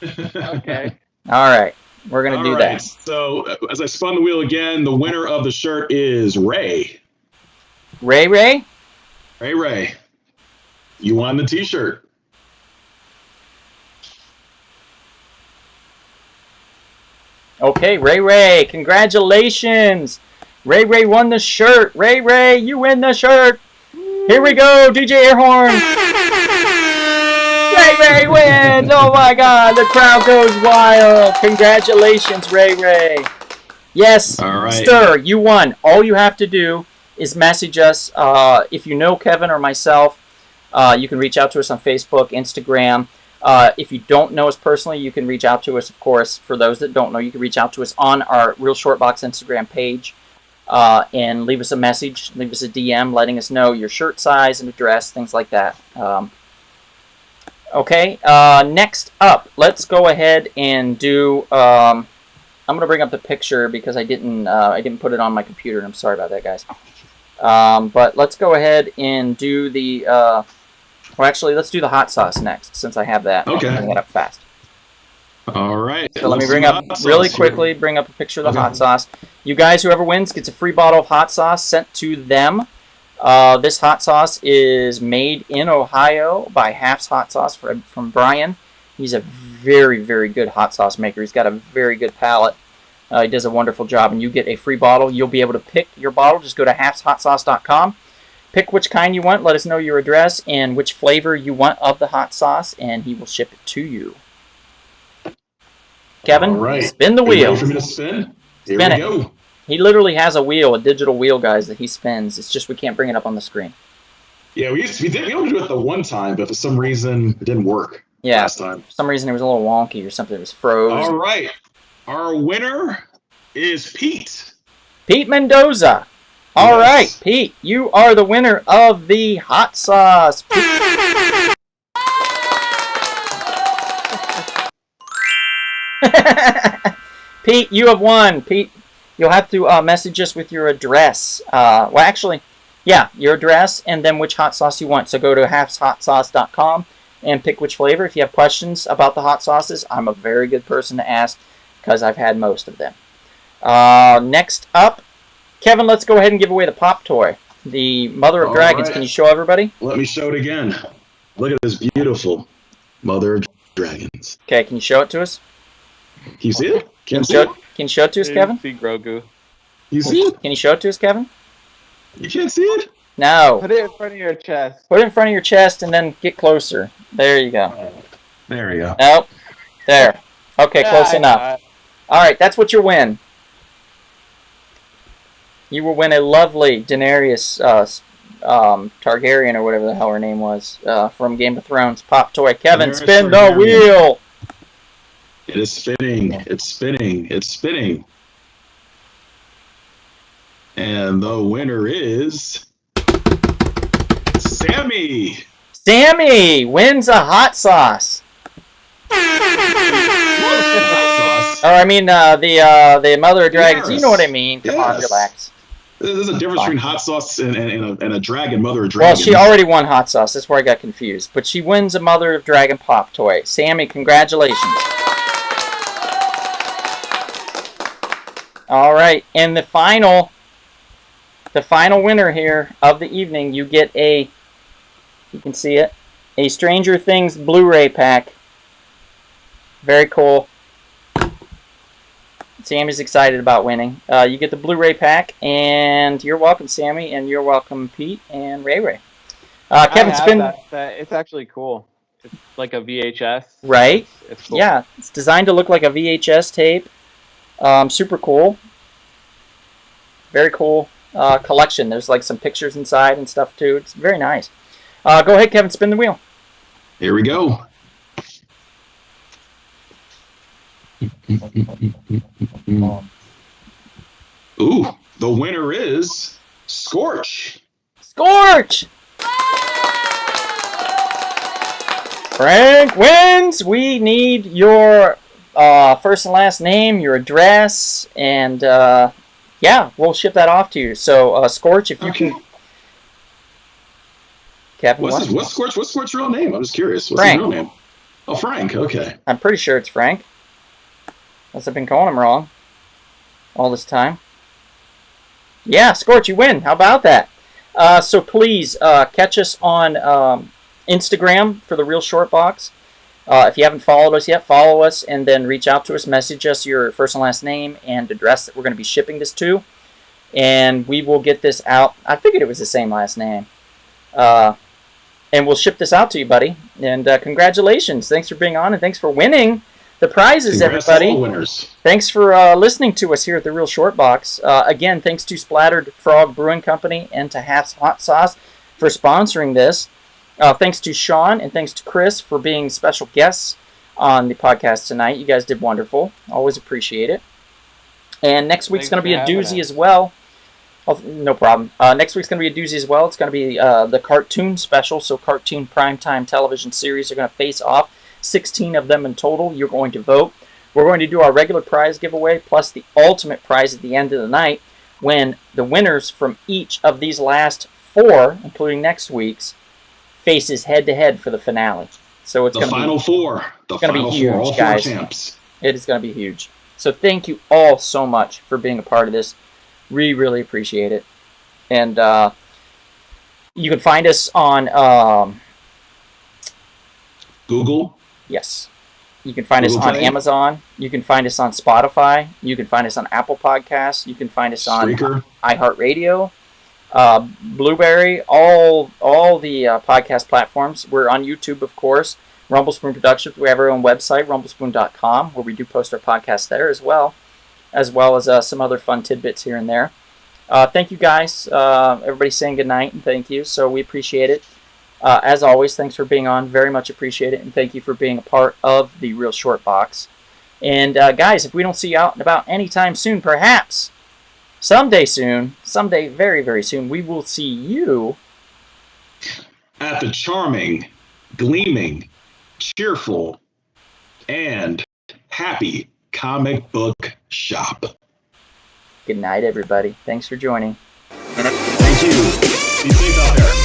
Okay. All right. We're going to do that. So, as I spun the wheel again, the winner of the shirt is Ray. Ray? Ray. You won the t-shirt. Okay, Ray. Congratulations. Ray won the shirt. Ray, you win the shirt. Here we go, DJ Airhorn. Ray wins. Oh my God, the crowd goes wild. Congratulations, Ray. Yes, all right. Stir, you won. All you have to do is message us. If you know Kevin or myself, you can reach out to us on Facebook, Instagram. If you don't know us personally, you can reach out to us, of course. For those that don't know, you can reach out to us on our Real Short Box Instagram page. And leave us a message, leave us a DM letting us know your shirt size and address, things like that. Okay, next up, let's go ahead and do, I'm going to bring up the picture because I didn't put it on my computer, and I'm sorry about that, guys. But let's go ahead and do the Well, actually, let's do the hot sauce next, since I have that. Okay. Bring it up fast. All right. So let me bring up really quickly. Bring up a picture of the hot sauce. You guys, whoever wins gets a free bottle of hot sauce sent to them. This hot sauce is made in Ohio by Half's Hot Sauce from Brian. He's a very, very good hot sauce maker. He's got a very good palate. He does a wonderful job, and you get a free bottle. You'll be able to pick your bottle. Just go to halfshotsauce.com. Pick which kind you want. Let us know your address and which flavor you want of the hot sauce, and he will ship it to you. Kevin, spin the wheel. Ready for me to spin? Here Spin we it. go. He literally has a wheel, a digital wheel, guys, that he spins. It's just we can't bring it up on the screen. Yeah, we did do it the one time, but for some reason it didn't work last time. For some reason it was a little wonky or something. It was froze. All right. Our winner is Pete. Pete Mendoza. All right, Pete, you are the winner of the hot sauce. Pete, you have won. Pete, you'll have to message us with your address. Well, actually, yeah, your address and then which hot sauce you want. So go to halfshotsauce.com and pick which flavor. If you have questions about the hot sauces, I'm a very good person to ask because I've had most of them. Next up, Kevin, let's go ahead and give away the Pop Toy. The Mother of Dragons. Right. Can you show everybody? Let me show it again. Look at this beautiful Mother of Dragons. Okay, can you show it to us? Can you see it? Can you show it to us, Kevin? See Grogu. You see it? Can you show it to us, Kevin? You can't see it? No. Put it in front of your chest. Put it in front of your chest and then get closer. There you go. There we go. Nope. There. Okay, close enough. All right, that's what you win. You will win a lovely Daenerys Targaryen or whatever the hell her name was from Game of Thrones Pop Toy. Kevin, Daenerys spin the Targaryen. wheel. It is spinning. It's spinning. It's spinning. And the winner is Sammy. Sammy wins a hot sauce. Or I mean the Mother of Dragons. You know what I mean. Come on, relax. There's a difference between hot sauce and a dragon, Mother of Well, Dragons. she already won hot sauce. That's where I got confused. But she wins a Mother of Dragon Pop Toy. Sammy, congratulations. All right, and the final winner here of the evening, you get a, you can see it, a Stranger Things Blu-ray pack. Very cool. Sammy's excited about winning. You get the Blu-ray pack, and you're welcome, Sammy, and you're welcome, Pete and Ray Ray. Kevin, spin. It's actually cool. It's like a VHS. Right? It's cool. Yeah, it's designed to look like a VHS tape. Super cool. Very cool collection. There's like some pictures inside and stuff too. It's very nice. Go ahead, Kevin, spin the wheel. Here we go. Ooh, the winner is Scorch. Scorch! Frank wins. We need your first and last name, your address, and yeah, we'll ship that off to you. So, Scorch, if you can. Kevin, what's Scorch? What's Scorch's real name? I'm just curious. What's Frank. his real name? Oh, Frank. Okay. I'm pretty sure it's Frank. Unless I've been calling him wrong all this time. Yeah, Scorch, you win. How about that? So please catch us on Instagram for the Real Short Box. If you haven't followed us yet, follow us and then reach out to us. Message us your first and last name and address that we're going to be shipping this to. And we will get this out. I figured it was the same last name. And we'll ship this out to you, buddy. And congratulations. Thanks for being on and thanks for winning the prizes, everybody. All winners. Thanks for listening to us here at the Real Short Box. Again, thanks to Splattered Frog Brewing Company and to Half's Hot Sauce for sponsoring this. Thanks to Sean and thanks to Chris for being special guests on the podcast tonight. You guys did wonderful. Always appreciate it. And next week's going to be a doozy as well. Oh, no problem. Next week's going to be a doozy as well. It's going to be the cartoon special. So cartoon primetime television series are going to face off. 16 of them in total. You're going to vote. We're going to do our regular prize giveaway plus the ultimate prize at the end of the night when the winners from each of these last 4, including next week's, faces head to head for the finale. So it's the final four. The final huge, four. All four guys. champs. It is going to be huge. So thank you all so much for being a part of this. We really appreciate it. And you can find us on Google. Yes. You can find Google us on Play. Amazon. You can find us on Spotify. You can find us on Apple Podcasts. You can find us on Spreaker. iHeartRadio, Blueberry, all the podcast platforms. We're on YouTube, of course. Rumblespoon Productions. We have our own website, rumblespoon.com, where we do post our podcast there as well as some other fun tidbits here and there. Thank you, guys. Everybody's saying goodnight, and thank you. So we appreciate it. As always, thanks for being on. Very much appreciate it, and thank you for being a part of the Real Short Box. And guys, if we don't see you out and about anytime soon, perhaps someday very, very soon, we will see you at the charming, gleaming, cheerful, and happy comic book shop. Good night, everybody. Thanks for joining. Thank you. Be safe out there.